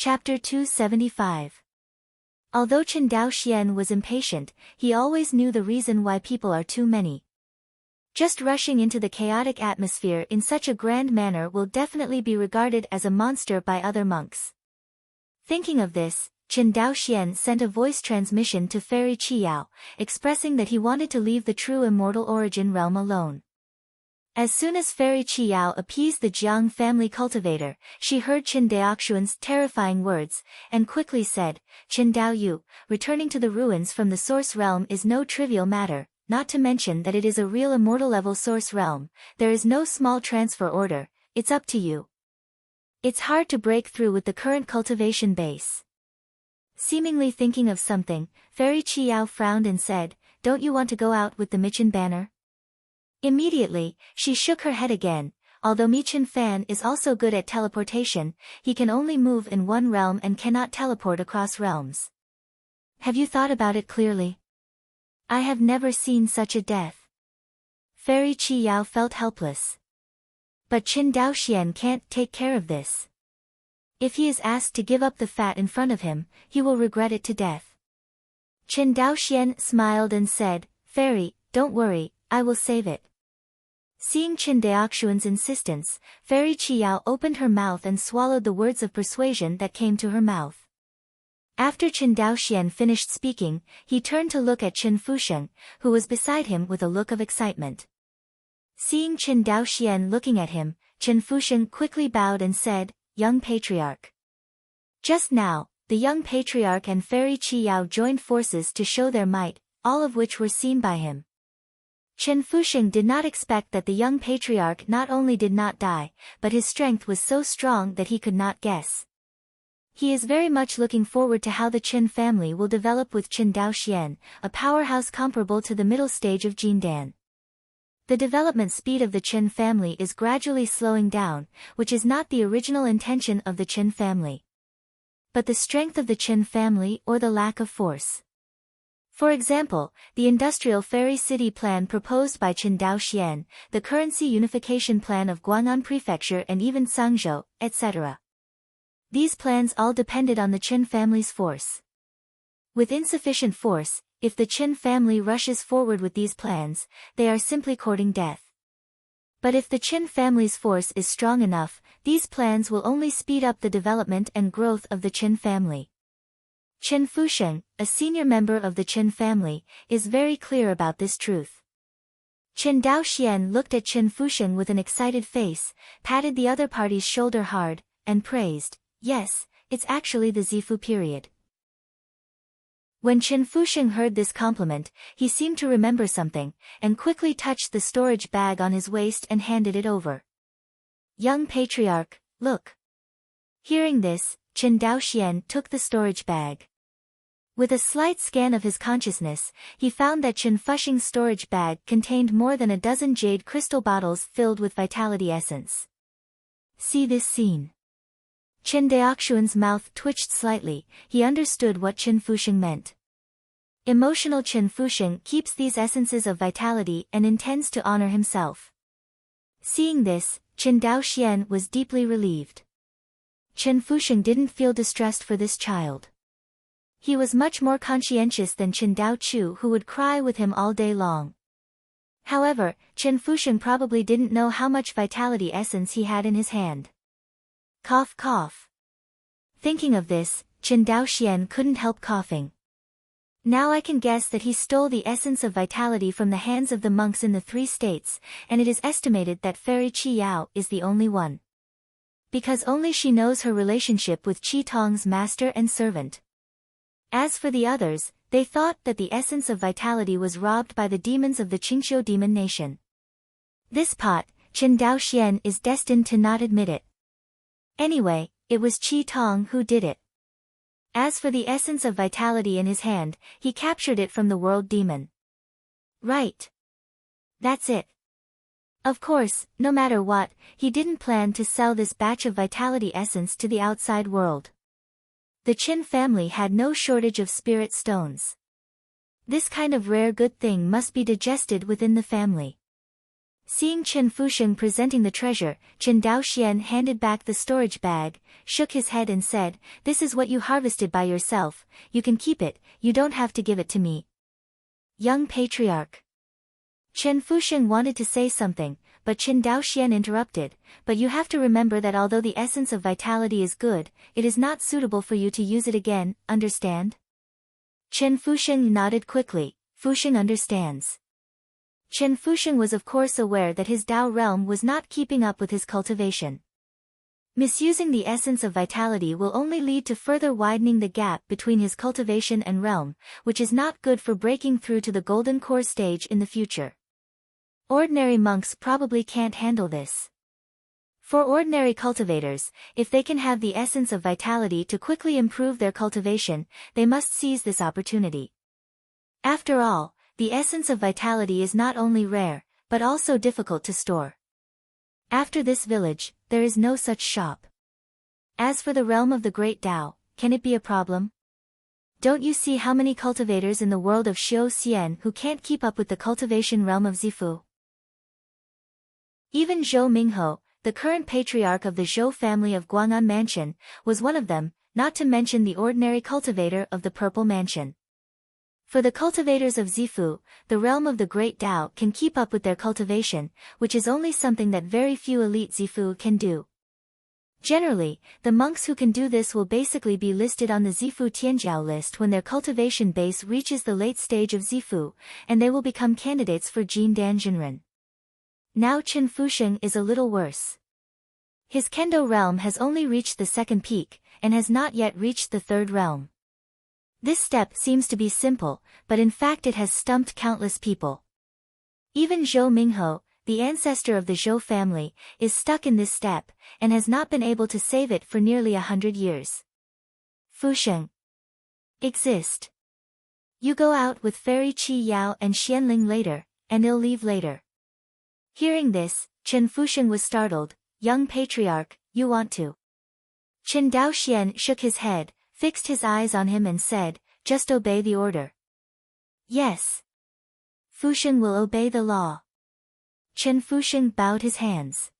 Chapter 275. Although Chen Daoxian was impatient, he always knew the reason why people are too many. Just rushing into the chaotic atmosphere in such a grand manner will definitely be regarded as a monster by other monks. Thinking of this, Chen Daoxian sent a voice transmission to Fairy Qiyao, expressing that he wanted to leave the true immortal origin realm alone. As soon as Fairy Qiyao appeased the Jiang family cultivator, she heard Chen Daoxian's terrifying words, and quickly said, "Chen Daoyu, returning to the ruins from the source realm is no trivial matter, not to mention that it is a real immortal level source realm. There is no small transfer order, it's up to you. It's hard to break through with the current cultivation base." Seemingly thinking of something, Fairy Qiyao frowned and said, "Don't you want to go out with the Michin banner?" Immediately, she shook her head again. Although Michin Fan is also good at teleportation, he can only move in one realm and cannot teleport across realms. Have you thought about it clearly? I have never seen such a death. Fairy Qiyao felt helpless. But Chen Daoxian can't take care of this. If he is asked to give up the fat in front of him, he will regret it to death. Chen Daoxian smiled and said, "Fairy, don't worry, I will save it." Seeing Chen Daoxian's insistence, Fairy Qiyao opened her mouth and swallowed the words of persuasion that came to her mouth. After Chen Daoxian finished speaking, he turned to look at Chen Fusheng, who was beside him with a look of excitement. Seeing Chen Daoxian looking at him, Chen Fusheng quickly bowed and said, "Young Patriarch." Just now, the young Patriarch and Fairy Qiyao joined forces to show their might, all of which were seen by him. Chen Fusheng did not expect that the young patriarch not only did not die, but his strength was so strong that he could not guess. He is very much looking forward to how the Chen family will develop with Chen Daoxian, a powerhouse comparable to the middle stage of Jindan. The development speed of the Chen family is gradually slowing down, which is not the original intention of the Chen family, but the strength of the Chen family or the lack of force. For example, the industrial fairy city plan proposed by Chen Daoxian, the currency unification plan of Guang'an Prefecture and even Sangzhou, etc. These plans all depended on the Chen family's force. With insufficient force, if the Chen family rushes forward with these plans, they are simply courting death. But if the Chen family's force is strong enough, these plans will only speed up the development and growth of the Chen family. Chen Fusheng, a senior member of the Chen family, is very clear about this truth. Chen Daoxian looked at Chen Fusheng with an excited face, patted the other party's shoulder hard, and praised, "Yes, it's actually the Zifu period." When Chen Fusheng heard this compliment, he seemed to remember something, and quickly touched the storage bag on his waist and handed it over. "Young Patriarch, look." Hearing this, Chen Daoxian took the storage bag. With a slight scan of his consciousness, he found that Chen Fusheng's storage bag contained more than a dozen jade crystal bottles filled with vitality essence. See this scene. Chen Daoxian's mouth twitched slightly. He understood what Chen Fusheng meant. Emotional Chen Fusheng keeps these essences of vitality and intends to honor himself. Seeing this, Chen Daoxian was deeply relieved. Chen Fusheng didn't feel distressed for this child. He was much more conscientious than Chen Daochu, who would cry with him all day long. However, Chen Fusheng probably didn't know how much vitality essence he had in his hand. Cough cough. Thinking of this, Chen Daoxian couldn't help coughing. Now I can guess that he stole the essence of vitality from the hands of the monks in the 3 states, and it is estimated that Fairy Qiyao is the only one. Because only she knows her relationship with Qi Tong's master and servant. As for the others, they thought that the essence of vitality was robbed by the demons of the Qingqiu demon nation. This pot, Chen Daoxian is destined to not admit it. Anyway, it was Qi Tong who did it. As for the essence of vitality in his hand, he captured it from the world demon. Right. That's it. Of course, no matter what, he didn't plan to sell this batch of vitality essence to the outside world. The Qin family had no shortage of spirit stones. This kind of rare good thing must be digested within the family. Seeing Chen Fusheng presenting the treasure, Chen Daoxian handed back the storage bag, shook his head and said, "This is what you harvested by yourself, you can keep it, you don't have to give it to me." Young Patriarch. Chen Fusheng wanted to say something, but Chen Daoxian interrupted, "But you have to remember that although the essence of vitality is good, it is not suitable for you to use it again, understand?" Chen Fusheng nodded quickly. Fusheng understands. Chen Fusheng was of course aware that his Dao realm was not keeping up with his cultivation. Misusing the essence of vitality will only lead to further widening the gap between his cultivation and realm, which is not good for breaking through to the golden core stage in the future. Ordinary monks probably can't handle this. For ordinary cultivators, if they can have the essence of vitality to quickly improve their cultivation, they must seize this opportunity. After all, the essence of vitality is not only rare, but also difficult to store. After this village, there is no such shop. As for the realm of the Great Tao, can it be a problem? Don't you see how many cultivators in the world of Xiao Xian who can't keep up with the cultivation realm of Zifu? Even Zhou Mingho, the current patriarch of the Zhou family of Guang'an Mansion, was one of them, not to mention the ordinary cultivator of the Purple Mansion. For the cultivators of Zifu, the realm of the Great Tao can keep up with their cultivation, which is only something that very few elite Zifu can do. Generally, the monks who can do this will basically be listed on the Zifu Tianjiao list when their cultivation base reaches the late stage of Zifu, and they will become candidates for Jindan Jinren. Now Chen Fusheng is a little worse. His Kendo realm has only reached the second peak, and has not yet reached the third realm. This step seems to be simple, but in fact it has stumped countless people. Even Zhou Mingho, the ancestor of the Zhou family, is stuck in this step, and has not been able to save it for nearly 100 years. Fusheng. Exist. You go out with Fairy Qi Yao and Xianling later, and I'll leave later. Hearing this, Chen Fusheng was startled. Young Patriarch, you want to? Chen Daoxian shook his head, fixed his eyes on him and said, "Just obey the order." Yes. Fusheng will obey the law. Chen Fusheng bowed his hands.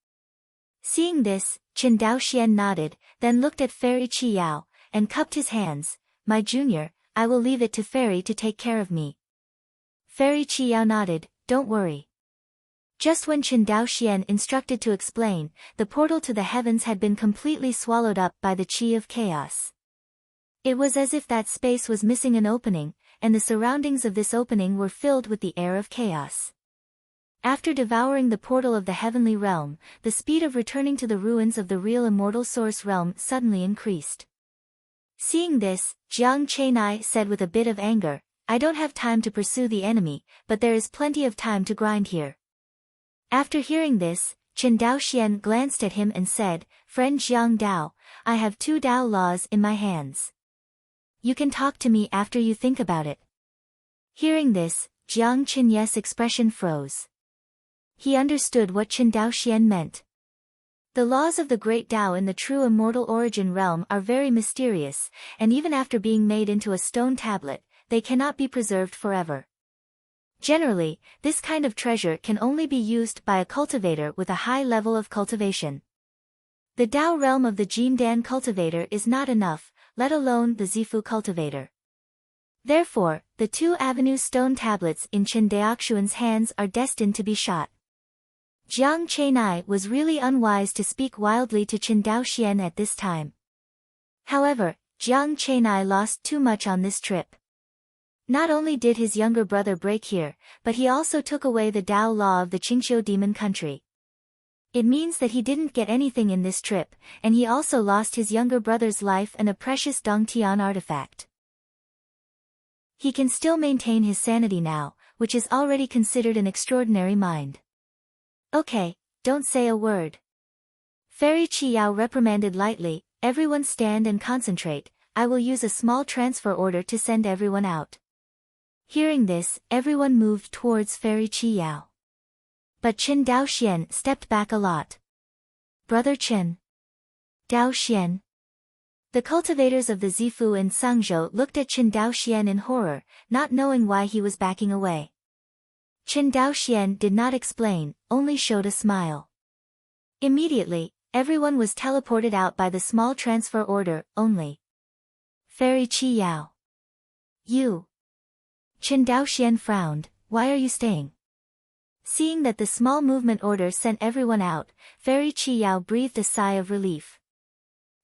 Seeing this, Chen Daoxian nodded, then looked at Fairy Qi Yao, and cupped his hands. "My junior, I will leave it to Fairy to take care of me." Fairy Qi Yao nodded, "Don't worry." Just when Chen Daoxian instructed to explain, the portal to the heavens had been completely swallowed up by the Qi of Chaos. It was as if that space was missing an opening, and the surroundings of this opening were filled with the air of chaos. After devouring the portal of the heavenly realm, the speed of returning to the ruins of the real immortal source realm suddenly increased. Seeing this, Jiang Chenai said with a bit of anger, "I don't have time to pursue the enemy, but there is plenty of time to grind here." After hearing this, Chen Daoxian glanced at him and said, "Friend Jiang Dao, I have 2 Dao laws in my hands. You can talk to me after you think about it." Hearing this, Jiang Chenye's expression froze. He understood what Chen Daoxian meant. The laws of the Great Tao in the true immortal origin realm are very mysterious, and even after being made into a stone tablet, they cannot be preserved forever. Generally, this kind of treasure can only be used by a cultivator with a high level of cultivation. The Tao realm of the Jindan cultivator is not enough, let alone the Zifu cultivator. Therefore, the 2 Avenue stone tablets in Chen Daoxian's hands are destined to be shot. Jiang Chenai was really unwise to speak wildly to Chen Daoxian at this time. However, Jiang Chenai lost too much on this trip. Not only did his younger brother break here, but he also took away the Tao law of the Qingqiu demon country. It means that he didn't get anything in this trip, and he also lost his younger brother's life and a precious Dongtian artifact. He can still maintain his sanity now, which is already considered an extraordinary mind. "Okay, don't say a word." Fairy Qi Yao reprimanded lightly, "Everyone stand and concentrate, I will use a small transfer order to send everyone out." Hearing this, everyone moved towards Fairy Qi Yao. But Chen Daoxian stepped back a lot. "Brother Chen." "Daoxian." The cultivators of the Zifu in Sangzhou looked at Chen Daoxian in horror, not knowing why he was backing away. Chen Daoxian did not explain, only showed a smile. Immediately, everyone was teleported out by the small transfer order, only Fairy Qi Yao. You. Chen Daoxian frowned, why are you staying? Seeing that the small movement order sent everyone out, Fairy Qi Yao breathed a sigh of relief.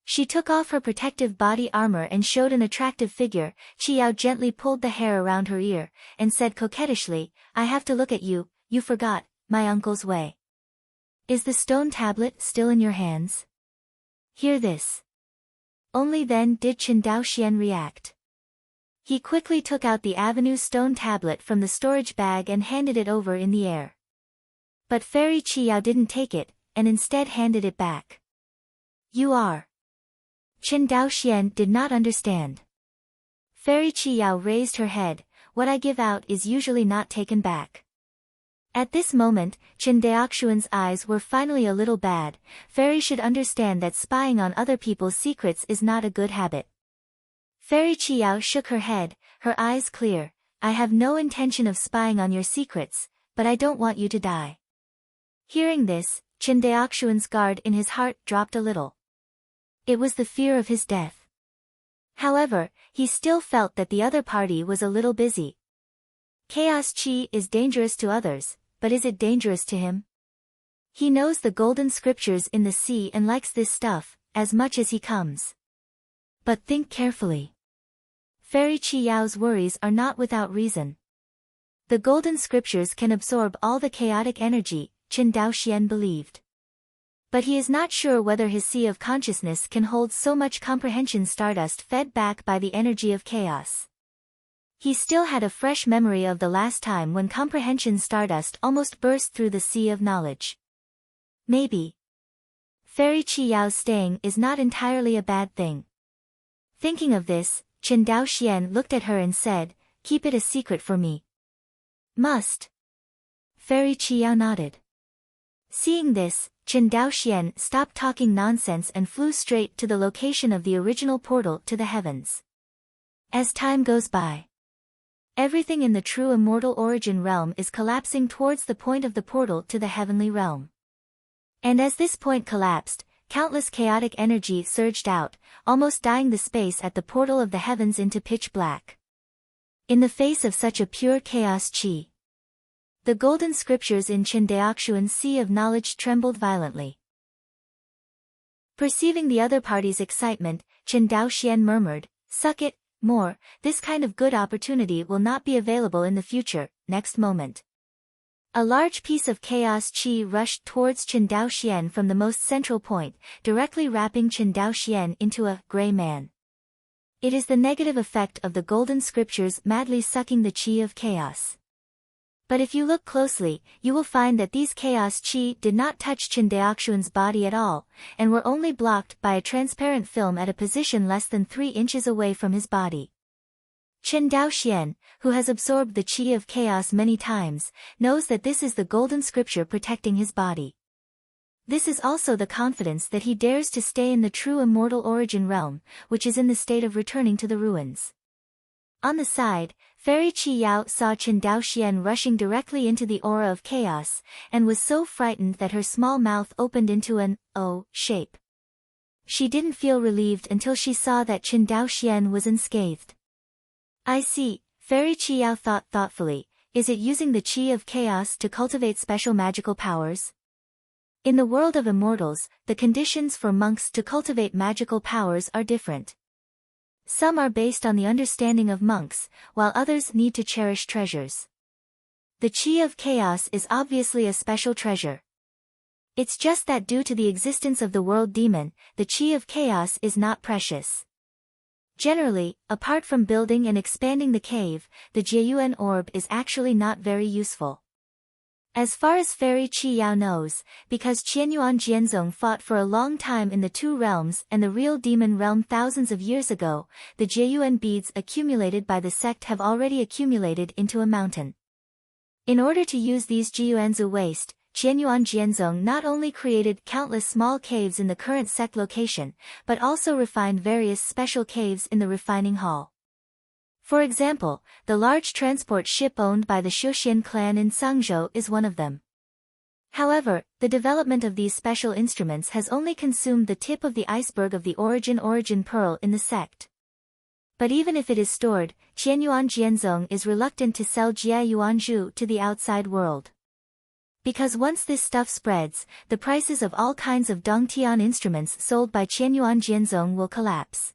She took off her protective body armor and showed an attractive figure. Qi Yao gently pulled the hair around her ear, and said coquettishly, I have to look at you, you forgot, my uncle's way. Is the stone tablet still in your hands? Hear this. Only then did Chen Daoxian react. He quickly took out the Avenue stone tablet from the storage bag and handed it over in the air. But Fairy Qi Yao didn't take it, and instead handed it back. You are. Chen Daoxian did not understand. Fairy Qi Yao raised her head, what I give out is usually not taken back. At this moment, Chen Daoxian's eyes were finally a little bad. Fairy should understand that spying on other people's secrets is not a good habit. Fairy Qi Yao shook her head, her eyes clear, I have no intention of spying on your secrets, but I don't want you to die. Hearing this, Chen Daoxian's guard in his heart dropped a little. It was the fear of his death. However, he still felt that the other party was a little busy. Chaos Qi is dangerous to others, but is it dangerous to him? He knows the golden scriptures in the sea and likes this stuff, as much as he comes. But think carefully. Fairy Qi Yao's worries are not without reason. The golden scriptures can absorb all the chaotic energy, Chen Daoxian believed. But he is not sure whether his sea of consciousness can hold so much comprehension stardust fed back by the energy of chaos. He still had a fresh memory of the last time when comprehension stardust almost burst through the sea of knowledge. Maybe Fairy Qi Yao's staying is not entirely a bad thing. Thinking of this, Chen Daoxian looked at her and said, keep it a secret for me. Must. Fairy Qi Yao nodded. Seeing this, Chen Daoxian stopped talking nonsense and flew straight to the location of the original portal to the heavens. As time goes by, everything in the true immortal origin realm is collapsing towards the point of the portal to the heavenly realm. And as this point collapsed, countless chaotic energy surged out, almost dyeing the space at the portal of the heavens into pitch black. In the face of such a pure chaos qi, the golden scriptures in Chen Daoxian's sea of knowledge trembled violently. Perceiving the other party's excitement, Chen Daoxian murmured, suck it, more, this kind of good opportunity will not be available in the future. Next moment, a large piece of chaos qi rushed towards Chen Daoxian from the most central point, directly wrapping Chen Daoxian into a gray man. It is the negative effect of the golden scriptures madly sucking the qi of chaos. But if you look closely, you will find that these chaos qi did not touch Chen Daoxian's body at all, and were only blocked by a transparent film at a position less than 3 inches away from his body. Chen Daoxian, who has absorbed the qi of chaos many times, knows that this is the golden scripture protecting his body. This is also the confidence that he dares to stay in the true immortal origin realm, which is in the state of returning to the ruins. On the side, Fairy Qi Yao saw Chen Daoxian rushing directly into the aura of chaos, and was so frightened that her small mouth opened into an O shape. She didn't feel relieved until she saw that Chen Daoxian was unscathed. I see, Fairy Qi Yao thought thoughtfully, is it using the qi of chaos to cultivate special magical powers? In the world of immortals, the conditions for monks to cultivate magical powers are different. Some are based on the understanding of monks, while others need to cherish treasures. The qi of chaos is obviously a special treasure. It's just that due to the existence of the world demon, the qi of chaos is not precious. Generally, apart from building and expanding the cave, the Jieyuan orb is actually not very useful. As far as Fairy Qi Yao knows, because Qianyuan Jianzong fought for a long time in the two realms and the real demon realm thousands of years ago, the Jieyuan beads accumulated by the sect have already accumulated into a mountain. In order to use these Jieyuanzu waste, Qianyuan Jianzong not only created countless small caves in the current sect location, but also refined various special caves in the refining hall. For example, the large transport ship owned by the Xiuxian clan in Sangzhou is one of them. However, the development of these special instruments has only consumed the tip of the iceberg of the origin pearl in the sect. But even if it is stored, Qianyuan Jianzong is reluctant to sell Jia Yuanzhu to the outside world. Because once this stuff spreads, the prices of all kinds of Dongtian instruments sold by Qianyuan Jianzong will collapse.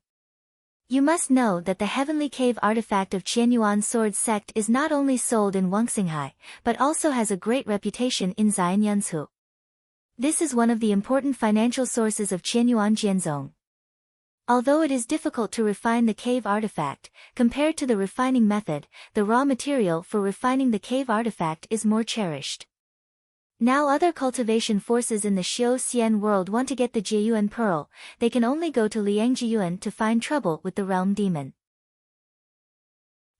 You must know that the heavenly cave artifact of Qianyuan sword sect is not only sold in Wangxinghai, but also has a great reputation in Xianyunzhu. This is one of the important financial sources of Qianyuan Jianzong. Although it is difficult to refine the cave artifact, compared to the refining method, the raw material for refining the cave artifact is more cherished. Now other cultivation forces in the Xiu-Xian world want to get the Jieyuan pearl, they can only go to Liangjiyuan to find trouble with the realm demon.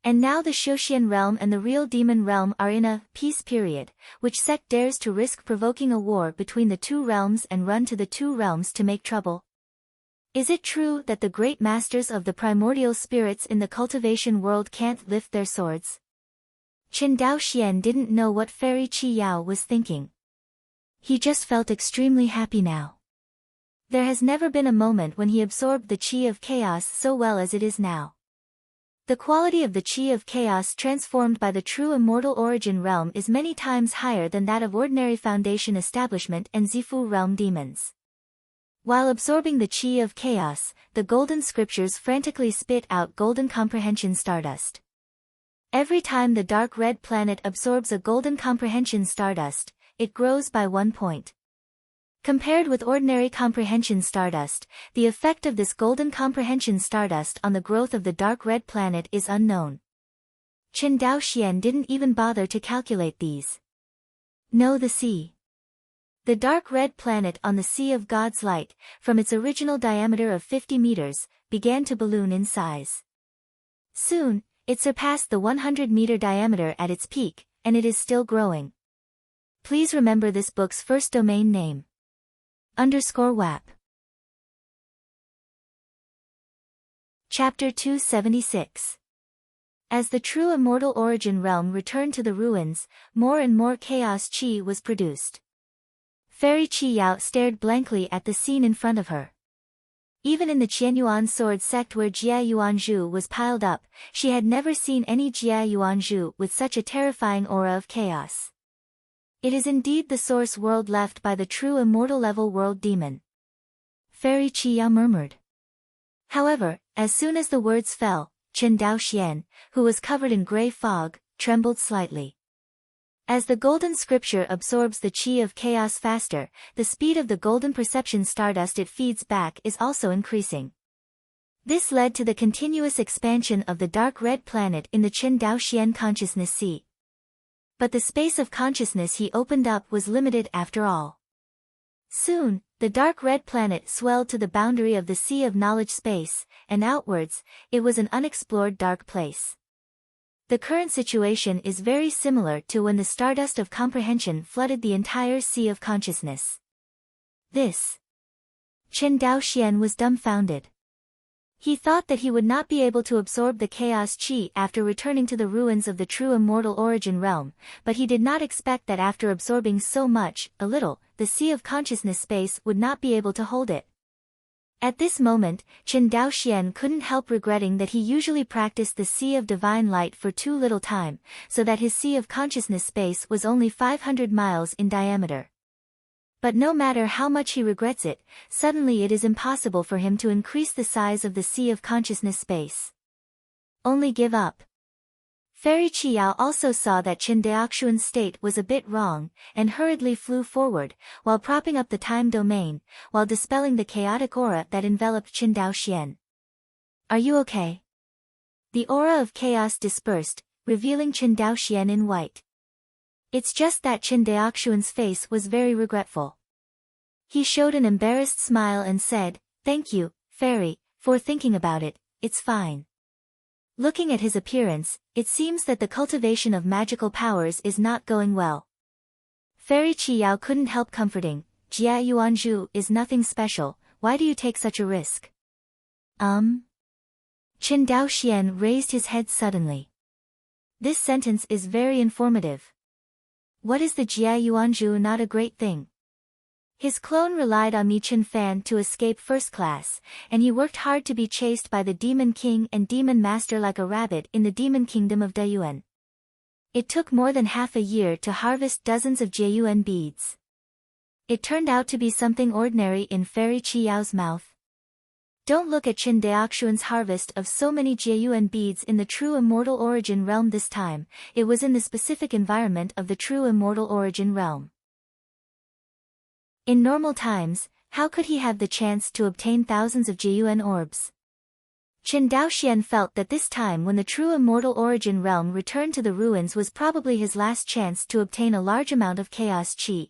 And now the Xiuxian realm and the real demon realm are in a peace period, which sect dares to risk provoking a war between the two realms and run to the two realms to make trouble? Is it true that the great masters of the primordial spirits in the cultivation world can't lift their swords? Chen Daoxian didn't know what Fairy Qi Yao was thinking. He just felt extremely happy now. There has never been a moment when he absorbed the qi of chaos so well as it is now. The quality of the qi of chaos transformed by the true immortal origin realm is many times higher than that of ordinary foundation establishment and Zifu realm demons. While absorbing the qi of chaos, the golden scriptures frantically spit out golden comprehension stardust. Every time the dark red planet absorbs a golden comprehension stardust, it grows by 1 point. Compared with ordinary comprehension stardust, the effect of this golden comprehension stardust on the growth of the dark red planet is unknown. Chen Daoxian didn't even bother to calculate these. Know the sea. The dark red planet on the Sea of God's Light, from its original diameter of 50 meters, began to balloon in size. Soon, it surpassed the 100-meter diameter at its peak, and it is still growing. Please remember this book's first domain name. _WAP. Chapter 276. As the true immortal origin realm returned to the ruins, more and more chaos qi was produced. Fairy Qi Yao stared blankly at the scene in front of her. Even in the Qianyuan sword sect where Jia Yuanzhu was piled up, she had never seen any Jia Yuanzhu with such a terrifying aura of chaos. It is indeed the source world left by the true immortal level world demon. Fairy Qi Yao murmured. However, as soon as the words fell, Chen Daoxian, who was covered in grey fog, trembled slightly. As the golden scripture absorbs the qi of chaos faster, the speed of the golden perception stardust it feeds back is also increasing. This led to the continuous expansion of the dark red planet in the Chen Daoxian consciousness sea. But the space of consciousness he opened up was limited after all. Soon, the dark red planet swelled to the boundary of the sea of knowledge space, and outwards, it was an unexplored dark place. The current situation is very similar to when the stardust of comprehension flooded the entire sea of consciousness. Chen Daoxian was dumbfounded. He thought that he would not be able to absorb the chaos qi after returning to the ruins of the true immortal origin realm, but he did not expect that after absorbing so much, a little, the sea of consciousness space would not be able to hold it. At this moment, Chen Daoxian couldn't help regretting that he usually practiced the Sea of Divine Light for too little time, so that his Sea of Consciousness space was only 500 miles in diameter. But no matter how much he regrets it, suddenly it is impossible for him to increase the size of the Sea of Consciousness space. Only give up. Fairy Qi Yao also saw that Chen Daoxian's state was a bit wrong, and hurriedly flew forward, while propping up the time domain, while dispelling the chaotic aura that enveloped Chen Daoxian. Are you okay? The aura of chaos dispersed, revealing Chen Daoxian in white. It's just that Chen Daoxian's face was very regretful. He showed an embarrassed smile and said, "Thank you, Fairy, for thinking about it, it's fine." Looking at his appearance, it seems that the cultivation of magical powers is not going well. Fairy Qi Yao couldn't help comforting, "Jia Yuanzhu is nothing special, why do you take such a risk?" Chen Daoxian raised his head suddenly. This sentence is very informative. What is the Jia Yuanzhu not a great thing? His clone relied on Mi Chen Fan to escape first class, and he worked hard to be chased by the Demon King and Demon Master like a rabbit in the Demon Kingdom of Dayuan. It took more than half a year to harvest dozens of Jiyuan beads. It turned out to be something ordinary in Fairy Qi Yao's mouth. Don't look at Chen Daoxuan's harvest of so many Jiyuan beads in the true immortal origin realm this time, it was in the specific environment of the true immortal origin realm. In normal times, how could he have the chance to obtain thousands of Jiyuan orbs? Chen Daoxian felt that this time when the true immortal origin realm returned to the ruins was probably his last chance to obtain a large amount of chaos qi.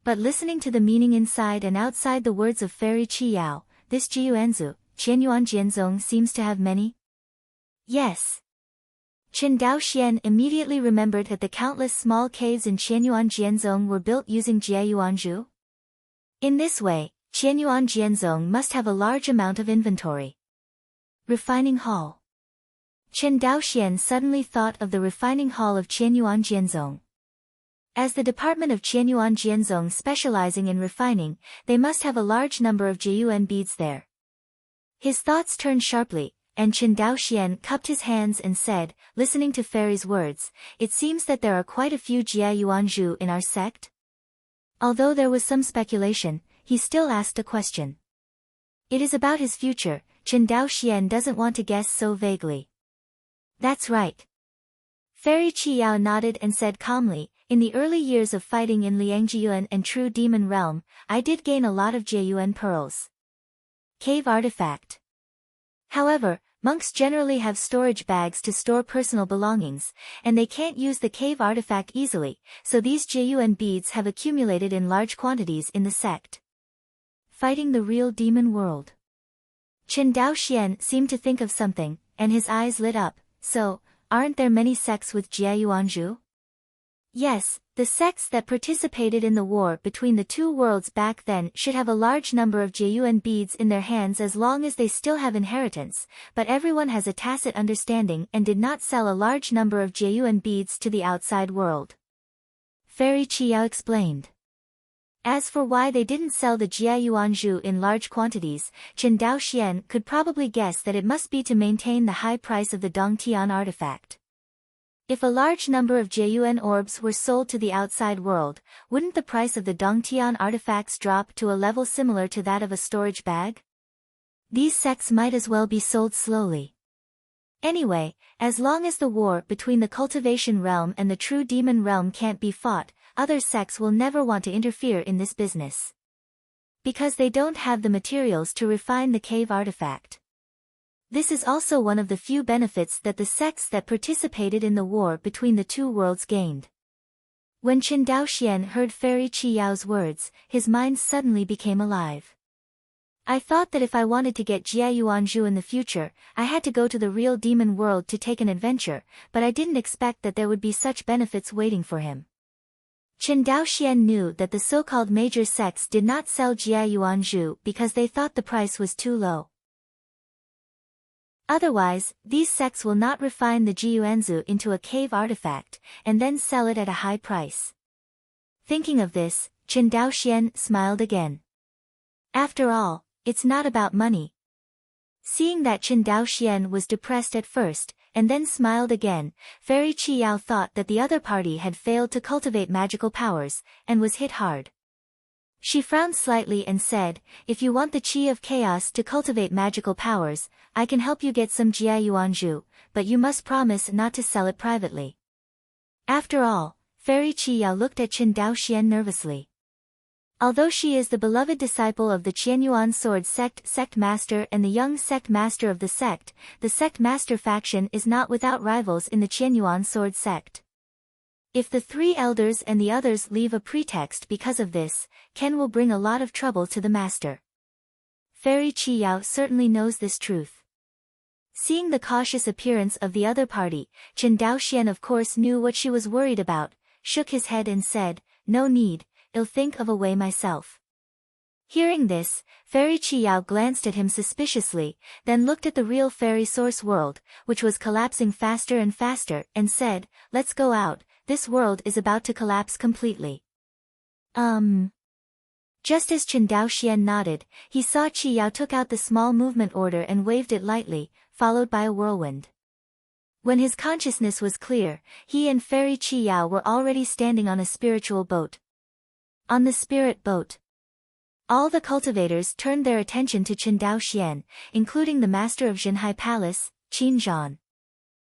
But listening to the meaning inside and outside the words of Fairy Qi Yao, this Jiyuanzu, Qianyuan Jianzong seems to have many? Yes. Chen Daoxian immediately remembered that the countless small caves in Qianyuan Jianzong were built using Jia Yuanzhu. In this way, Qianyuan Jianzong must have a large amount of inventory. Refining Hall. Chen Daoxian suddenly thought of the refining hall of Qianyuan Jianzong. As the department of Qianyuan Jianzong specializing in refining, they must have a large number of Jiyuan beads there. His thoughts turned sharply, and Chen Daoxian cupped his hands and said, listening to Fairy's words, it seems that there are quite a few Jia Yuanzhu in our sect. Although there was some speculation, he still asked a question. It is about his future. Chen Daoxian doesn't want to guess so vaguely. That's right. Fairy Qi Yao nodded and said calmly, in the early years of fighting in Liangjiyuan and True Demon Realm, I did gain a lot of Jiyuan pearls. Cave artifact. However, monks generally have storage bags to store personal belongings, and they can't use the cave artifact easily, so these Jiyuan beads have accumulated in large quantities in the sect. Fighting the real demon world. Chen Daoxian seemed to think of something, and his eyes lit up. So, aren't there many sects with Jia Yuanzhu? Yes, the sects that participated in the war between the two worlds back then should have a large number of Jiyuan beads in their hands as long as they still have inheritance, but everyone has a tacit understanding and did not sell a large number of Jiyuan beads to the outside world. Fairy Qi Yao explained. As for why they didn't sell the Jia Yuanzhu in large quantities, Chen Daoxian could probably guess that it must be to maintain the high price of the Dongtian artifact. If a large number of Jiyuan orbs were sold to the outside world, wouldn't the price of the Dongtian artifacts drop to a level similar to that of a storage bag? These sects might as well be sold slowly. Anyway, as long as the war between the Cultivation realm and the True Demon realm can't be fought, other sects will never want to interfere in this business. Because they don't have the materials to refine the cave artifact. This is also one of the few benefits that the sects that participated in the war between the two worlds gained. When Chen Daoxian heard Fairy Qi Yao's words, his mind suddenly became alive. I thought that if I wanted to get Jia Yuanzhu in the future, I had to go to the real demon world to take an adventure, but I didn't expect that there would be such benefits waiting for him. Chen Daoxian knew that the so-called major sects did not sell Jia Yuanzhu because they thought the price was too low. Otherwise, these sects will not refine the Jiyuanzu into a cave artifact, and then sell it at a high price. Thinking of this, Chen Daoxian smiled again. After all, it's not about money. Seeing that Chen Daoxian was depressed at first, and then smiled again, Fairy Qi Yao thought that the other party had failed to cultivate magical powers, and was hit hard. She frowned slightly and said, if you want the Qi of Chaos to cultivate magical powers, I can help you get some Jia Yuanzhu, but you must promise not to sell it privately. After all, Fairy Qi Yao looked at Chen Daoxian nervously. Although she is the beloved disciple of the Qianyuan Sword sect master and the young sect master of the sect master faction is not without rivals in the Qianyuan Sword sect. If the three elders and the others leave a pretext because of this, Ken will bring a lot of trouble to the master. Fairy Qi Yao certainly knows this truth. Seeing the cautious appearance of the other party, Chen Daoxian of course knew what she was worried about, shook his head and said, no need, I'll think of a way myself. Hearing this, Fairy Qiyao glanced at him suspiciously, then looked at the real fairy source world, which was collapsing faster and faster, and said, "Let's go out, this world is about to collapse completely." Just as Chen Daoxian nodded, he saw Qiyao took out the small movement order and waved it lightly, followed by a whirlwind. When his consciousness was clear, he and Fairy Qiyao were already standing on a spiritual boat. On the spirit boat, all the cultivators turned their attention to Chen Daoxian, including the master of Jinhai Palace, Qin Zhan.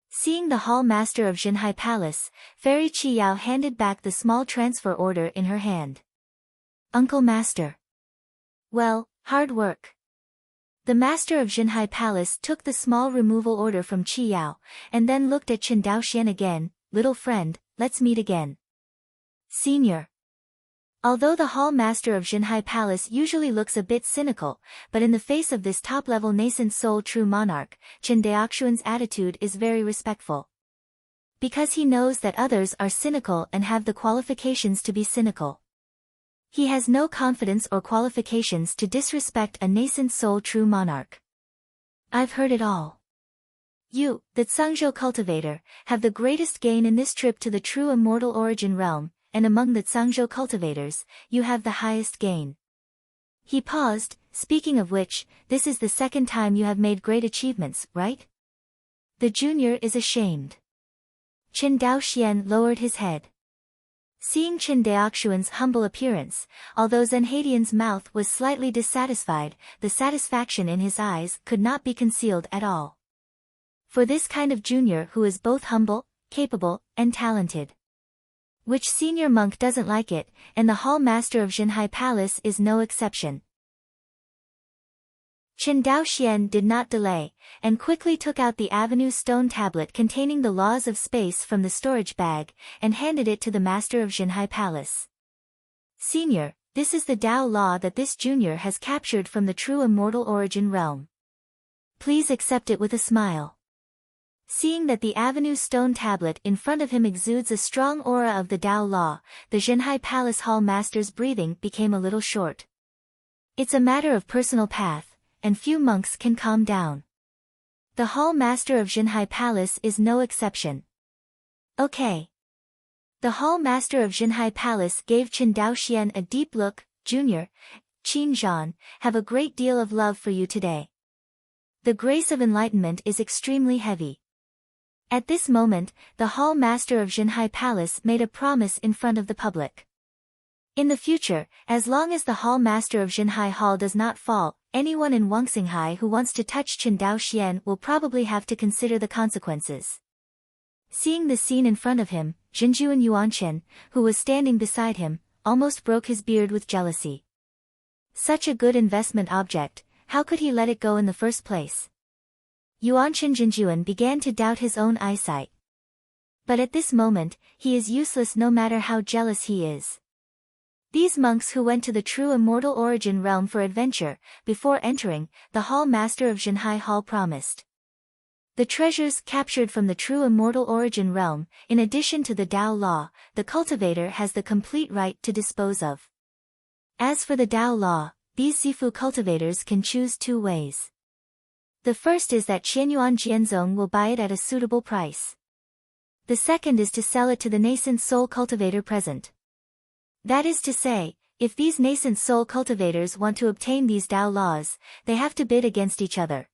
Seeing the hall master of Jinhai Palace, Fairy Qiyao handed back the small transfer order in her hand. "Uncle Master." "Well, hard work." The master of Jinhai Palace took the small removal order from Qiyao, and then looked at Chen Daoxian again. "Little friend, let's meet again." "Senior." Although the hall master of Jinhai Palace usually looks a bit cynical, but in the face of this top-level nascent soul true monarch, Chen Daoxuan's attitude is very respectful. Because he knows that others are cynical and have the qualifications to be cynical. He has no confidence or qualifications to disrespect a nascent soul true monarch. "I've heard it all. You, the Tsangzhou cultivator, have the greatest gain in this trip to the true immortal origin realm, and among the Tsangzhou cultivators, you have the highest gain." He paused, "Speaking of which, this is the second time you have made great achievements, right?" The junior is ashamed. Chen Daoxian lowered his head. Seeing Chen Daoxuan's humble appearance, although Zenhadian's mouth was slightly dissatisfied, the satisfaction in his eyes could not be concealed at all. For this kind of junior who is both humble, capable, and talented. Which senior monk doesn't like it, and the hall master of Jinhai Palace is no exception. Chen Daoxian did not delay, and quickly took out the avenue stone tablet containing the laws of space from the storage bag, and handed it to the master of Jinhai Palace. "Senior, this is the Tao law that this junior has captured from the true immortal origin realm. Please accept it with a smile." Seeing that the avenue stone tablet in front of him exudes a strong aura of the Tao law, the Jinhai Palace hall master's breathing became a little short. It's a matter of personal path, and few monks can calm down. The hall master of Jinhai Palace is no exception. "Okay." The hall master of Jinhai Palace gave Chen Daoxian a deep look. "Junior, Qin Zhan, have a great deal of love for you today. The grace of enlightenment is extremely heavy." At this moment, the hall master of Jinhai Palace made a promise in front of the public. In the future, as long as the hall master of Jinhai Hall does not fall, anyone in Wangxinghai who wants to touch Chen Daoxian will probably have to consider the consequences. Seeing the scene in front of him, Jinjuan Yuanchen, who was standing beside him, almost broke his beard with jealousy. Such a good investment object, how could he let it go in the first place? Yuanchen Jinjuan began to doubt his own eyesight. But at this moment, he is useless no matter how jealous he is. These monks who went to the true immortal origin realm for adventure, before entering, the hall master of Jinhai Hall promised the treasures captured from the true immortal origin realm, in addition to the Tao law, the cultivator has the complete right to dispose of. As for the Tao law, these Zifu cultivators can choose two ways. The first is that Qianyuan Jianzong will buy it at a suitable price. The second is to sell it to the nascent soul cultivator present. That is to say, if these nascent soul cultivators want to obtain these Tao laws, they have to bid against each other.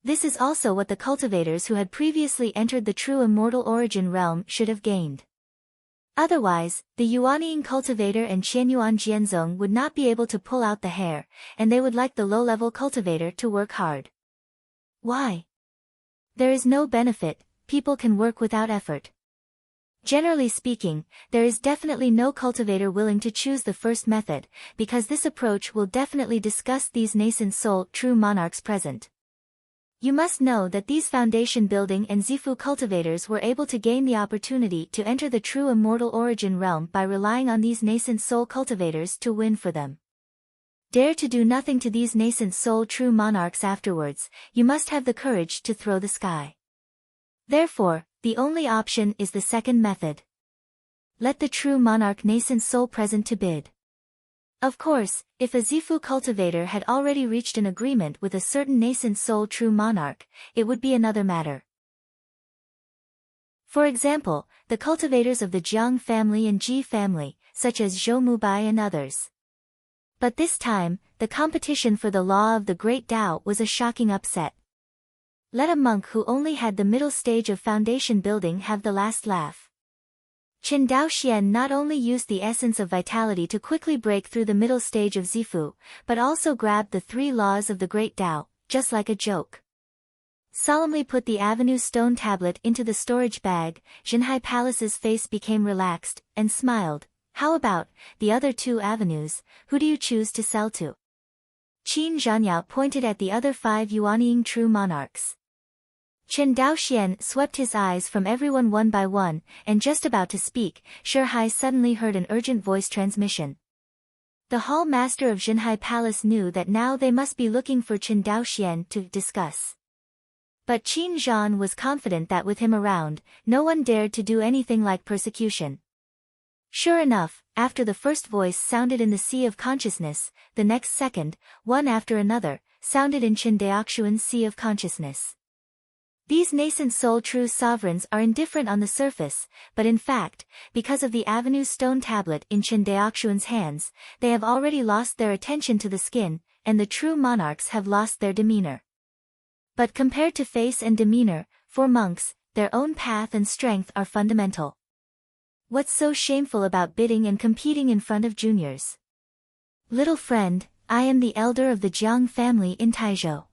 This is also what the cultivators who had previously entered the true immortal origin realm should have gained. Otherwise, the Yuanying cultivator and Qianyuan Jianzong would not be able to pull out the hair, and they would like the low-level cultivator to work hard. Why? There is no benefit, people can work without effort. Generally speaking, there is definitely no cultivator willing to choose the first method, because this approach will definitely disgust these nascent soul true monarchs present. You must know that these foundation building and Zifu cultivators were able to gain the opportunity to enter the true immortal origin realm by relying on these nascent soul cultivators to win for them. Dare to do nothing to these nascent soul true monarchs afterwards, you must have the courage to throw the sky. Therefore, the only option is the second method. Let the true monarch nascent soul present to bid. Of course, if a Zifu cultivator had already reached an agreement with a certain nascent soul true monarch, it would be another matter. For example, the cultivators of the Jiang family and Ji family, such as Zhou Mubai and others. But this time, the competition for the law of the Great Tao was a shocking upset. Let a monk who only had the middle stage of foundation building have the last laugh. Qin Daoxian not only used the essence of vitality to quickly break through the middle stage of Zifu, but also grabbed the 3 laws of the Great Tao, just like a joke. Solemnly put the avenue stone tablet into the storage bag, Jinhai Palace's face became relaxed, and smiled. How about the other 2 avenues, who do you choose to sell to? Qin Zhanyao pointed at the other 5 Yuanying true monarchs. Chen Daoxian swept his eyes from everyone one by one, and just about to speak, Shihai suddenly heard an urgent voice transmission. The hall master of Jinhai Palace knew that now they must be looking for Chen Daoxian to discuss. But Qin Zhan was confident that with him around, no one dared to do anything like persecution. Sure enough, after the first voice sounded in the sea of consciousness, the next second, one after another, sounded in Chen Daoxian's sea of consciousness. These nascent soul true sovereigns are indifferent on the surface, but in fact, because of the avenue stone tablet in Chen Daoxian's hands, they have already lost their attention to the skin, and the true monarchs have lost their demeanor. But compared to face and demeanor, for monks, their own path and strength are fundamental. What's so shameful about bidding and competing in front of juniors? Little friend, I am the elder of the Jiang family in Taizhou.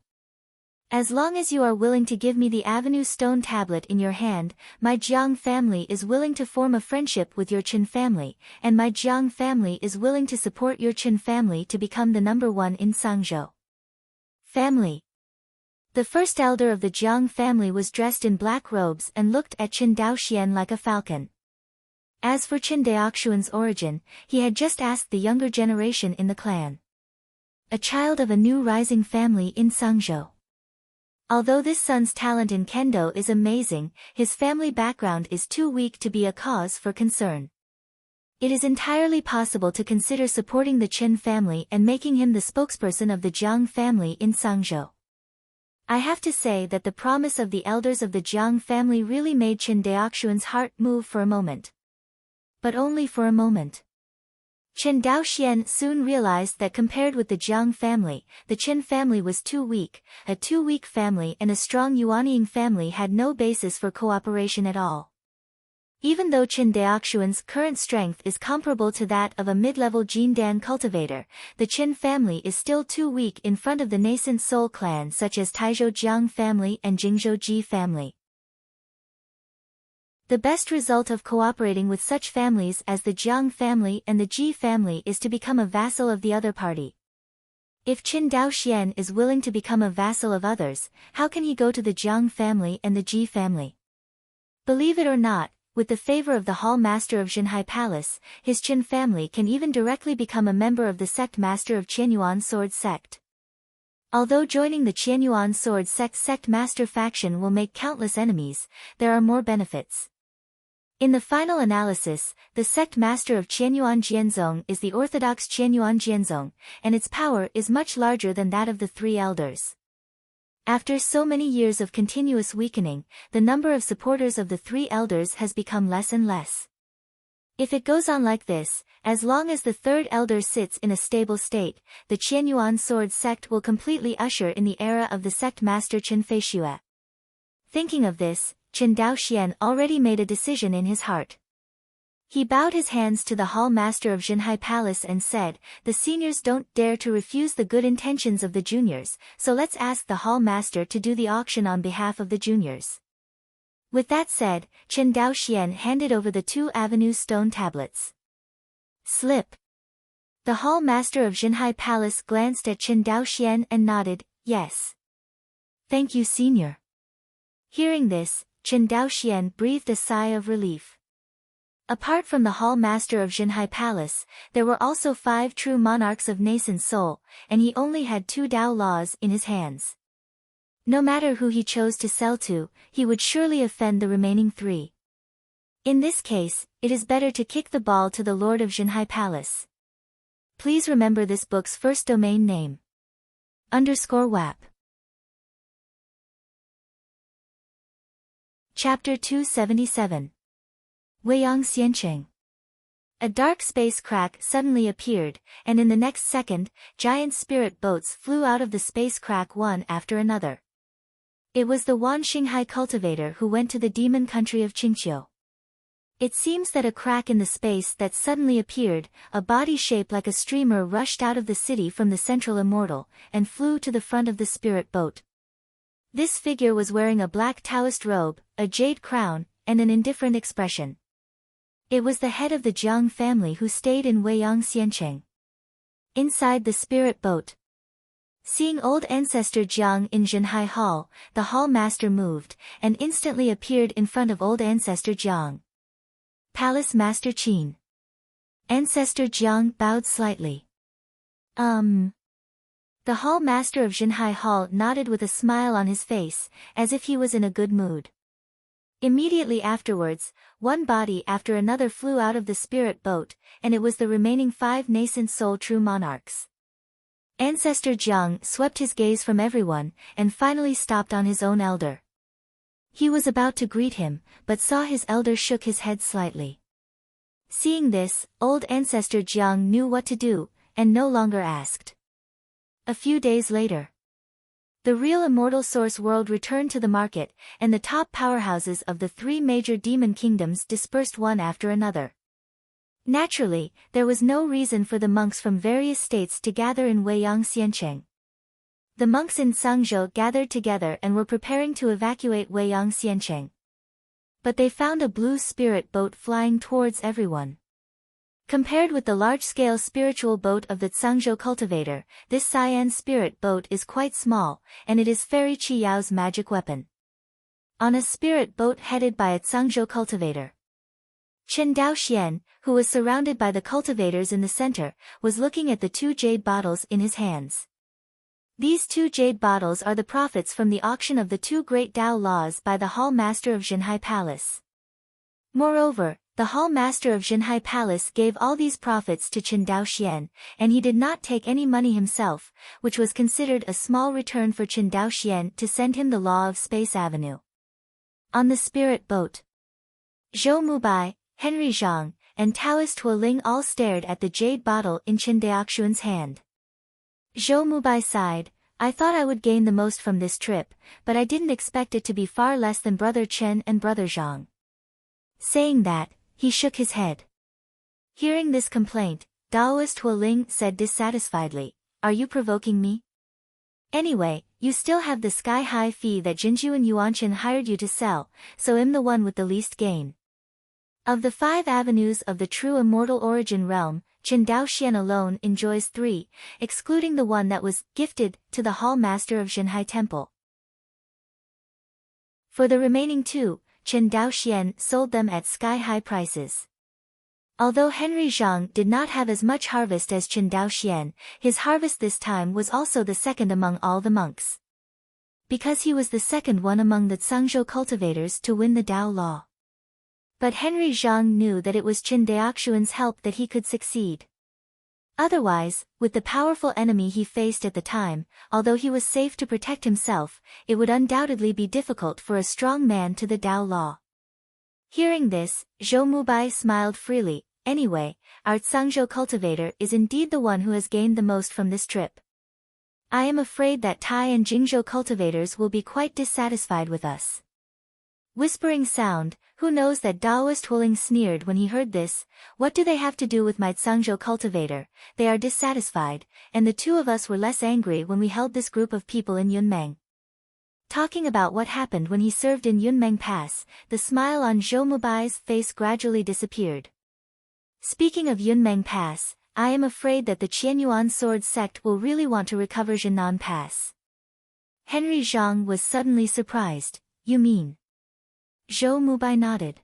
As long as you are willing to give me the avenue stone tablet in your hand, my Jiang family is willing to form a friendship with your Qin family, and my Jiang family is willing to support your Qin family to become the number 1 in Sangzhou. Family. The first elder of the Jiang family was dressed in black robes and looked at Qin Daoxian like a falcon. As for Qin Daoxian's origin, he had just asked the younger generation in the clan. A child of a new rising family in Sangzhou. Although this son's talent in kendo is amazing, his family background is too weak to be a cause for concern. It is entirely possible to consider supporting the Qin family and making him the spokesperson of the Jiang family in Sangzhou. I have to say that the promise of the elders of the Jiang family really made Qin Daoxian's heart move for a moment. But only for a moment. Chen Daoxian soon realized that compared with the Jiang family, the Qin family was too weak. A too weak family and a strong Yuanying family had no basis for cooperation at all. Even though Chen Daoxian's current strength is comparable to that of a mid-level Jindan cultivator, the Qin family is still too weak in front of the nascent soul clan such as Taizhou Jiang family and Jingzhou Ji family. The best result of cooperating with such families as the Jiang family and the Ji family is to become a vassal of the other party. If Qin Daoxian is willing to become a vassal of others, how can he go to the Jiang family and the Ji family? Believe it or not, with the favor of the hall master of Jinhai Palace, his Qin family can even directly become a member of the sect master of Qianyuan Sword Sect. Although joining the Qianyuan Sword Sect master faction will make countless enemies, there are more benefits. In the final analysis, the sect master of Qianyuan Jianzong is the orthodox Qianyuan Jianzong, and its power is much larger than that of the 3 elders. After so many years of continuous weakening, the number of supporters of the 3 elders has become less and less. If it goes on like this, as long as the 3rd elder sits in a stable state, the Qianyuan Sword Sect will completely usher in the era of the sect master Qin Feishue. Thinking of this, Qin Daoxian already made a decision in his heart. He bowed his hands to the hall master of Jinhai Palace and said, "The seniors don't dare to refuse the good intentions of the juniors, so let's ask the hall master to do the auction on behalf of the juniors." With that said, Qin Daoxian handed over the 2 avenue stone tablets. Slip. The hall master of Jinhai Palace glanced at Qin Daoxian and nodded, "Yes. Thank you, senior." Hearing this, Qin Daoxian breathed a sigh of relief. Apart from the hall master of Jinhai Palace, there were also 5 true monarchs of nascent soul, and he only had 2 Dao laws in his hands. No matter who he chose to sell to, he would surely offend the remaining 3. In this case, it is better to kick the ball to the lord of Jinhai Palace. Please remember this book's first domain name. _WAP. Chapter 277. Weiyang Xiancheng. A dark space crack suddenly appeared, and in the next second, giant spirit boats flew out of the space crack one after another. It was the Wan Xinghai cultivator who went to the demon country of Qingqiu. It seems that a crack in the space that suddenly appeared, a body shaped like a streamer rushed out of the city from the central immortal, and flew to the front of the spirit boat. This figure was wearing a black Taoist robe, a jade crown, and an indifferent expression. It was the head of the Jiang family who stayed in Weiyang Xiancheng. Inside the spirit boat. Seeing old ancestor Jiang in Zhenhai Hall, the hall master moved, and instantly appeared in front of old ancestor Jiang. Palace Master Qin. Ancestor Jiang bowed slightly. The hall master of Zhenhai Hall nodded with a smile on his face, as if he was in a good mood. Immediately afterwards, one body after another flew out of the spirit boat, and it was the remaining 5 nascent soul true monarchs. Ancestor Jiang swept his gaze from everyone, and finally stopped on his own elder. He was about to greet him, but saw his elder shook his head slightly. Seeing this, old ancestor Jiang knew what to do, and no longer asked. A few days later, the real immortal source world returned to the market, and the top powerhouses of the 3 major demon kingdoms dispersed one after another. Naturally, there was no reason for the monks from various states to gather in Weiyang Xiancheng. The monks in Sangzhou gathered together and were preparing to evacuate Weiyang Xiancheng. But they found a blue spirit boat flying towards everyone. Compared with the large-scale spiritual boat of the Sangzhou cultivator, this cyan spirit boat is quite small, and it is Fairy Qi Yao's magic weapon. On a spirit boat headed by a Sangzhou cultivator, Chen Daoxian, who was surrounded by the cultivators in the center, was looking at the 2 jade bottles in his hands. These 2 jade bottles are the profits from the auction of the 2 great Dao laws by the hall master of Zhenhai Palace. Moreover, the hall master of Zhenhai Palace gave all these profits to Chen Daoxian, and he did not take any money himself, which was considered a small return for Chen Daoxian to send him the law of Space Avenue. On the spirit boat, Zhou Mubai, Henry Zhang, and Taoist Hualing all stared at the jade bottle in Chen Daoxian's hand. Zhou Mubai sighed, "I thought I would gain the most from this trip, but I didn't expect it to be far less than Brother Chen and Brother Zhang." Saying that, he shook his head. Hearing this complaint, Taoist Hualing said dissatisfiedly, "Are you provoking me? Anyway, you still have the sky-high fee that Jinju and Yuanchen hired you to sell, so I'm the one with the least gain." Of the 5 avenues of the true immortal origin realm, Chen Daoxian alone enjoys 3, excluding the one that was gifted to the hall master of Zhenhai Temple. For the remaining 2, Chen Daoxian sold them at sky-high prices. Although Henry Zhang did not have as much harvest as Chen Daoxian, his harvest this time was also the second among all the monks. Because he was the second one among the Sangzhou cultivators to win the Dao law. But Henry Zhang knew that it was Chen Daoxian's help that he could succeed. Otherwise, with the powerful enemy he faced at the time, although he was safe to protect himself, it would undoubtedly be difficult for a strong man to the Dao law. Hearing this, Zhou Mubai smiled freely. "Anyway, our Sangzhou cultivator is indeed the one who has gained the most from this trip. I am afraid that Tai and Jingzhou cultivators will be quite dissatisfied with us." Whispering sound, who knows that Taoist Hualing sneered when he heard this, "What do they have to do with my Sangzhou cultivator? They are dissatisfied, and the 2 of us were less angry when we held this group of people in Yunmeng." Talking about what happened when he served in Yunmeng Pass, the smile on Zhou Mubai's face gradually disappeared. "Speaking of Yunmeng Pass, I am afraid that the Qianyuan sword sect will really want to recover Jinan Pass." Henry Zhang was suddenly surprised. "You mean?" Zhou Mubai nodded.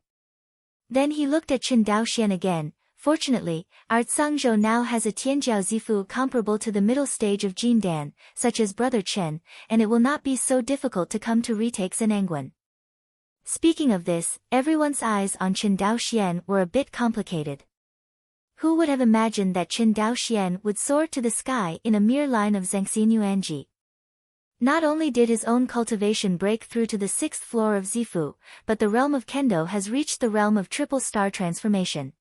Then he looked at Chen Daoxian again. "Fortunately, our Sangzhou now has a Tianjiao Zifu comparable to the middle stage of Jindan, such as Brother Chen, and it will not be so difficult to come to retake Zenangguan." Speaking of this, everyone's eyes on Chen Daoxian were a bit complicated. Who would have imagined that Qin Daoxian would soar to the sky in a mere line of Zhengxinyuanji? Not only did his own cultivation break through to the 6th floor of Zifu, but the realm of Kendo has reached the realm of triple star transformation.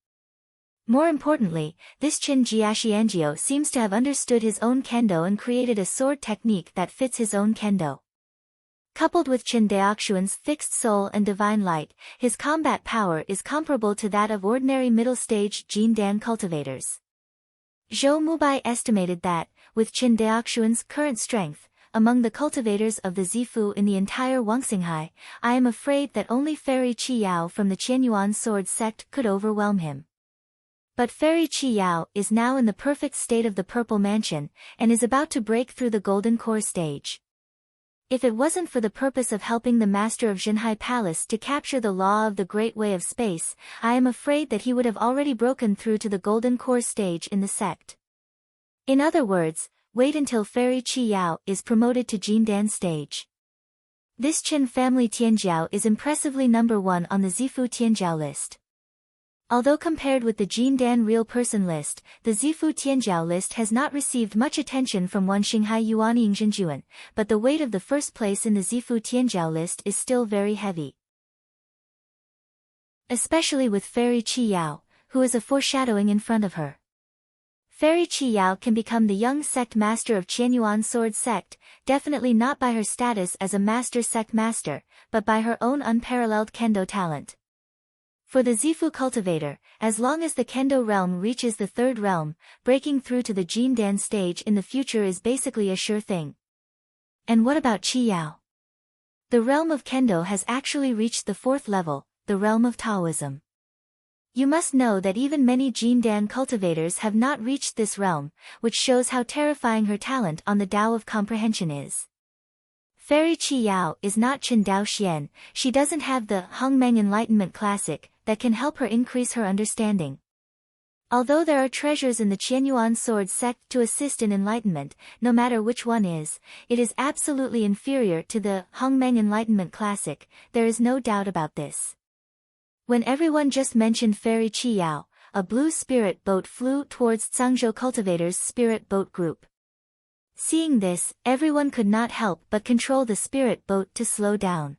More importantly, this Qin Jiaxianjiu seems to have understood his own Kendo and created a sword technique that fits his own Kendo. Coupled with Qin Daoxuan's fixed soul and divine light, his combat power is comparable to that of ordinary middle-stage Jindan cultivators. Zhou Mubai estimated that, with Qin Daoxuan's current strength, among the cultivators of the Zifu in the entire Wangxinghai, I am afraid that only Fairy Qi Yao from the Qianyuan sword sect could overwhelm him. But Fairy Qi Yao is now in the perfect state of the Purple Mansion, and is about to break through the Golden Core stage. If it wasn't for the purpose of helping the master of Jinhai Palace to capture the law of the Great Way of Space, I am afraid that he would have already broken through to the Golden Core stage in the sect. In other words, wait until Fairy Qi Yao is promoted to Jindan stage. This Qin family Tianjiao is impressively number 1 on the Zifu Tianjiao list. Although compared with the Jindan real person list, the Zifu Tianjiao list has not received much attention from Wanxinghai Yuanyingzhenjuan, but the weight of the first place in the Zifu Tianjiao list is still very heavy. Especially with Fairy Qi Yao, who is a foreshadowing in front of her. Fairy Qi Yao can become the young sect master of Qianyuan sword sect, definitely not by her status as a master sect master, but by her own unparalleled kendo talent. For the Zifu cultivator, as long as the Kendo realm reaches the 3rd realm, breaking through to the Jindan stage in the future is basically a sure thing. And what about Qi Yao? The realm of Kendo has actually reached the 4th level, the realm of Taoism. You must know that even many Jindan cultivators have not reached this realm, which shows how terrifying her talent on the Tao of Comprehension is. Fairy Qi Yao is not Qin Daoxian, she doesn't have the Hongmeng Enlightenment Classic that can help her increase her understanding. Although there are treasures in the Qianyuan sword sect to assist in enlightenment, no matter which one is, it is absolutely inferior to the Hongmeng Enlightenment Classic, there is no doubt about this. When everyone just mentioned Fairy Qi Yao, a blue spirit boat flew towards Zhangzhou cultivators' spirit boat group. Seeing this, everyone could not help but control the spirit boat to slow down.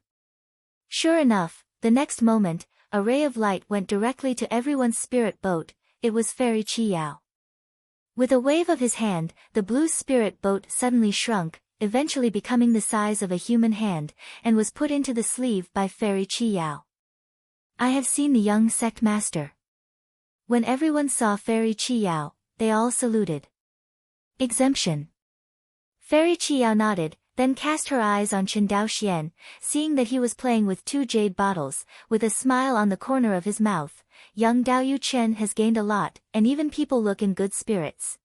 Sure enough, the next moment, a ray of light went directly to everyone's spirit boat. It was Fairy Qi Yao. With a wave of his hand, the blue spirit boat suddenly shrunk, eventually becoming the size of a human hand, and was put into the sleeve by Fairy Qi Yao. I have seen the young sect master. When everyone saw Fairy Qi Yao, they all saluted. Exemption. Fairy Qi Yao nodded, then cast her eyes on Qin Daoxian, seeing that he was playing with 2 jade bottles, with a smile on the corner of his mouth. Young Daoyu Chen has gained a lot, and even people look in good spirits.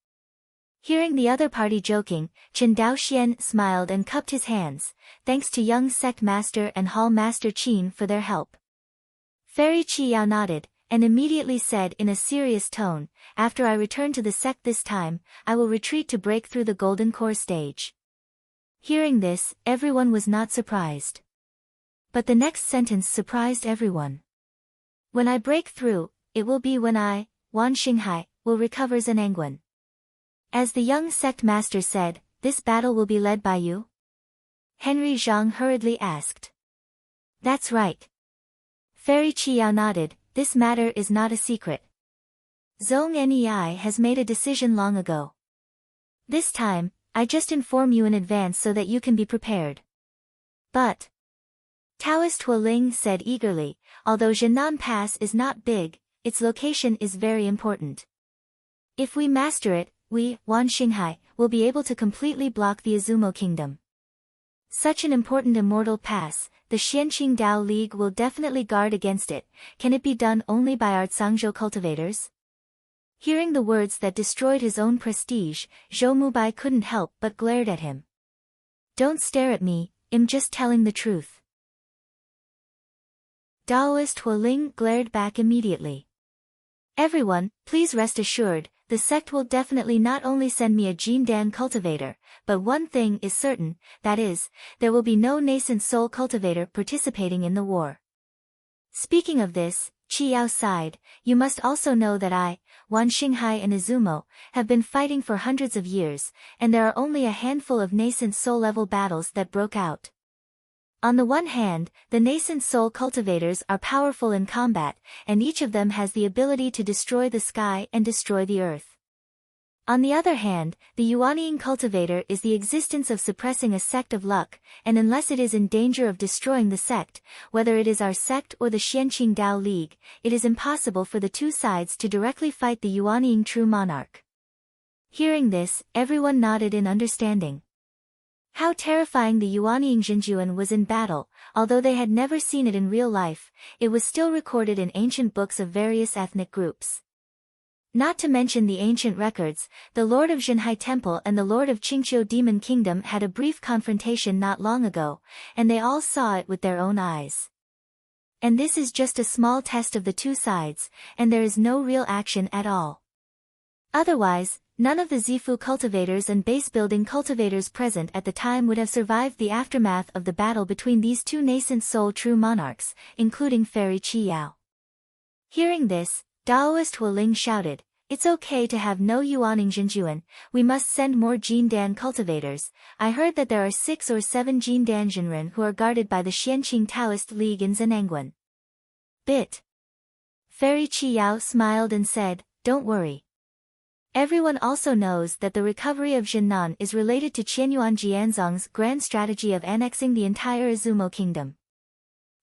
Hearing the other party joking, Qin Daoxian smiled and cupped his hands, thanks to young sect master and hall master Qin for their help. Fairy Qi Yao nodded, and immediately said in a serious tone, after I return to the sect this time, I will retreat to break through the Golden Core stage. Hearing this, everyone was not surprised. But the next sentence surprised everyone. When I break through, it will be when I, Wan Xinghai, will recover Zhenangguan. As the young sect master said, this battle will be led by you? Henry Zhang hurriedly asked. That's right. Fairy Qi Yao nodded, this matter is not a secret. Zhong Nei has made a decision long ago. This time, I just inform you in advance so that you can be prepared. But Taoist Hualing said eagerly, although Jinan Pass is not big, its location is very important. If we master it, we, Wan Xinghai, will be able to completely block the Izumo Kingdom. Such an important immortal pass, the Xianqing Dao League will definitely guard against it. Can it be done only by our Zhangzhou cultivators? Hearing the words that destroyed his own prestige, Zhou Mubai couldn't help but glared at him. Don't stare at me, I'm just telling the truth. Daoist Hualing glared back immediately. Everyone, please rest assured, the sect will definitely not only send me a Jindan cultivator, but one thing is certain, that is, there will be no nascent soul cultivator participating in the war. Speaking of this, Qi Yao sighed, you must also know that I, Wan Xinghai and Izumo, have been fighting for hundreds of years, and there are only a handful of nascent soul-level battles that broke out. On the one hand, the nascent soul cultivators are powerful in combat, and each of them has the ability to destroy the sky and destroy the earth. On the other hand, the Yuanying cultivator is the existence of suppressing a sect of luck, and unless it is in danger of destroying the sect, whether it is our sect or the Xianqing Dao League, it is impossible for the two sides to directly fight the Yuanying true monarch. Hearing this, everyone nodded in understanding. How terrifying the Yuanying Zhenjuan was in battle, although they had never seen it in real life, it was still recorded in ancient books of various ethnic groups. Not to mention the ancient records, the Lord of Zhenhai Temple and the Lord of Qingqiu Demon Kingdom had a brief confrontation not long ago, and they all saw it with their own eyes. And this is just a small test of the two sides, and there is no real action at all. Otherwise, none of the Zifu cultivators and base-building cultivators present at the time would have survived the aftermath of the battle between these two nascent soul true monarchs, including Fairy Qi Yao. Hearing this, Daoist Wu Ling shouted, it's okay to have no Yuanying Zhenjuan, we must send more Jindan cultivators. I heard that there are 6 or 7 Jindan Zhenren who are guarded by the Xianqing Taoist League in Zenangguan. Fairy Qi Yao smiled and said, don't worry. Everyone also knows that the recovery of Zhennan is related to Qianyuan Jianzong's grand strategy of annexing the entire Izumo kingdom.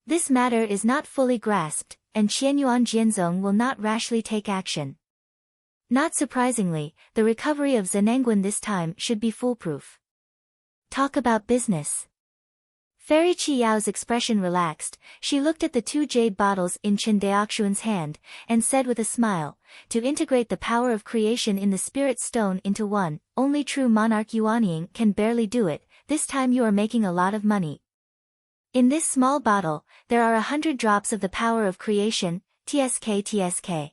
This matter is not fully grasped, and Qianyuan Jianzong will not rashly take action. Not surprisingly, the recovery of Zenangguan this time should be foolproof. Talk about business. Fairy Qi Yao's expression relaxed, she looked at the 2 jade bottles in Chen Daoxuan's hand, and said with a smile, to integrate the power of creation in the spirit stone into one, only true monarch Yuanying can barely do it, this time you are making a lot of money. In this small bottle, there are 100 drops of the power of creation, TSK.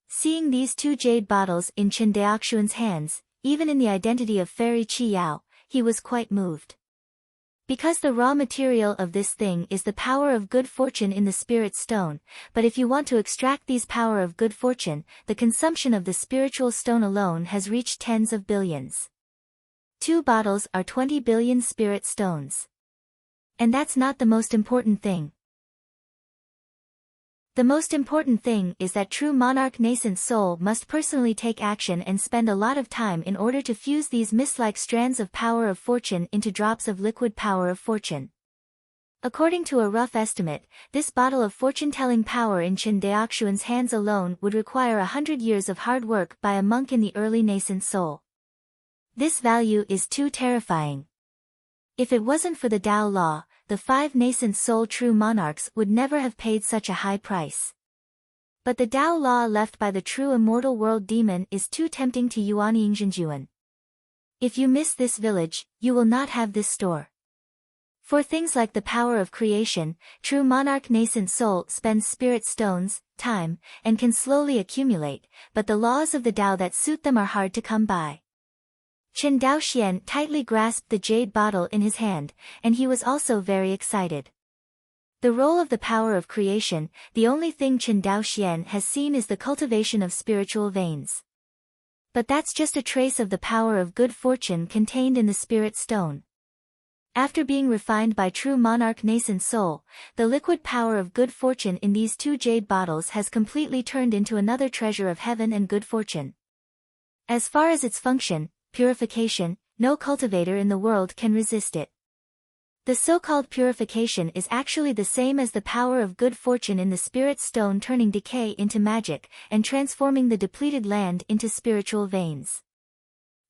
Seeing these 2 jade bottles in Chen Daoxuan's hands, even in the identity of Fairy Qi Yao, he was quite moved. Because the raw material of this thing is the power of good fortune in the spirit stone, but if you want to extract these power of good fortune, the consumption of the spiritual stone alone has reached tens of billions. 2 bottles are 20 billion spirit stones. And that's not the most important thing. The most important thing is that true monarch nascent soul must personally take action and spend a lot of time in order to fuse these mist-like strands of power of fortune into drops of liquid power of fortune. According to a rough estimate, this bottle of fortune-telling power in Chen Daoxuan's hands alone would require 100 years of hard work by a monk in the early nascent soul. This value is too terrifying. If it wasn't for the Tao law, the 5 nascent soul true monarchs would never have paid such a high price. But the Tao law left by the true immortal world demon is too tempting to Yuanying Zhenjuan. If you miss this village, you will not have this store. For things like the power of creation, true monarch nascent soul spends spirit stones, time, and can slowly accumulate, but the laws of the Tao that suit them are hard to come by. Chen Daoxian tightly grasped the jade bottle in his hand, and he was also very excited. The role of the power of creation, the only thing Chen Daoxian has seen is the cultivation of spiritual veins. But that's just a trace of the power of good fortune contained in the spirit stone. After being refined by true monarch nascent soul, the liquid power of good fortune in these 2 jade bottles has completely turned into another treasure of heaven and good fortune. As far as its function, purification, no cultivator in the world can resist it. The so-called purification is actually the same as the power of good fortune in the spirit stone turning decay into magic, and transforming the depleted land into spiritual veins.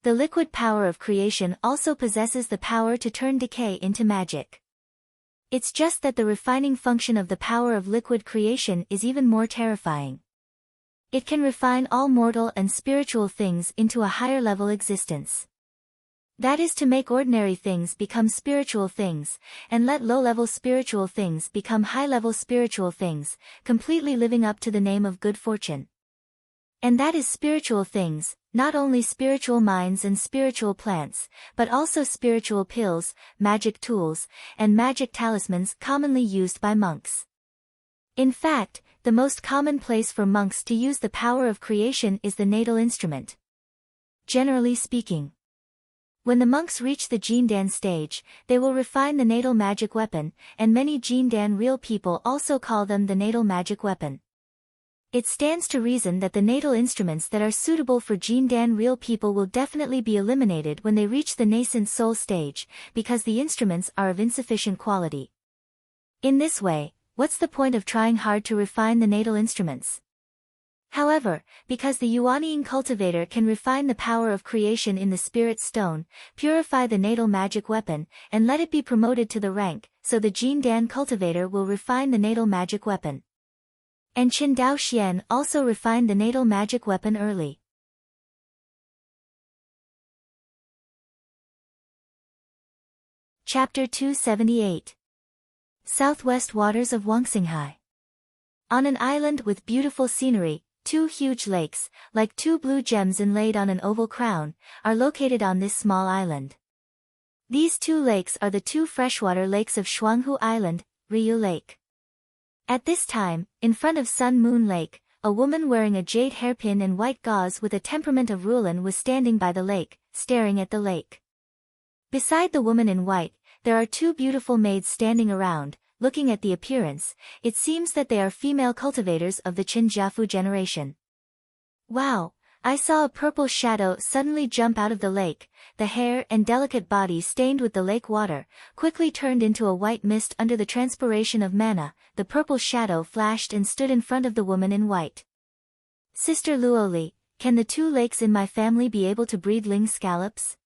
The liquid power of creation also possesses the power to turn decay into magic. It's just that the refining function of the power of liquid creation is even more terrifying. It can refine all mortal and spiritual things into a higher level existence. That is to make ordinary things become spiritual things, and let low-level spiritual things become high-level spiritual things, completely living up to the name of good fortune. And that is spiritual things, not only spiritual minds and spiritual plants, but also spiritual pills, magic tools, and magic talismans commonly used by monks. In fact, the most common place for monks to use the power of creation is the natal instrument. Generally speaking, when the monks reach the Jindan stage, they will refine the natal magic weapon, and many Jindan real people also call them the natal magic weapon. It stands to reason that the natal instruments that are suitable for Jindan real people will definitely be eliminated when they reach the nascent soul stage, because the instruments are of insufficient quality. In this way, what's the point of trying hard to refine the natal instruments? However, because the Yuanying cultivator can refine the power of creation in the spirit stone, purify the natal magic weapon, and let it be promoted to the rank, so the Jindan cultivator will refine the natal magic weapon. And Qindao Xian also refined the natal magic weapon early. Chapter 278. Southwest Waters of Wangxinghai. On an island with beautiful scenery, two huge lakes, like two blue gems inlaid on an oval crown, are located on this small island. These two lakes are the two freshwater lakes of Shuanghu Island, Ryu Lake. At this time, in front of Sun Moon Lake, a woman wearing a jade hairpin and white gauze with a temperament of Rulan was standing by the lake, staring at the lake. Beside the woman in white, there are two beautiful maids standing around. Looking at the appearance, it seems that they are female cultivators of the Qinjiafu generation. Wow! I saw a purple shadow suddenly jump out of the lake. The hair and delicate body stained with the lake water, quickly turned into a white mist under the transpiration of mana. The purple shadow flashed and stood in front of the woman in white. Sister Luoli, can the two lakes in my family be able to breed ling scallops?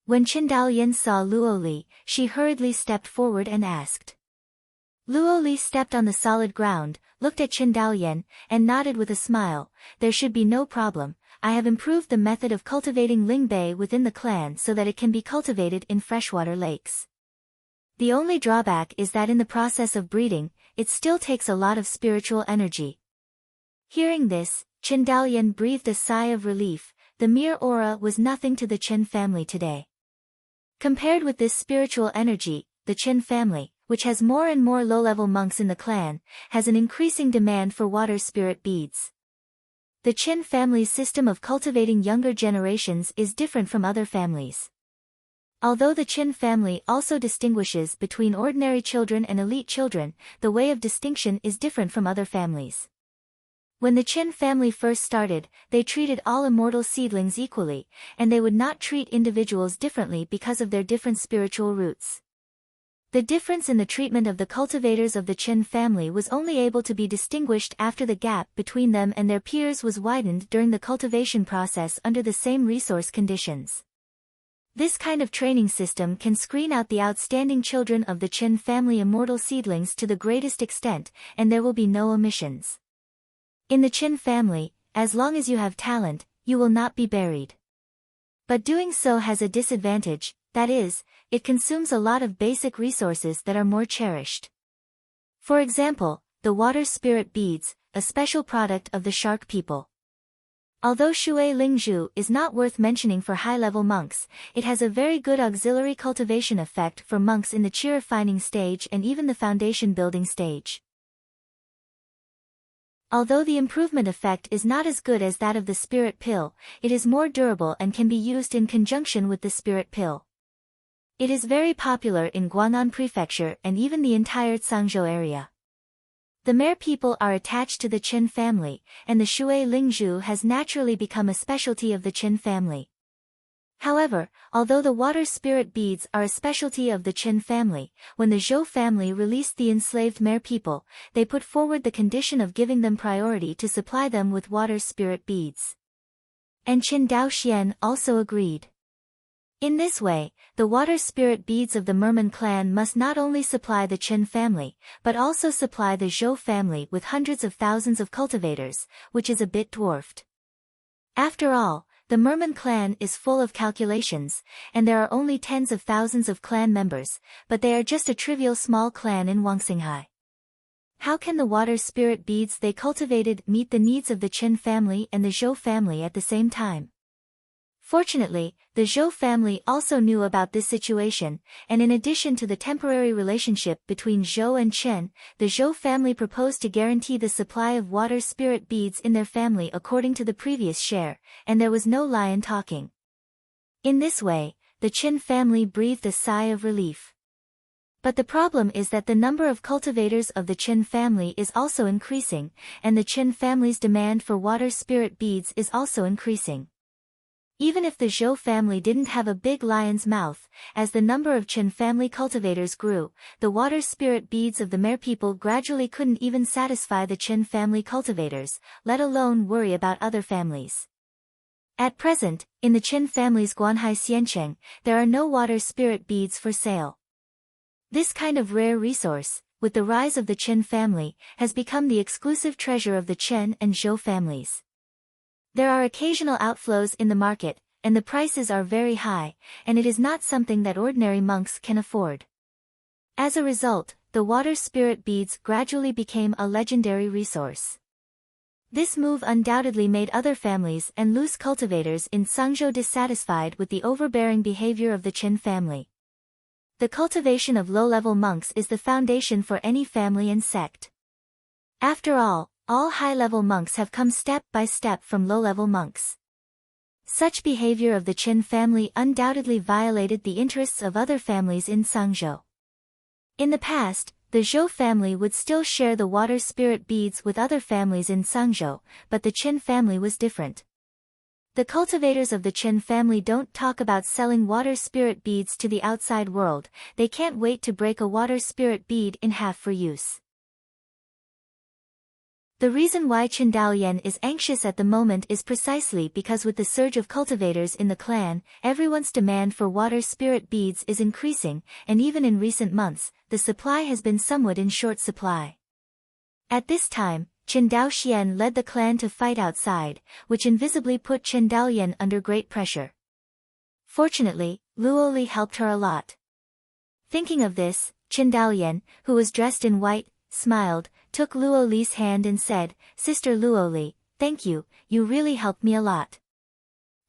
When Qindao Yin saw Luoli, she hurriedly stepped forward and asked. Luoli stepped on the solid ground, looked at Qindao Yin, and nodded with a smile. There should be no problem. I have improved the method of cultivating lingbei within the clan so that it can be cultivated in freshwater lakes. The only drawback is that in the process of breeding, it still takes a lot of spiritual energy. Hearing this, Qindao Yin breathed a sigh of relief. The mere aura was nothing to the Qin family today. Compared with this spiritual energy, the Qin family, which has more and more low-level monks in the clan, has an increasing demand for water spirit beads. The Qin family's system of cultivating younger generations is different from other families. Although the Qin family also distinguishes between ordinary children and elite children, the way of distinction is different from other families. When the Qin family first started, they treated all immortal seedlings equally, and they would not treat individuals differently because of their different spiritual roots. The difference in the treatment of the cultivators of the Qin family was only able to be distinguished after the gap between them and their peers was widened during the cultivation process under the same resource conditions. This kind of training system can screen out the outstanding children of the Qin family immortal seedlings to the greatest extent, and there will be no omissions. In the Qin family, as long as you have talent, you will not be buried. But doing so has a disadvantage, that is, it consumes a lot of basic resources that are more cherished. For example, the water spirit beads, a special product of the shark people. Although Shui Lingzhu is not worth mentioning for high-level monks, it has a very good auxiliary cultivation effect for monks in the qi refining stage and even the foundation building stage. Although the improvement effect is not as good as that of the spirit pill, it is more durable and can be used in conjunction with the spirit pill. It is very popular in Guang'an Prefecture and even the entire Cangzhou area. The Mer people are attached to the Qin family, and the Shui Lingzhu has naturally become a specialty of the Qin family. However, although the water spirit beads are a specialty of the Qin family, when the Zhou family released the enslaved Mer people, they put forward the condition of giving them priority to supply them with water spirit beads. And Qindao Xian also agreed. In this way, the water spirit beads of the Merman clan must not only supply the Qin family, but also supply the Zhou family with hundreds of thousands of cultivators, which is a bit dwarfed. After all, the Merman clan is full of calculations, and there are only tens of thousands of clan members, but they are just a trivial small clan in Wangxinghai. How can the water spirit beads they cultivated meet the needs of the Qin family and the Zhou family at the same time? Fortunately, the Zhou family also knew about this situation, and in addition to the temporary relationship between Zhou and Chen, the Zhou family proposed to guarantee the supply of water spirit beads in their family according to the previous share, and there was no lion talking. In this way, the Chen family breathed a sigh of relief. But the problem is that the number of cultivators of the Chen family is also increasing, and the Chen family's demand for water spirit beads is also increasing. Even if the Zhou family didn't have a big lion's mouth, as the number of Chen family cultivators grew, the water spirit beads of the Mer people gradually couldn't even satisfy the Chen family cultivators, let alone worry about other families. At present, in the Chen family's Guanhai Xiancheng, there are no water spirit beads for sale. This kind of rare resource, with the rise of the Chen family, has become the exclusive treasure of the Chen and Zhou families. There are occasional outflows in the market, and the prices are very high, and it is not something that ordinary monks can afford. As a result, the water spirit beads gradually became a legendary resource. This move undoubtedly made other families and loose cultivators in Sangzhou dissatisfied with the overbearing behavior of the Chen family. The cultivation of low-level monks is the foundation for any family and sect. After all high-level monks have come step by step from low-level monks. Such behavior of the Chen family undoubtedly violated the interests of other families in Sangzhou. In the past, the Zhou family would still share the water spirit beads with other families in Sangzhou, but the Chen family was different. The cultivators of the Chen family don't talk about selling water spirit beads to the outside world, they can't wait to break a water spirit bead in half for use. The reason why Chen Daoyan is anxious at the moment is precisely because with the surge of cultivators in the clan, everyone's demand for water spirit beads is increasing, and even in recent months, the supply has been somewhat in short supply. At this time, Chen Daoxian led the clan to fight outside, which invisibly put Chen Daoyan under great pressure. Fortunately, Luoli helped her a lot. Thinking of this, Chen Daoyan, who was dressed in white, smiled, took Luoli's hand and said, "Sister Luoli, thank you, you really helped me a lot."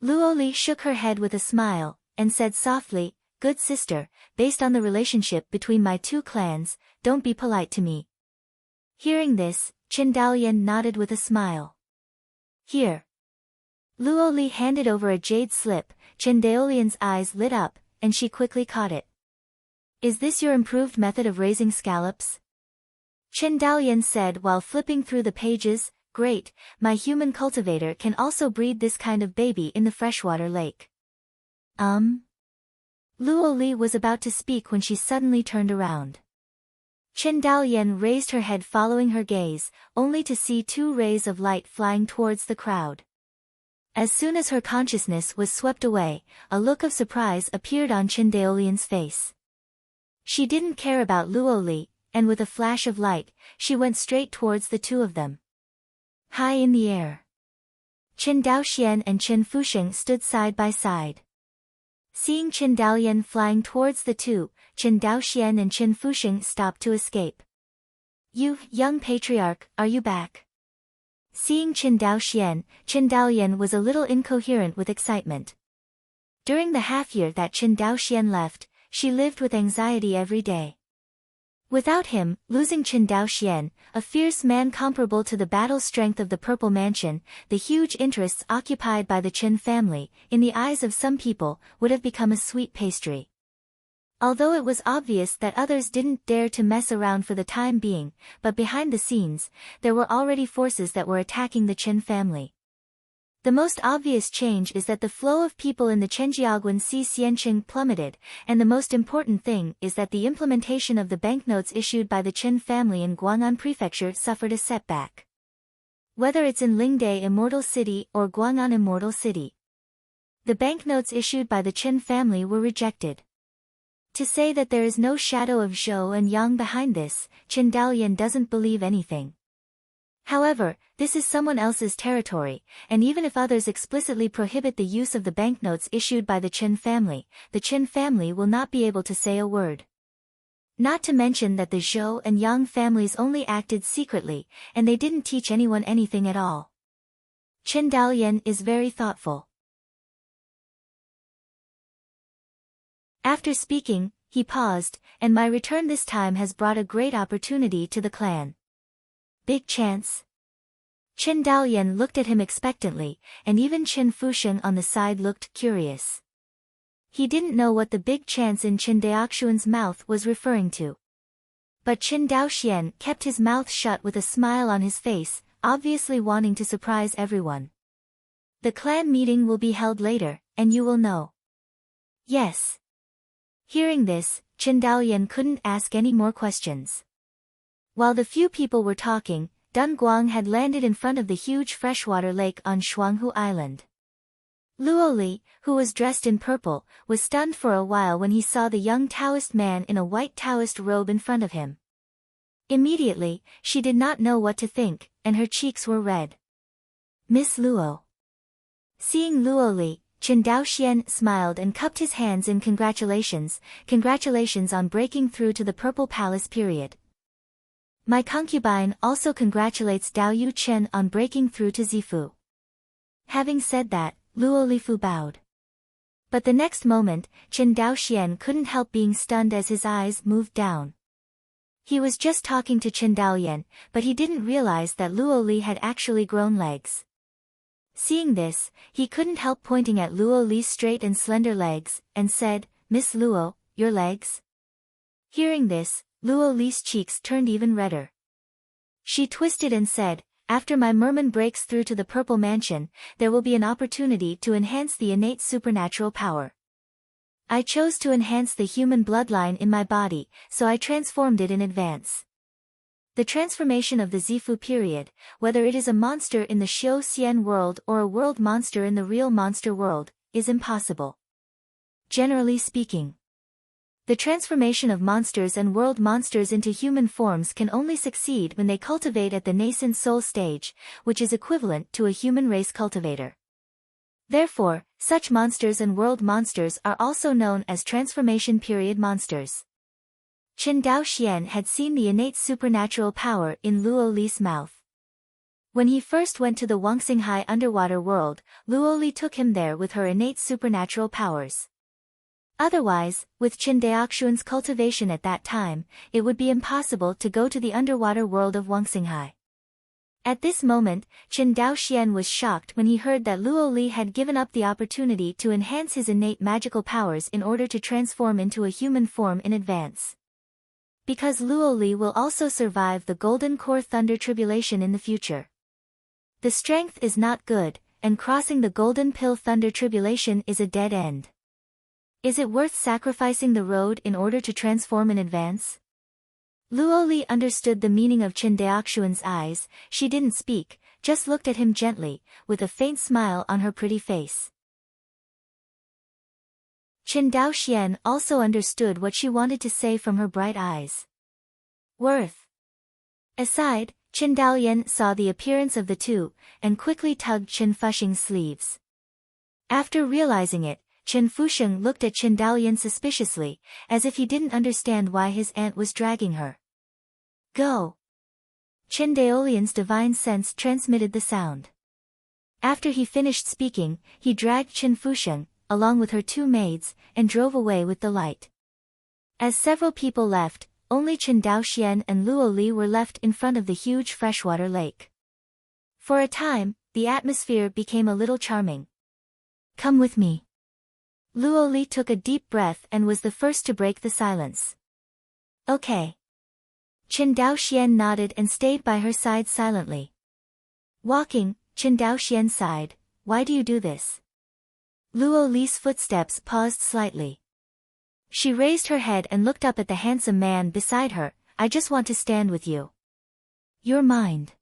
Luoli shook her head with a smile, and said softly, "Good sister, based on the relationship between my two clans, don't be polite to me." Hearing this, Chen Daoyan nodded with a smile. "Here." Luoli handed over a jade slip, Chen Daolian's eyes lit up, and she quickly caught it. "Is this your improved method of raising scallops?" Chen Daoyan said while flipping through the pages. "Great, my human cultivator can also breed this kind of baby in the freshwater lake." Luoli was about to speak when she suddenly turned around. Chen Daoyan raised her head following her gaze, only to see two rays of light flying towards the crowd. As soon as her consciousness was swept away, a look of surprise appeared on Chen Daolian's face. She didn't care about Luoli, and with a flash of light, she went straight towards the two of them. High in the air, Chen Daoxian and Chen Fusheng stood side by side. Seeing Chen Daoyan flying towards the two, Chen Daoxian and Chen Fusheng stopped to escape. "You, young patriarch, are you back?" Seeing Chen Daoxian, Chen Daoyan was a little incoherent with excitement. During the half-year that Chen Daoxian left, she lived with anxiety every day. Without him, losing Chen Daoxian, a fierce man comparable to the battle strength of the Purple Mansion, the huge interests occupied by the Chen family, in the eyes of some people, would have become a sweet pastry. Although it was obvious that others didn't dare to mess around for the time being, but behind the scenes, there were already forces that were attacking the Chen family. The most obvious change is that the flow of people in the Chenjiaguan Sea Xianqing plummeted, and the most important thing is that the implementation of the banknotes issued by the Chen family in Guang'an Prefecture suffered a setback. Whether it's in Lingde Immortal City or Guang'an Immortal City, the banknotes issued by the Chen family were rejected. To say that there is no shadow of Zhou and Yang behind this, Chen Daoyan doesn't believe anything. However, this is someone else's territory, and even if others explicitly prohibit the use of the banknotes issued by the Chen family will not be able to say a word. Not to mention that the Zhou and Yang families only acted secretly, and they didn't teach anyone anything at all. Chen Daoyan is very thoughtful. After speaking, he paused, and my return this time has brought a great opportunity to the clan. Big chance? Qin Daoyan looked at him expectantly, and even Qin Fusheng on the side looked curious. He didn't know what the big chance in Qin Daoxuan's mouth was referring to. But Qin Daoxian kept his mouth shut with a smile on his face, obviously wanting to surprise everyone. The clan meeting will be held later, and you will know. Yes. Hearing this, Qin Daoyan couldn't ask any more questions. While the few people were talking, Dun Guang had landed in front of the huge freshwater lake on Shuanghu Island. Luo Li, who was dressed in purple, was stunned for a while when he saw the young Taoist man in a white Taoist robe in front of him. Immediately, she did not know what to think, and her cheeks were red. Miss Luo. Seeing Luo Li, Qin Daoxian smiled and cupped his hands in congratulations on breaking through to the Purple Palace period. My concubine also congratulates Dao Yu Chen on breaking through to Zifu. Having said that, Luo Lifu bowed. But the next moment, Qin Daoxian couldn't help being stunned as his eyes moved down. He was just talking to Qin Daoyan, but he didn't realize that Luo Li had actually grown legs. Seeing this, he couldn't help pointing at Luo Li's straight and slender legs, and said, Miss Luo, your legs? Hearing this, Luo Li's cheeks turned even redder. She twisted and said, after my merman breaks through to the Purple Mansion, there will be an opportunity to enhance the innate supernatural power. I chose to enhance the human bloodline in my body, so I transformed it in advance. The transformation of the Zifu period, whether it is a monster in the Xiu Xian world or a world monster in the real monster world, is impossible. Generally speaking, the transformation of monsters and world monsters into human forms can only succeed when they cultivate at the nascent soul stage, which is equivalent to a human race cultivator. Therefore, such monsters and world monsters are also known as transformation period monsters. Qin Daoxian had seen the innate supernatural power in Luo Li's mouth. When he first went to the Wangxinghai underwater world, Luo Li took him there with her innate supernatural powers. Otherwise, with Qin Daoxuan's cultivation at that time, it would be impossible to go to the underwater world of Wangxinghai. At this moment, Qin Daoxian was shocked when he heard that Luo Li had given up the opportunity to enhance his innate magical powers in order to transform into a human form in advance. Because Luo Li will also survive the Golden Core Thunder Tribulation in the future. The strength is not good, and crossing the Golden Pill Thunder Tribulation is a dead end. Is it worth sacrificing the road in order to transform in advance? Luo Li understood the meaning of Qin Daoxuan's eyes. She didn't speak, just looked at him gently, with a faint smile on her pretty face. Qin Daoxian also understood what she wanted to say from her bright eyes. Worth. Aside, Qin Daoyan saw the appearance of the two, and quickly tugged Qin Fusheng's sleeves. After realizing it, Qin Fusheng looked at Qin Daoyan suspiciously, as if he didn't understand why his aunt was dragging her. Go! Qin Daolian's divine sense transmitted the sound. After he finished speaking, he dragged Qin Fusheng, along with her two maids, and drove away with the light. As several people left, only Qin Daoxian and Luo Li were left in front of the huge freshwater lake. For a time, the atmosphere became a little charming. Come with me. Luo Li took a deep breath and was the first to break the silence. Okay. Qin Daoxian nodded and stayed by her side silently. Walking, Qin Daoxian sighed, why do you do this? Luo Li's footsteps paused slightly. She raised her head and looked up at the handsome man beside her, I just want to stand with you. Your mind.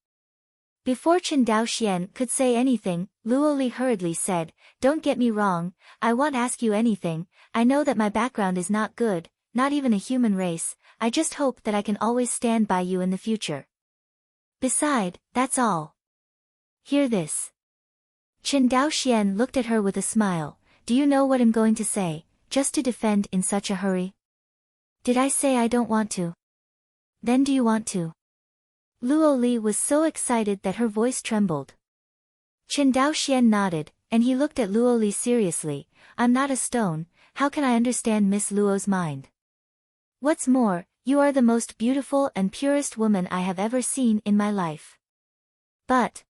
Before Qin Daoxian could say anything, Luo Li hurriedly said, don't get me wrong, I won't ask you anything, I know that my background is not good, not even a human race, I just hope that I can always stand by you in the future. Beside, that's all. Hear this. Qin Daoxian looked at her with a smile, do you know what I'm going to say, just to defend in such a hurry? Did I say I don't want to? Then do you want to? Luo Li was so excited that her voice trembled. Qin Daoxian nodded, and he looked at Luo Li seriously, I'm not a stone, how can I understand Miss Luo's mind? What's more, you are the most beautiful and purest woman I have ever seen in my life. But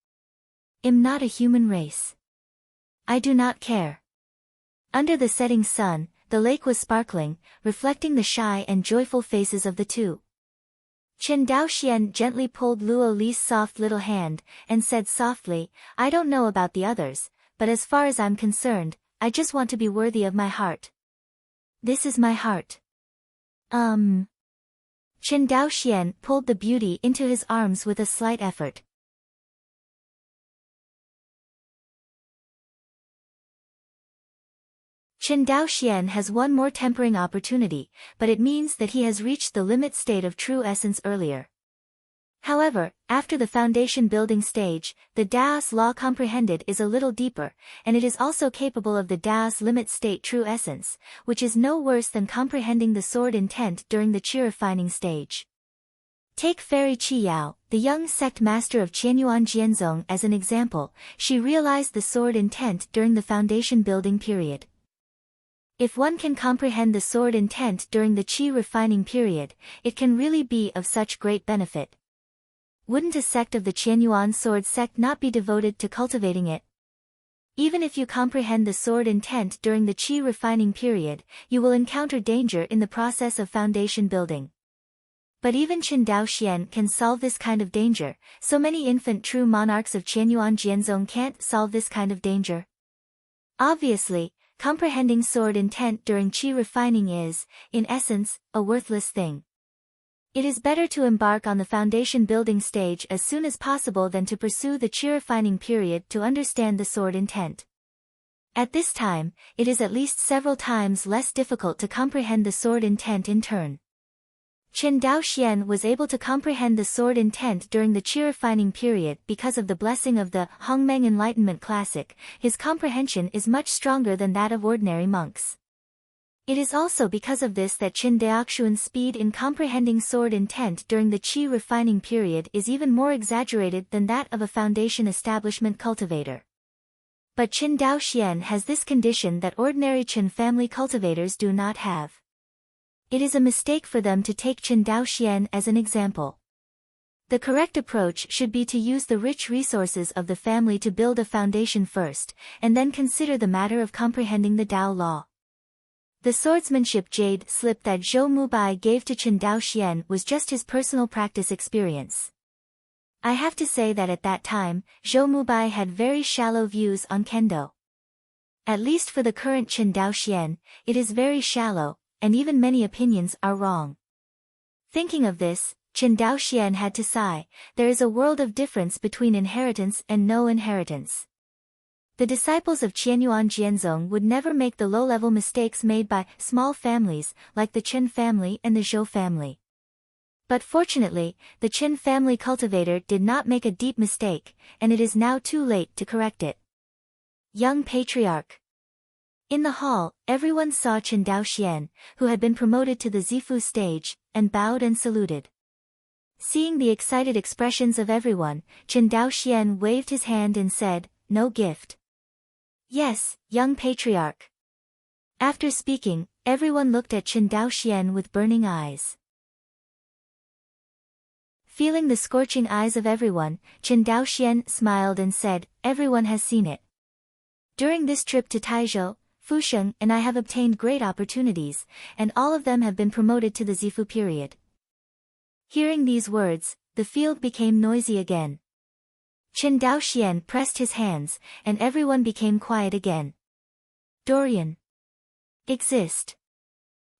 am not a human race. I do not care. Under the setting sun, the lake was sparkling, reflecting the shy and joyful faces of the two. Chen Daoxian gently pulled Luo Li's soft little hand, and said softly, I don't know about the others, but as far as I'm concerned, I just want to be worthy of my heart. This is my heart. Chen Daoxian pulled the beauty into his arms with a slight effort. Chen Daoxian has one more tempering opportunity, but it means that he has reached the limit state of true essence earlier. However, after the foundation building stage, the Daos law comprehended is a little deeper, and it is also capable of the Daos limit state true essence, which is no worse than comprehending the sword intent during the qi refining stage. Take Fairy Qi Yao, the young sect master of Qianyuan Jianzong as an example. She realized the sword intent during the foundation building period. If one can comprehend the sword intent during the qi refining period, it can really be of such great benefit. Wouldn't a sect of the Qianyuan sword sect not be devoted to cultivating it? Even if you comprehend the sword intent during the qi refining period, you will encounter danger in the process of foundation building. But even Chen Daoxian can solve this kind of danger, so many infant true monarchs of Qianyuan Jianzong can't solve this kind of danger. Obviously, comprehending sword intent during qi refining is, in essence, a worthless thing. It is better to embark on the foundation building stage as soon as possible than to pursue the qi refining period to understand the sword intent. At this time, it is at least several times less difficult to comprehend the sword intent in turn. Chen Daoxian was able to comprehend the sword intent during the qi refining period because of the blessing of the Hongmeng Enlightenment Classic. His comprehension is much stronger than that of ordinary monks. It is also because of this that Chen Daoxian's speed in comprehending sword intent during the qi refining period is even more exaggerated than that of a foundation establishment cultivator. But Chen Daoxian has this condition that ordinary Chen family cultivators do not have. It is a mistake for them to take Chen Daoxian as an example. The correct approach should be to use the rich resources of the family to build a foundation first, and then consider the matter of comprehending the Dao law. The swordsmanship jade slip that Zhou Mubai gave to Chen Daoxian was just his personal practice experience. I have to say that at that time, Zhou Mubai had very shallow views on Kendo. At least for the current Chen Daoxian, it is very shallow, and even many opinions are wrong. Thinking of this, Chen Daoxian had to sigh. There is a world of difference between inheritance and no inheritance. The disciples of Qianyuan Jianzong would never make the low-level mistakes made by small families like the Chen family and the Zhou family. But fortunately, the Chen family cultivator did not make a deep mistake, and it is now too late to correct it. Young Patriarch. In the hall, everyone saw Chen Daoxian, who had been promoted to the Zifu stage, and bowed and saluted. Seeing the excited expressions of everyone, Chen Daoxian waved his hand and said, "No gift." "Yes, young patriarch." After speaking, everyone looked at Chen Daoxian with burning eyes. Feeling the scorching eyes of everyone, Chen Daoxian smiled and said, "Everyone has seen it. During this trip to Taizhou, Fusheng and I have obtained great opportunities, and all of them have been promoted to the Zifu period." Hearing these words, the field became noisy again. Chen Daoxian pressed his hands, and everyone became quiet again. Dorian. Exist.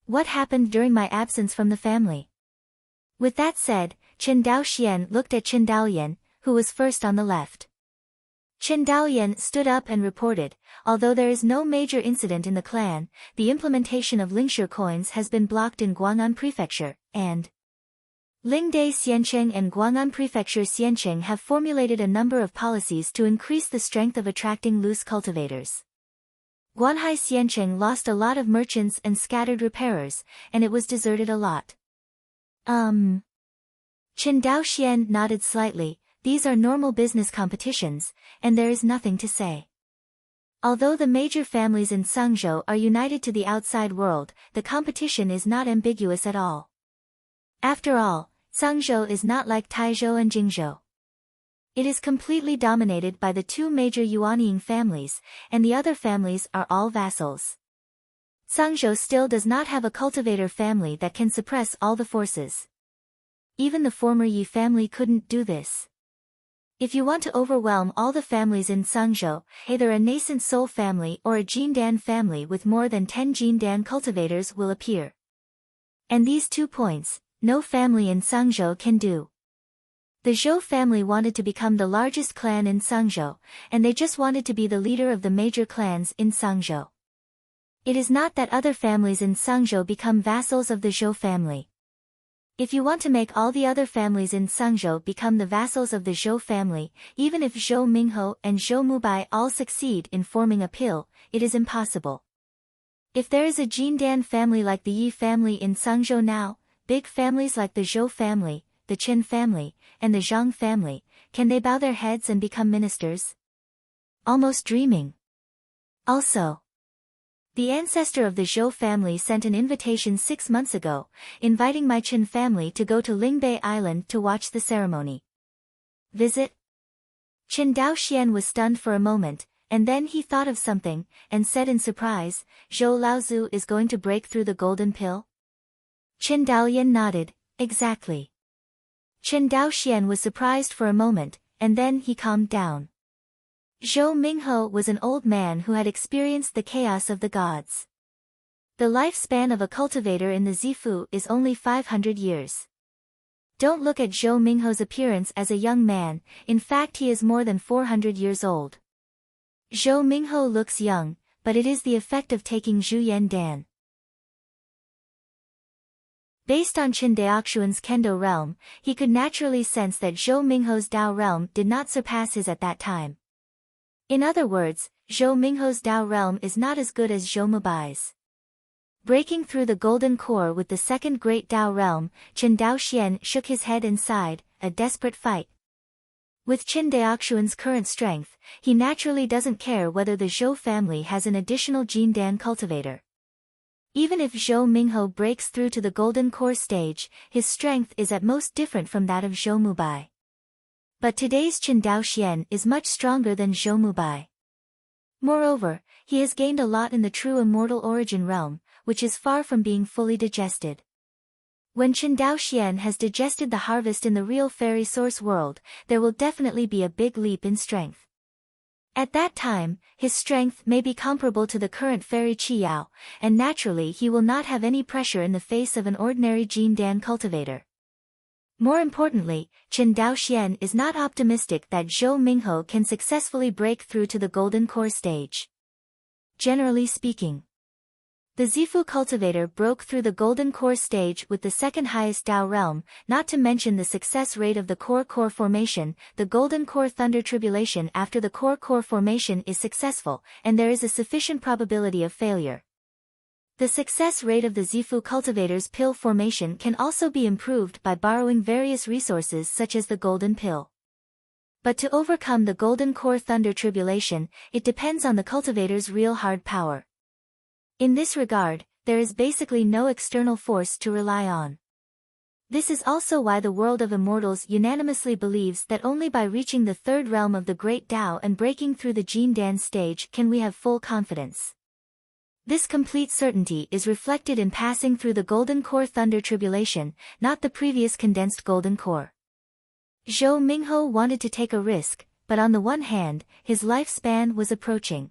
What happened during my absence from the family? With that said, Chen Daoxian looked at Chen Daoyan, who was first on the left. Chen Daoyan stood up and reported, although there is no major incident in the clan, the implementation of Lingshi coins has been blocked in Guang'an Prefecture, and Lingde Xiancheng and Guang'an Prefecture Xiancheng have formulated a number of policies to increase the strength of attracting loose cultivators. Guanhai Xiancheng lost a lot of merchants and scattered repairers, and it was deserted a lot. Chen Daoxian nodded slightly. These are normal business competitions, and there is nothing to say. Although the major families in Sungzhou are united to the outside world, the competition is not ambiguous at all. After all, Sungzhou is not like Taizhou and Jingzhou. It is completely dominated by the two major Yuanying families, and the other families are all vassals. Sungzhou still does not have a cultivator family that can suppress all the forces. Even the former Yi family couldn't do this. If you want to overwhelm all the families in Sungzhou, either a nascent soul family or a Jindan family with more than 10 Jindan cultivators will appear. And these 2 points, no family in Sungzhou can do. The Zhou family wanted to become the largest clan in Sungzhou, and they just wanted to be the leader of the major clans in Sungzhou. It is not that other families in Sungzhou become vassals of the Zhou family. If you want to make all the other families in Sungzhou become the vassals of the Zhou family, even if Zhou Minghe and Zhou Mubai all succeed in forming a pill, it is impossible. If there is a Jindan family like the Yi family in Sungzhou now, big families like the Zhou family, the Qin family, and the Zhang family, can they bow their heads and become ministers? Almost dreaming. Also, the ancestor of the Zhou family sent an invitation 6 months ago, inviting my Qin family to go to Lingbei Island to watch the ceremony. Visit? Qin Daoxian was stunned for a moment, and then he thought of something, and said in surprise, Zhou Laozu is going to break through the golden pill? Qin Daoyan nodded, exactly. Qin Daoxian was surprised for a moment, and then he calmed down. Zhou Minghe was an old man who had experienced the chaos of the gods. The lifespan of a cultivator in the Zifu is only 500 years. Don't look at Zhou Minghe's appearance as a young man, in fact he is more than 400 years old. Zhou Minghe looks young, but it is the effect of taking Zhuyan Dan. Based on Qin Daoxuan's Kendo realm, he could naturally sense that Zhou Minghe's Dao realm did not surpass his at that time. In other words, Zhou Minghe's Dao realm is not as good as Zhou Mubai's. Breaking through the golden core with the second great Dao realm, Qin Daoxian shook his head and sighed, a desperate fight. With Qin Daoxuan's current strength, he naturally doesn't care whether the Zhou family has an additional Jindan cultivator. Even if Zhou Minghe breaks through to the golden core stage, his strength is at most different from that of Zhou Mubai. But today's Qin Daoxian is much stronger than Zhou Mubai. Moreover, he has gained a lot in the true immortal origin realm, which is far from being fully digested. When Qin Daoxian has digested the harvest in the real fairy source world, there will definitely be a big leap in strength. At that time, his strength may be comparable to the current fairy Qiyao, and naturally he will not have any pressure in the face of an ordinary Jindan cultivator. More importantly, Qin Daoxian is not optimistic that Zhou Minghe can successfully break through to the golden core stage. Generally speaking, the Zifu cultivator broke through the golden core stage with the second highest Dao realm, not to mention the success rate of the core formation. The golden core thunder tribulation after the core formation is successful, and there is a sufficient probability of failure. The success rate of the Zifu cultivator's pill formation can also be improved by borrowing various resources such as the golden pill. But to overcome the golden core thunder tribulation, it depends on the cultivator's real hard power. In this regard, there is basically no external force to rely on. This is also why the world of immortals unanimously believes that only by reaching the third realm of the Great Tao and breaking through the Jindan stage can we have full confidence. This complete certainty is reflected in passing through the golden core thunder tribulation, not the previous condensed golden core. Zhou Minghe wanted to take a risk, but on the one hand, his lifespan was approaching.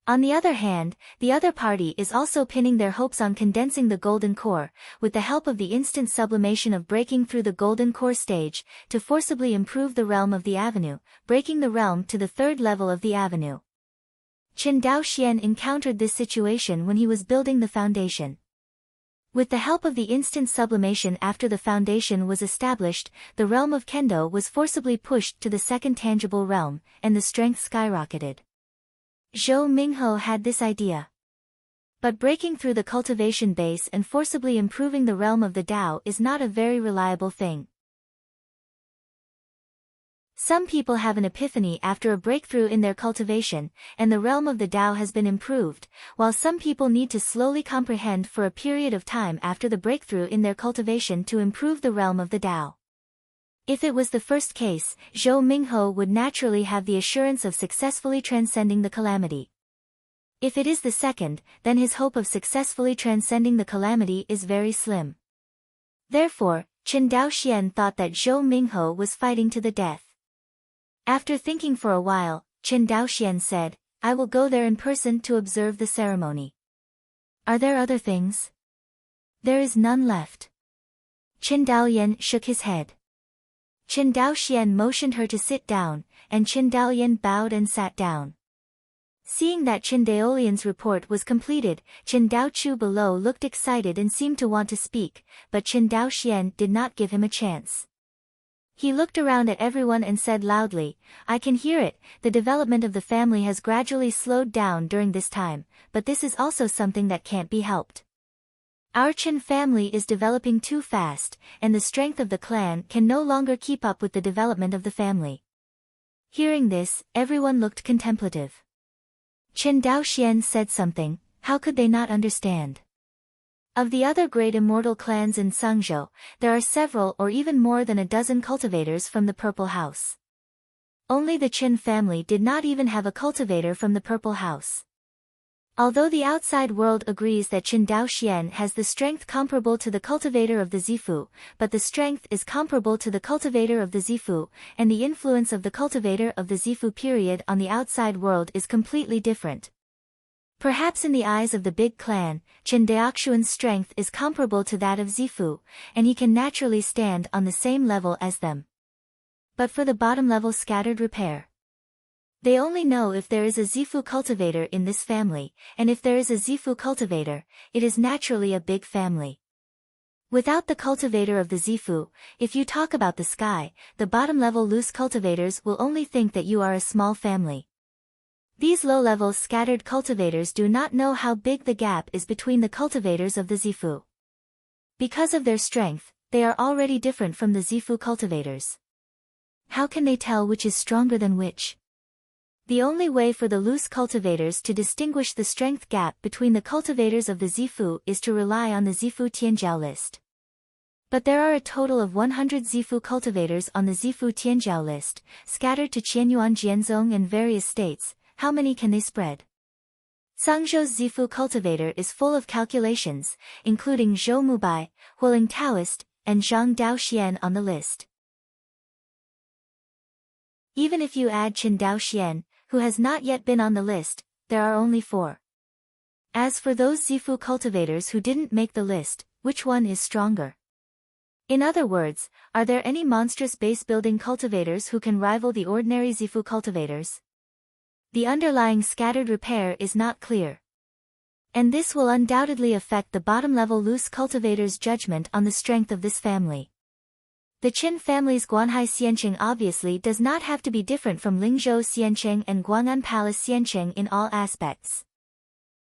On the other hand, the other party is also pinning their hopes on condensing the golden core, with the help of the instant sublimation of breaking through the golden core stage, to forcibly improve the realm of the avenue, breaking the realm to the third level of the avenue. Qin Daoxian encountered this situation when he was building the foundation. With the help of the instant sublimation after the foundation was established, the realm of Kendo was forcibly pushed to the second tangible realm, and the strength skyrocketed. Zhou Minghe had this idea. But breaking through the cultivation base and forcibly improving the realm of the Tao is not a very reliable thing. Some people have an epiphany after a breakthrough in their cultivation, and the realm of the Tao has been improved, while some people need to slowly comprehend for a period of time after the breakthrough in their cultivation to improve the realm of the Tao. If it was the first case, Zhou Minghe would naturally have the assurance of successfully transcending the calamity. If it is the second, then his hope of successfully transcending the calamity is very slim. Therefore, Chen Daoxian thought that Zhou Minghe was fighting to the death. After thinking for a while, Chen Daoxian said, "I will go there in person to observe the ceremony." "Are there other things?" "There is none left." Chen Daoyan shook his head. Chen Daoxian motioned her to sit down, and Chen Daoyan bowed and sat down. Seeing that Chen Daolian's report was completed, Chen Daochu below looked excited and seemed to want to speak, but Chen Daoxian did not give him a chance. He looked around at everyone and said loudly, "I can hear it, the development of the family has gradually slowed down during this time, but this is also something that can't be helped. Our Chen family is developing too fast, and the strength of the clan can no longer keep up with the development of the family." Hearing this, everyone looked contemplative. Chen Daoxian said something, how could they not understand? Of the other great immortal clans in Sangzhou, there are several or even more than a dozen cultivators from the Purple House. Only the Chen family did not even have a cultivator from the Purple House. Although the outside world agrees that Chen Daoxian has the strength comparable to the cultivator of the Zifu, but the strength is comparable to the cultivator of the Zifu, and the influence of the cultivator of the Zifu period on the outside world is completely different. Perhaps in the eyes of the big clan, Chen Daoxuan's strength is comparable to that of Zifu, and he can naturally stand on the same level as them. But for the bottom-level scattered repair, they only know if there is a Zifu cultivator in this family, and if there is a Zifu cultivator, it is naturally a big family. Without the cultivator of the Zifu, if you talk about the sky, the bottom-level loose cultivators will only think that you are a small family. These low-level scattered cultivators do not know how big the gap is between the cultivators of the Zifu. Because of their strength, they are already different from the Zifu cultivators. How can they tell which is stronger than which? The only way for the loose cultivators to distinguish the strength gap between the cultivators of the Zifu is to rely on the Zifu Tianjiao list. But there are a total of 100 Zifu cultivators on the Zifu Tianjiao list, scattered to Qianyuan Jianzong and various states. How many can they spread? Sangzhou's Zifu cultivator is full of calculations, including Zhou Mubai, Huiling Taoist, and Zhang Daoxian on the list. Even if you add Chen Daoxian, who has not yet been on the list, there are only 4. As for those Zifu cultivators who didn't make the list, which one is stronger? In other words, are there any monstrous base-building cultivators who can rival the ordinary Zifu cultivators? The underlying scattered repair is not clear. And this will undoubtedly affect the bottom-level loose cultivator's judgment on the strength of this family. The Qin family's Guanhai Xianqing obviously does not have to be different from Lingzhou Xianqing and Guang'an Palace Xianqing in all aspects.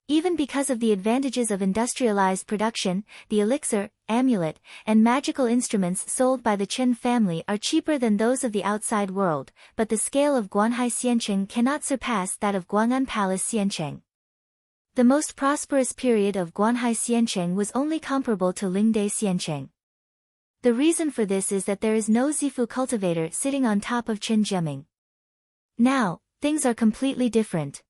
Even because of the advantages of industrialized production, the elixir, amulet, and magical instruments sold by the Chen family are cheaper than those of the outside world, but the scale of Guanhai Xianqing cannot surpass that of Guang'an Palace Xianqing. The most prosperous period of Guanhai Xianqing was only comparable to Lingdai Xianqing. The reason for this is that there is no Zifu cultivator sitting on top of Chen Jiaming. Now, things are completely different.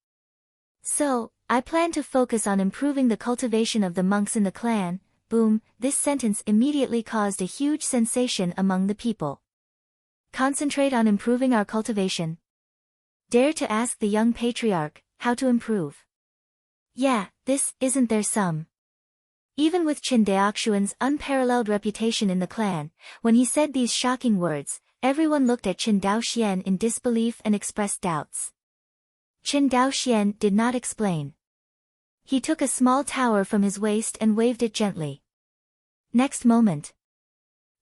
So, I plan to focus on improving the cultivation of the monks in the clan. Boom, this sentence immediately caused a huge sensation among the people. Concentrate on improving our cultivation. Dare to ask the young patriarch, how to improve. Yeah, this, isn't there some? Even with Chen Daoxuan's unparalleled reputation in the clan, when he said these shocking words, everyone looked at Chen Daoxian in disbelief and expressed doubts. Chen Daoxian did not explain. He took a small tower from his waist and waved it gently. Next moment,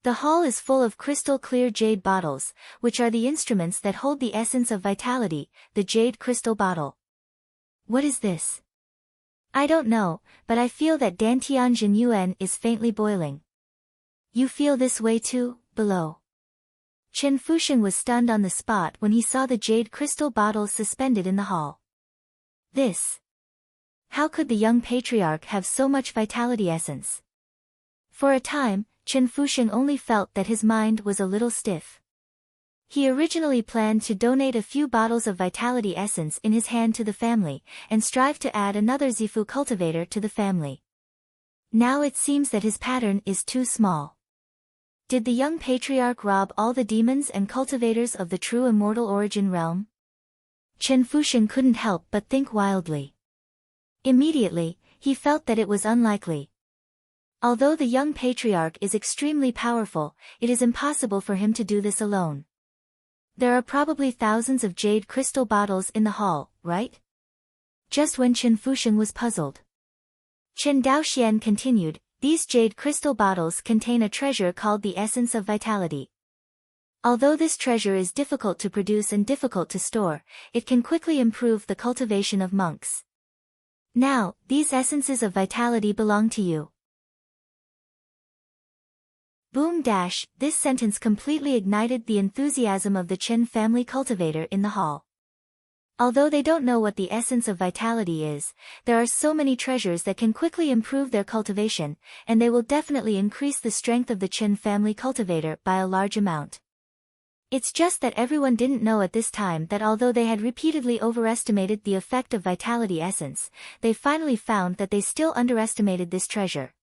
the hall is full of crystal-clear jade bottles, which are the instruments that hold the essence of vitality, the jade crystal bottle. What is this? I don't know, but I feel that Dantian Jinyuan is faintly boiling. You feel this way too, below? Chen Fusheng was stunned on the spot when he saw the jade crystal bottles suspended in the hall. This. How could the young patriarch have so much vitality essence? For a time, Chen Fusheng only felt that his mind was a little stiff. He originally planned to donate a few bottles of vitality essence in his hand to the family, and strive to add another Zifu cultivator to the family. Now it seems that his pattern is too small. Did the young patriarch rob all the demons and cultivators of the true immortal origin realm? Chen Fusheng couldn't help but think wildly. Immediately, he felt that it was unlikely. Although the young patriarch is extremely powerful, it is impossible for him to do this alone. There are probably thousands of jade crystal bottles in the hall, right? Just when Chen Fusheng was puzzled. Chen Daoxian continued, these jade crystal bottles contain a treasure called the essence of vitality. Although this treasure is difficult to produce and difficult to store, it can quickly improve the cultivation of monks. Now, these essences of vitality belong to you. Boom dash, this sentence completely ignited the enthusiasm of the Chen family cultivator in the hall. Although they don't know what the essence of vitality is, there are so many treasures that can quickly improve their cultivation, and they will definitely increase the strength of the Chen family cultivator by a large amount. It's just that everyone didn't know at this time that although they had repeatedly overestimated the effect of vitality essence, they finally found that they still underestimated this treasure.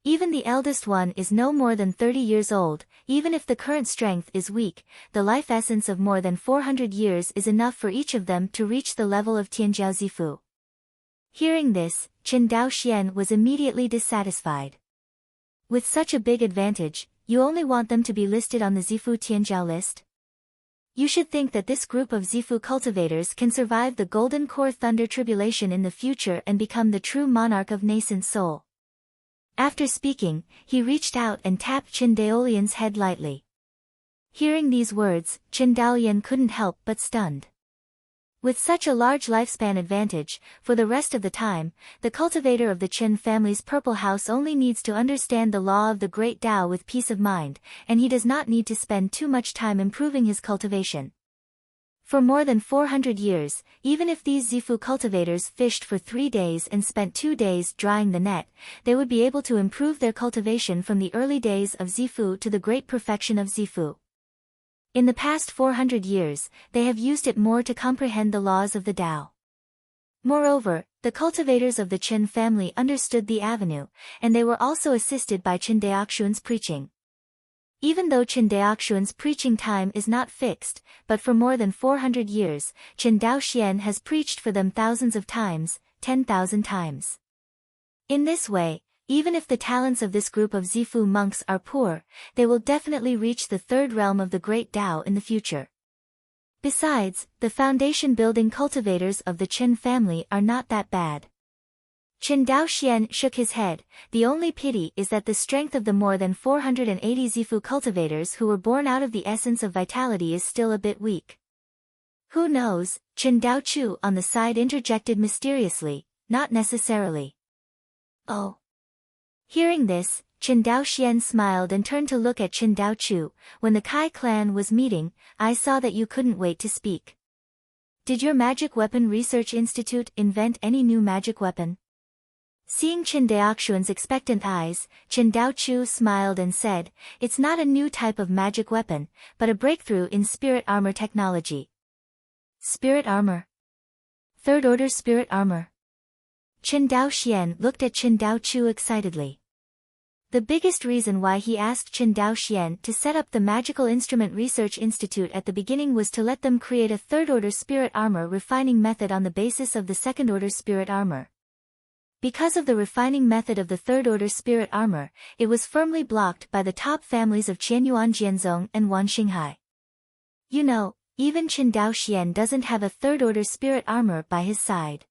Even the eldest one is no more than 30 years old. Even if the current strength is weak, the life essence of more than 400 years is enough for each of them to reach the level of Tianjiao Zifu. Hearing this, Chen Daoxian was immediately dissatisfied. With such a big advantage, you only want them to be listed on the Zifu Tianjiao list? You should think that this group of Zifu cultivators can survive the Golden Core Thunder Tribulation in the future and become the true monarch of nascent soul. After speaking, he reached out and tapped Chen Daolian's head lightly. Hearing these words, Chen Daolian couldn't help but stunned. With such a large lifespan advantage, for the rest of the time, the cultivator of the Chen family's purple house only needs to understand the law of the Great Tao with peace of mind, and he does not need to spend too much time improving his cultivation. For more than 400 years, even if these Zifu cultivators fished for 3 days and spent 2 days drying the net, they would be able to improve their cultivation from the early days of Zifu to the great perfection of Zifu. In the past 400 years, they have used it more to comprehend the laws of the Tao. Moreover, the cultivators of the Chen family understood the avenue, and they were also assisted by Chen Daoxuan's preaching. Even though Chen Daoxuan's preaching time is not fixed, but for more than 400 years, Chen Daoxian has preached for them thousands of times, 10,000 times. In this way, even if the talents of this group of Zifu monks are poor, they will definitely reach the third realm of the Great Tao in the future. Besides, the foundation-building cultivators of the Chen family are not that bad. Chen Daoxian shook his head. The only pity is that the strength of the more than 480 Zifu cultivators who were born out of the essence of vitality is still a bit weak. Who knows? Chen Daochu on the side interjected mysteriously, not necessarily. Oh. Hearing this, Chen Daoxian smiled and turned to look at Chen Daochu. When the Kai clan was meeting, I saw that you couldn't wait to speak. Did your Magic Weapon Research Institute invent any new magic weapon? Seeing Chen Daoxuan's expectant eyes, Chen Daochu smiled and said, it's not a new type of magic weapon, but a breakthrough in spirit armor technology. Spirit armor? Third order spirit armor. Chen Daoxian looked at Chen Daochu excitedly. The biggest reason why he asked Chen Daoxian to set up the Magical Instrument Research Institute at the beginning was to let them create a third-order spirit armor refining method on the basis of the second-order spirit armor. Because of the refining method of the third-order spirit armor, it was firmly blocked by the top families of Qianyuan Jianzong and Wan Xinghai. You know, even Chen Daoxian doesn't have a third-order spirit armor by his side.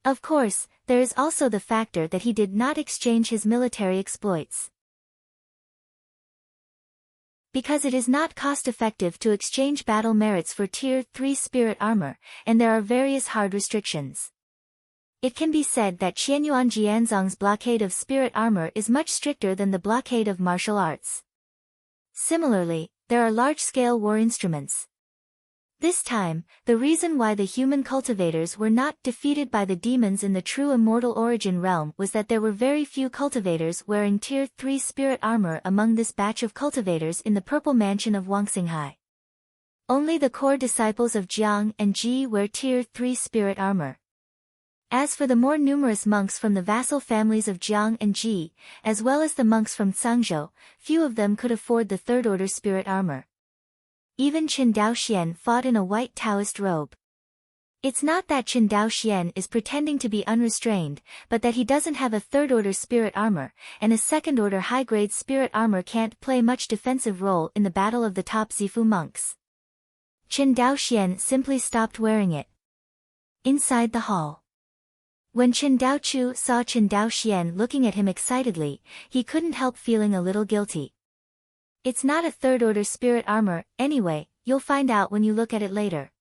Of course, there is also the factor that he did not exchange his military exploits. Because it is not cost-effective to exchange battle merits for Tier 3 spirit armor, and there are various hard restrictions. It can be said that Qianyuan Jianzong's blockade of spirit armor is much stricter than the blockade of martial arts. Similarly, there are large-scale war instruments. This time, the reason why the human cultivators were not defeated by the demons in the true immortal origin realm was that there were very few cultivators wearing Tier 3 spirit armor among this batch of cultivators in the purple mansion of Wangxinghai. Only the core disciples of Jiang and Ji wear Tier 3 spirit armor. As for the more numerous monks from the vassal families of Jiang and Ji, as well as the monks from Cangzhou, few of them could afford the third-order spirit armor. Even Qin Daoxian fought in a white Taoist robe. It's not that Qin Daoxian is pretending to be unrestrained, but that he doesn't have a third-order spirit armor, and a second-order high-grade spirit armor can't play much defensive role in the battle of the top Zifu monks. Qin Daoxian simply stopped wearing it. Inside the hall. When Qin Daochu saw Qin Daoxian looking at him excitedly, he couldn't help feeling a little guilty. It's not a third-order spirit armor, anyway, you'll find out when you look at it later.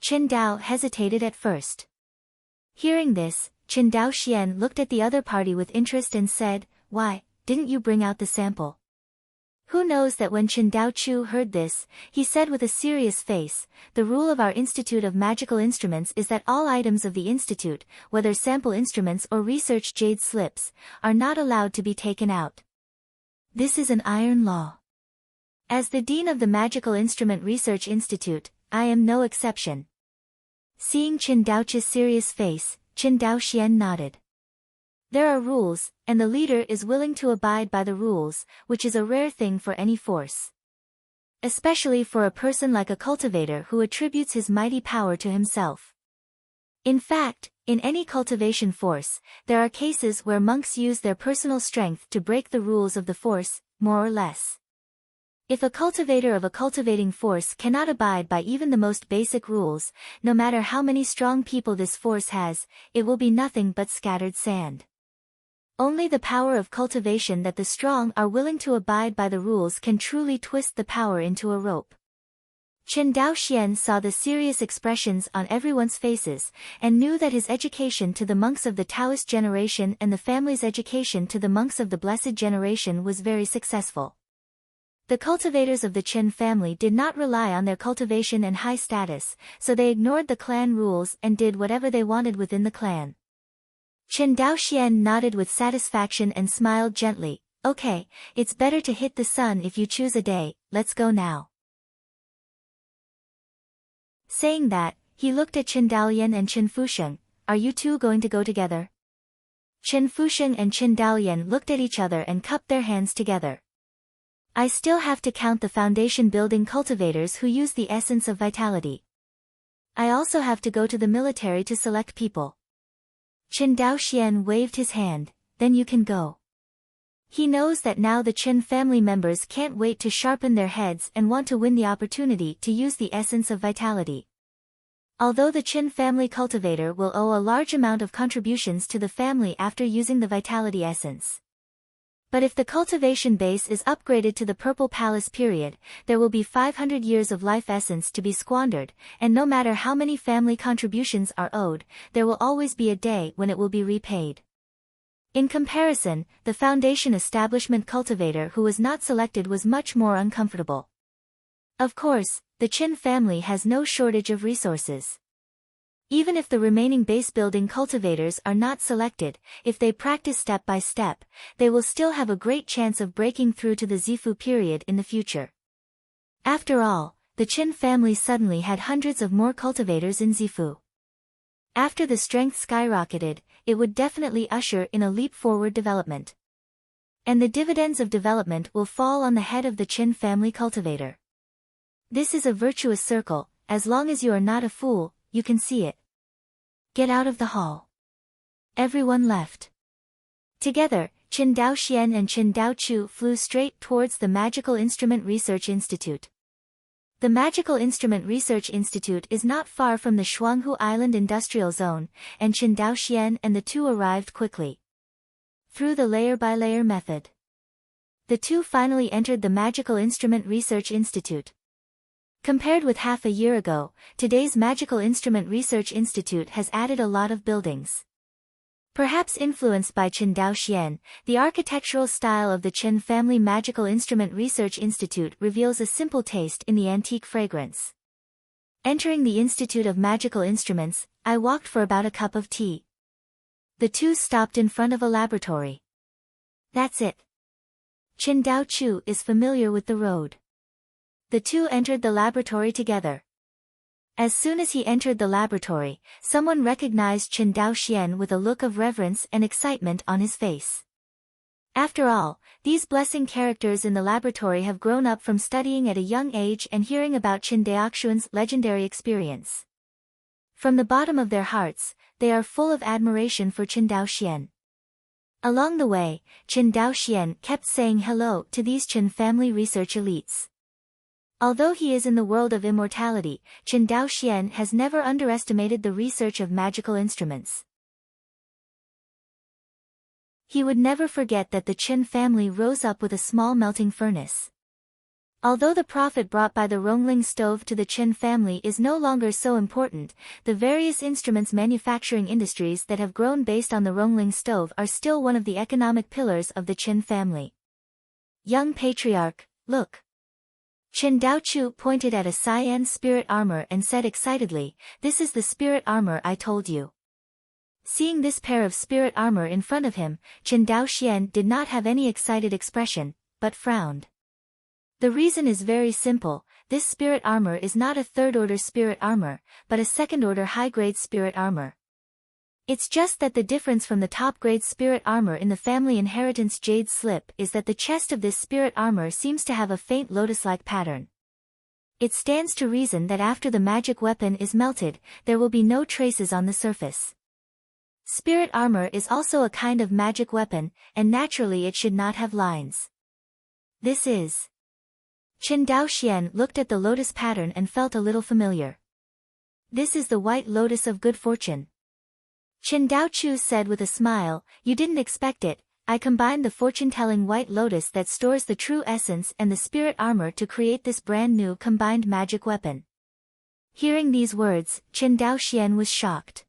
Qin Dao hesitated at first. Hearing this, Qin Daoxian looked at the other party with interest and said, "Why, didn't you bring out the sample?" Who knows that when Qin Daochu heard this, he said with a serious face, "The rule of our Institute of Magical Instruments is that all items of the Institute, whether sample instruments or research jade slips, are not allowed to be taken out. This is an iron law. As the Dean of the Magical Instrument Research Institute, I am no exception." Seeing Qin Daochu's serious face, Qin Daoxian nodded. There are rules, and the leader is willing to abide by the rules, which is a rare thing for any force. Especially for a person like a cultivator who attributes his mighty power to himself. In fact, in any cultivation force, there are cases where monks use their personal strength to break the rules of the force, more or less. If a cultivator of a cultivating force cannot abide by even the most basic rules, no matter how many strong people this force has, it will be nothing but scattered sand. Only the power of cultivation that the strong are willing to abide by the rules can truly twist the power into a rope. Qin Daoxian saw the serious expressions on everyone's faces, and knew that his education to the monks of the Taoist generation and the family's education to the monks of the Blessed generation was very successful. The cultivators of the Qin family did not rely on their cultivation and high status, so they ignored the clan rules and did whatever they wanted within the clan. Qin Daoxian nodded with satisfaction and smiled gently. "Okay, it's better to hit the sun if you choose a day, let's go now." Saying that, he looked at Qin Daoyan and Qin Fusheng. "Are you two going to go together?" Qin Fusheng and Qin Daoyan looked at each other and cupped their hands together. "I still have to count the foundation building cultivators who use the essence of vitality. I also have to go to the military to select people." Qin Daoxian waved his hand. "Then you can go." He knows that now the Qin family members can't wait to sharpen their heads and want to win the opportunity to use the essence of vitality. Although the Qin family cultivator will owe a large amount of contributions to the family after using the vitality essence. But if the cultivation base is upgraded to the Purple Palace period, there will be 500 years of life essence to be squandered, and no matter how many family contributions are owed, there will always be a day when it will be repaid. In comparison, the foundation establishment cultivator who was not selected was much more uncomfortable. Of course, the Qin family has no shortage of resources. Even if the remaining base-building cultivators are not selected, if they practice step by step, they will still have a great chance of breaking through to the Zifu period in the future. After all, the Qin family suddenly had hundreds of more cultivators in Zifu. After the strength skyrocketed, it would definitely usher in a leap-forward development. And the dividends of development will fall on the head of the Qin family cultivator. This is a virtuous circle. As long as you are not a fool, you can see it. Get out of the hall. Everyone left. Together, Qin Daoxian and Qin Daochu flew straight towards the Magical Instrument Research Institute. The Magical Instrument Research Institute is not far from the Shuanghu Island Industrial Zone, and Qin Daoxian and the two arrived quickly. Through the layer-by-layer method. The two finally entered the Magical Instrument Research Institute. Compared with half a year ago, today's Magical Instrument Research Institute has added a lot of buildings. Perhaps influenced by Qin Daoxian, the architectural style of the Qin Family Magical Instrument Research Institute reveals a simple taste in the antique fragrance. Entering the Institute of Magical Instruments, I walked for about a cup of tea. The two stopped in front of a laboratory. That's it. Qin Daochu is familiar with the road. The two entered the laboratory together. As soon as he entered the laboratory, someone recognized Qin Daoxian with a look of reverence and excitement on his face. After all, these blessing characters in the laboratory have grown up from studying at a young age and hearing about Qin Daoxuan's legendary experience. From the bottom of their hearts, they are full of admiration for Qin Daoxian. Along the way, Qin Daoxian kept saying hello to these Qin family research elites. Although he is in the world of immortality, Qin Daoxian has never underestimated the research of magical instruments. He would never forget that the Qin family rose up with a small melting furnace. Although the profit brought by the Rongling stove to the Qin family is no longer so important, the various instruments manufacturing industries that have grown based on the Rongling stove are still one of the economic pillars of the Qin family. Young patriarch, look. Qin Daochu pointed at a cyan spirit armor and said excitedly, "This is the spirit armor I told you." Seeing this pair of spirit armor in front of him, Qin Daoxian did not have any excited expression, but frowned. The reason is very simple: this spirit armor is not a third-order spirit armor, but a second-order high-grade spirit armor. It's just that the difference from the top-grade spirit armor in the family inheritance jade slip is that the chest of this spirit armor seems to have a faint lotus-like pattern. It stands to reason that after the magic weapon is melted, there will be no traces on the surface. Spirit armor is also a kind of magic weapon, and naturally it should not have lines. This is... Qin Daoxian looked at the lotus pattern and felt a little familiar. This is the white lotus of good fortune. Qin Daochu said with a smile, "You didn't expect it. I combined the fortune-telling white lotus that stores the true essence and the spirit armor to create this brand new combined magic weapon." Hearing these words, Qin Daoxian was shocked.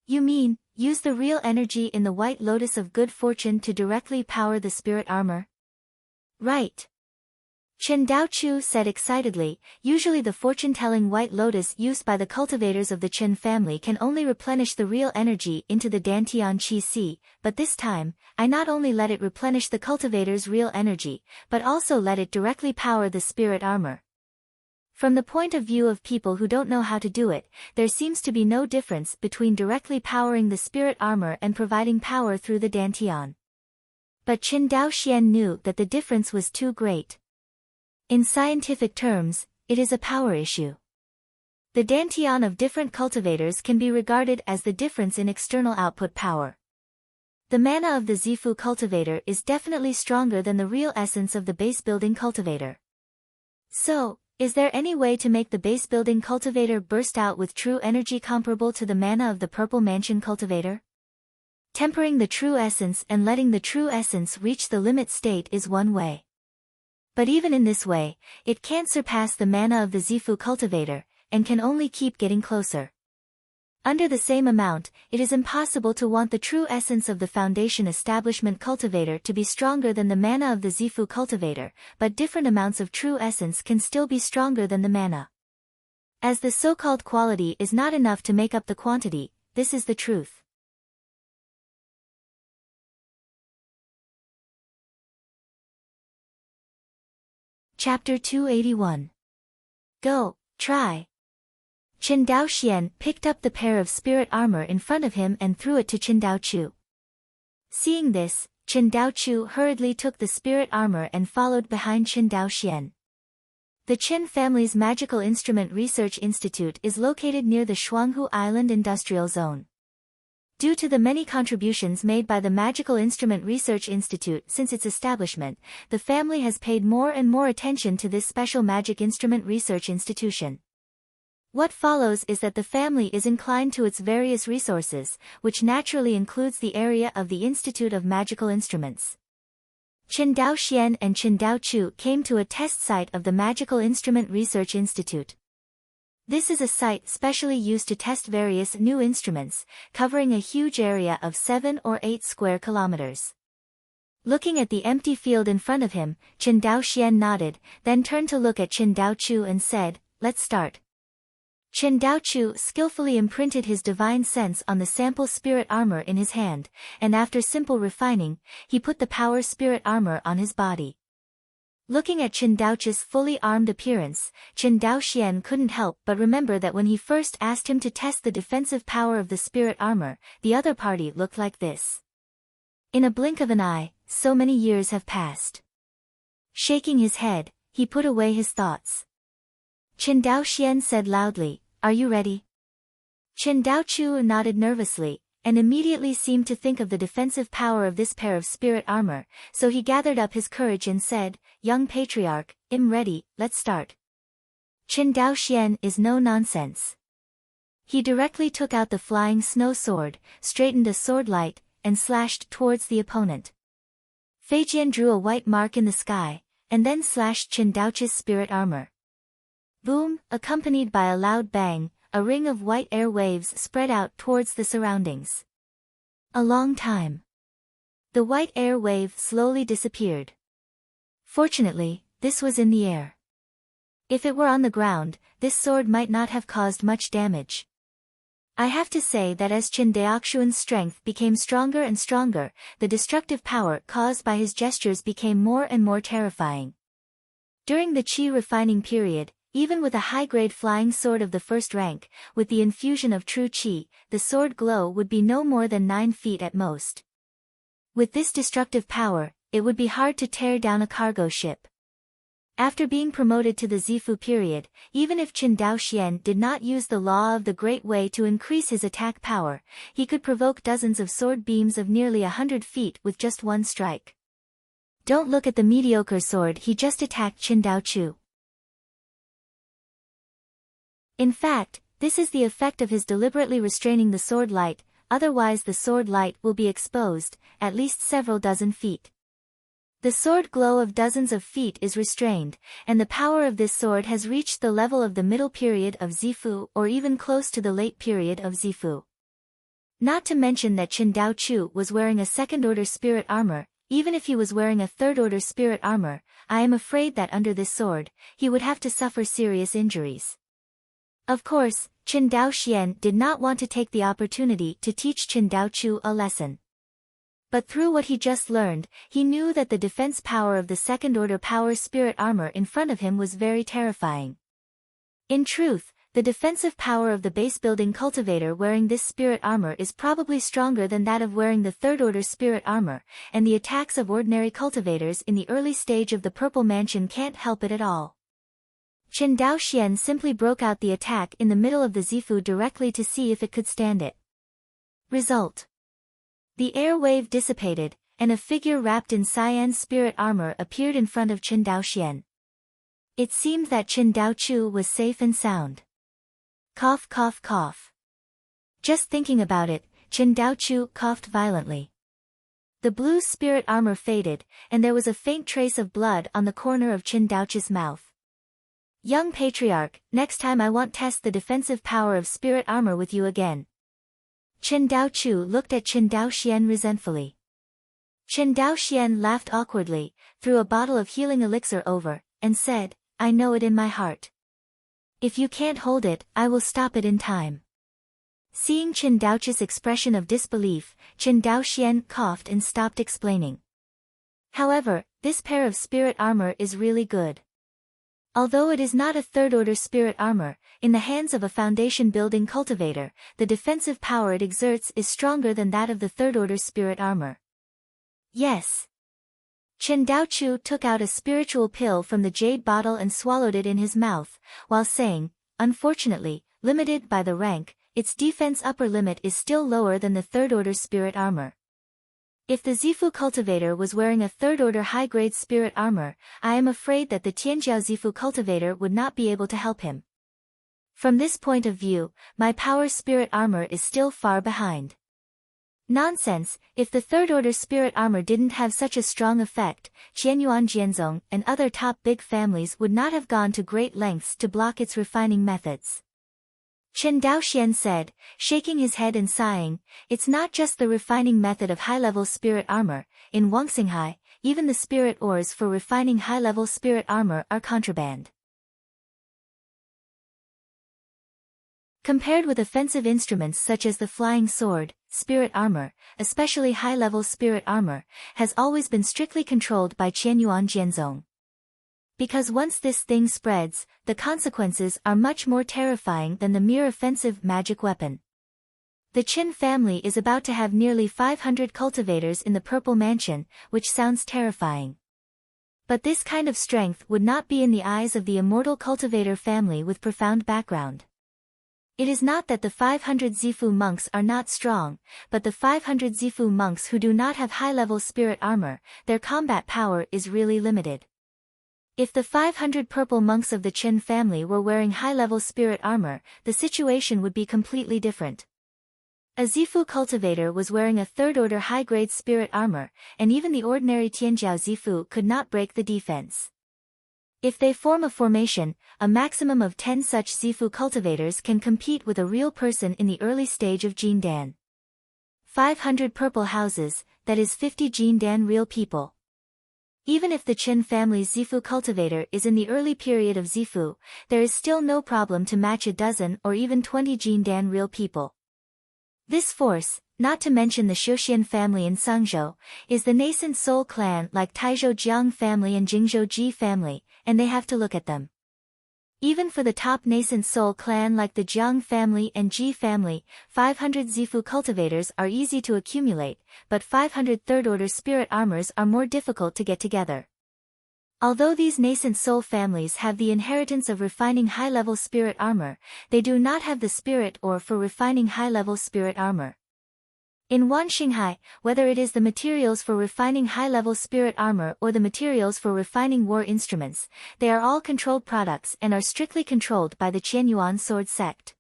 "You mean, use the real energy in the white lotus of good fortune to directly power the spirit armor?" "Right." Qin Daochu said excitedly, "Usually the fortune-telling white lotus used by the cultivators of the Qin family can only replenish the real energy into the Dantian Qi Si, but this time, I not only let it replenish the cultivator's real energy, but also let it directly power the spirit armor." From the point of view of people who don't know how to do it, there seems to be no difference between directly powering the spirit armor and providing power through the Dantian. But Qin Daoxian knew that the difference was too great. In scientific terms, it is a power issue. The Dantian of different cultivators can be regarded as the difference in external output power. The mana of the Zifu cultivator is definitely stronger than the real essence of the base-building cultivator. So, is there any way to make the base-building cultivator burst out with true energy comparable to the mana of the purple mansion cultivator? Tempering the true essence and letting the true essence reach the limit state is one way. But even in this way, it can't surpass the mana of the Zifu cultivator, and can only keep getting closer. Under the same amount, it is impossible to want the true essence of the foundation establishment cultivator to be stronger than the mana of the Zifu cultivator, but different amounts of true essence can still be stronger than the mana. As the so-called quality is not enough to make up the quantity, this is the truth. Chapter 281. Go, try. Qin Daoxian picked up the pair of spirit armor in front of him and threw it to Qin Daochu. Seeing this, Qin Daochu hurriedly took the spirit armor and followed behind Qin Daoxian. The Qin family's Magical Instrument Research Institute is located near the Shuanghu Island Industrial Zone. Due to the many contributions made by the Magical Instrument Research Institute since its establishment, the family has paid more and more attention to this special magic instrument research institution. What follows is that the family is inclined to its various resources, which naturally includes the area of the Institute of Magical Instruments. Qin Daoxian and Qin Daochu came to a test site of the Magical Instrument Research Institute. This is a site specially used to test various new instruments, covering a huge area of 7 or 8 square kilometers. Looking at the empty field in front of him, Chen Daoxian nodded, then turned to look at Chen Daochu and said, "Let's start." Chen Daochu skillfully imprinted his divine sense on the sample spirit armor in his hand, and after simple refining, he put the power spirit armor on his body. Looking at Chen Daochu's fully armed appearance, Chen Daoxian couldn't help but remember that when he first asked him to test the defensive power of the spirit armor, the other party looked like this. In a blink of an eye, so many years have passed. Shaking his head, he put away his thoughts. Chen Daoxian said loudly, "Are you ready?" Chen Daochu nodded nervously, and immediately seemed to think of the defensive power of this pair of spirit armor, so he gathered up his courage and said, "Young patriarch, I'm ready, let's start." Chen Daoxian is no nonsense. He directly took out the flying snow sword, straightened a sword light, and slashed towards the opponent. Feijian drew a white mark in the sky, and then slashed Chen Daochu's spirit armor. Boom, accompanied by a loud bang, a ring of white air waves spread out towards the surroundings. A long time. The white air wave slowly disappeared. Fortunately, this was in the air. If it were on the ground, this sword might not have caused much damage. I have to say that as Chen Daoxuan's strength became stronger and stronger, the destructive power caused by his gestures became more and more terrifying. During the qi refining period, even with a high-grade flying sword of the first rank, with the infusion of true qi, the sword glow would be no more than 9 feet at most. With this destructive power, it would be hard to tear down a cargo ship. After being promoted to the Zifu period, even if Chen Daoxian did not use the law of the Great Way to increase his attack power, he could provoke dozens of sword beams of nearly 100 feet with just one strike. Don't look at the mediocre sword he just attacked Chen Daochu. In fact, this is the effect of his deliberately restraining the sword light, otherwise the sword light will be exposed, at least several dozen feet. The sword glow of dozens of feet is restrained, and the power of this sword has reached the level of the middle period of Zifu or even close to the late period of Zifu. Not to mention that Chen Daochu was wearing a second-order spirit armor. Even if he was wearing a third-order spirit armor, I am afraid that under this sword, he would have to suffer serious injuries. Of course, Chen Daoxian did not want to take the opportunity to teach Chen Daochu a lesson. But through what he just learned, he knew that the defense power of the second-order power spirit armor in front of him was very terrifying. In truth, the defensive power of the base-building cultivator wearing this spirit armor is probably stronger than that of wearing the third-order spirit armor, and the attacks of ordinary cultivators in the early stage of the Purple Mansion can't help it at all. Chen Daoxian simply broke out the attack in the middle of the Zifu directly to see if it could stand it. Result. The air wave dissipated, and a figure wrapped in cyan spirit armor appeared in front of Chen Daoxian. It seemed that Chen Daochu was safe and sound. Cough cough cough. Just thinking about it, Chen Daochu coughed violently. The blue spirit armor faded, and there was a faint trace of blood on the corner of Chen Daochu's mouth. Young patriarch, next time I won't test the defensive power of spirit armor with you again. Chen Daochu looked at Chen Daoxian resentfully. Chen Daoxian laughed awkwardly, threw a bottle of healing elixir over, and said, "I know it in my heart. If you can't hold it, I will stop it in time." Seeing Chen Daochu's expression of disbelief, Chen Daoxian coughed and stopped explaining. However, this pair of spirit armor is really good. Although it is not a third-order spirit armor, in the hands of a foundation-building cultivator, the defensive power it exerts is stronger than that of the third-order spirit armor. Yes. Chen Daochu took out a spiritual pill from the jade bottle and swallowed it in his mouth, while saying, "Unfortunately, limited by the rank, its defense upper limit is still lower than the third-order spirit armor. If the Zifu cultivator was wearing a third-order high-grade spirit armor, I am afraid that the Tianjiao Zifu cultivator would not be able to help him. From this point of view, my power spirit armor is still far behind." Nonsense, if the third-order spirit armor didn't have such a strong effect, Qianyuan Jianzong and other top big families would not have gone to great lengths to block its refining methods. Chen Daoxian said, shaking his head and sighing, it's not just the refining method of high-level spirit armor. In Wangxinghai, even the spirit ores for refining high-level spirit armor are contraband. Compared with offensive instruments such as the flying sword, spirit armor, especially high-level spirit armor, has always been strictly controlled by Qianyuan Jianzong. Because once this thing spreads, the consequences are much more terrifying than the mere offensive magic weapon. The Qin family is about to have nearly 500 cultivators in the Purple Mansion, which sounds terrifying. But this kind of strength would not be in the eyes of the immortal cultivator family with profound background. It is not that the 500 Zifu monks are not strong, but the 500 Zifu monks who do not have high-level spirit armor, their combat power is really limited. If the 500 purple monks of the Qin family were wearing high-level spirit armor, the situation would be completely different. A Zifu cultivator was wearing a third-order high-grade spirit armor, and even the ordinary Tianjiao Zifu could not break the defense. If they form a formation, a maximum of 10 such Zifu cultivators can compete with a real person in the early stage of Jindan. 500 purple houses, that is 50 Jindan real people. Even if the Qin family's Zifu cultivator is in the early period of Zifu, there is still no problem to match a dozen or even 20 Jindan real people. This force, not to mention the Shouxian family in Sangzhou, is the nascent soul clan like Taizhou Jiang family and Jingzhou Ji family, and they have to look at them. Even for the top nascent soul clan like the Jiang family and Ji family, 500 Zifu cultivators are easy to accumulate, but 500 third-order spirit armors are more difficult to get together. Although these nascent soul families have the inheritance of refining high-level spirit armor, they do not have the spirit ore for refining high-level spirit armor. In Wanxinghai, whether it is the materials for refining high-level spirit armor or the materials for refining war instruments, they are all controlled products and are strictly controlled by the Qianyuan sword sect.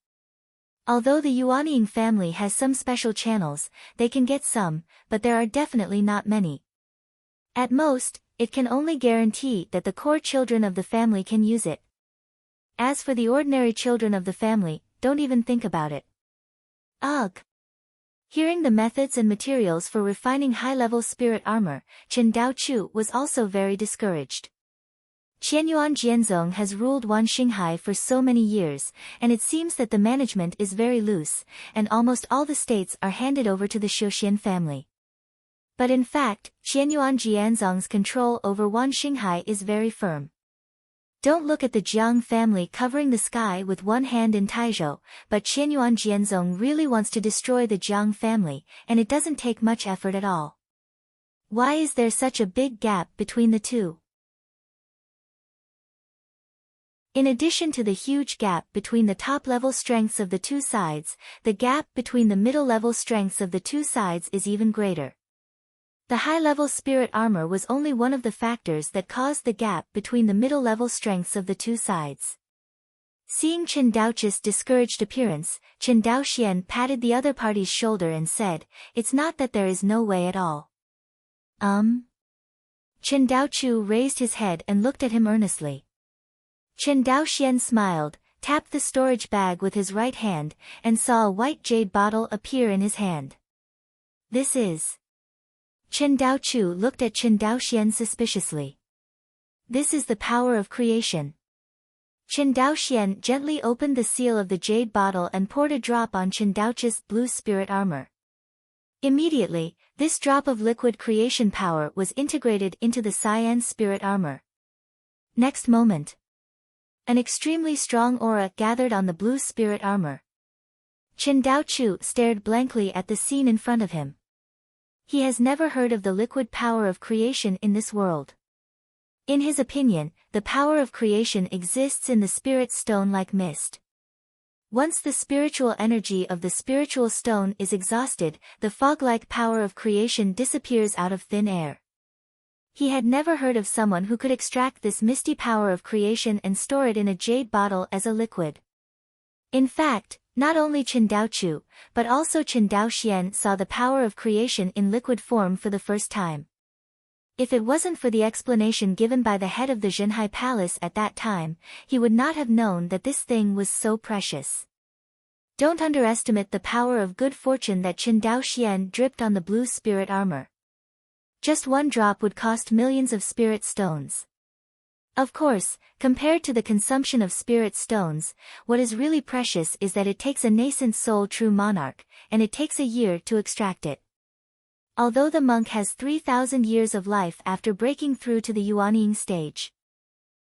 Although the Yuanying family has some special channels, they can get some, but there are definitely not many. At most, it can only guarantee that the core children of the family can use it. As for the ordinary children of the family, don't even think about it. Ugh! Hearing the methods and materials for refining high-level spirit armor, Chen Daochu was also very discouraged. Qianyuan Jianzong has ruled Wanxinghai for so many years, and it seems that the management is very loose, and almost all the states are handed over to the Shouxian family. But in fact, Qianyuan Jianzong's control over Wanxinghai is very firm. Don't look at the Jiang family covering the sky with one hand in Taizhou, but Qianyuan Jianzong really wants to destroy the Jiang family, and it doesn't take much effort at all. Why is there such a big gap between the two? In addition to the huge gap between the top-level strengths of the two sides, the gap between the middle-level strengths of the two sides is even greater. The high-level spirit armor was only one of the factors that caused the gap between the middle-level strengths of the two sides. Seeing Chen Daochu's discouraged appearance, Chen Daoxian patted the other party's shoulder and said, "It's not that there is no way at all." Chen Daochu raised his head and looked at him earnestly. Chen Daoxian smiled, tapped the storage bag with his right hand, and saw a white jade bottle appear in his hand. This is... Chen Daochu looked at Chen Daoxian suspiciously. This is the power of creation. Chen Daoxian gently opened the seal of the jade bottle and poured a drop on Chen Daochu's blue spirit armor. Immediately, this drop of liquid creation power was integrated into the cyan spirit armor. Next moment, an extremely strong aura gathered on the blue spirit armor. Chen Daochu stared blankly at the scene in front of him. He has never heard of the liquid power of creation in this world. In his opinion, the power of creation exists in the spirit stone like mist. Once the spiritual energy of the spiritual stone is exhausted, the fog-like power of creation disappears out of thin air. He had never heard of someone who could extract this misty power of creation and store it in a jade bottle as a liquid. In fact, not only Chen Daochu, but also Chen Daoxian saw the power of creation in liquid form for the first time. If it wasn't for the explanation given by the head of the Zhenhai Palace at that time, he would not have known that this thing was so precious. Don't underestimate the power of good fortune that Qin Dao Xian dripped on the blue spirit armor. Just one drop would cost millions of spirit stones. Of course, compared to the consumption of spirit stones, what is really precious is that it takes a nascent soul true monarch, and it takes a year to extract it. Although the monk has 3,000 years of life after breaking through to the Yuanying stage.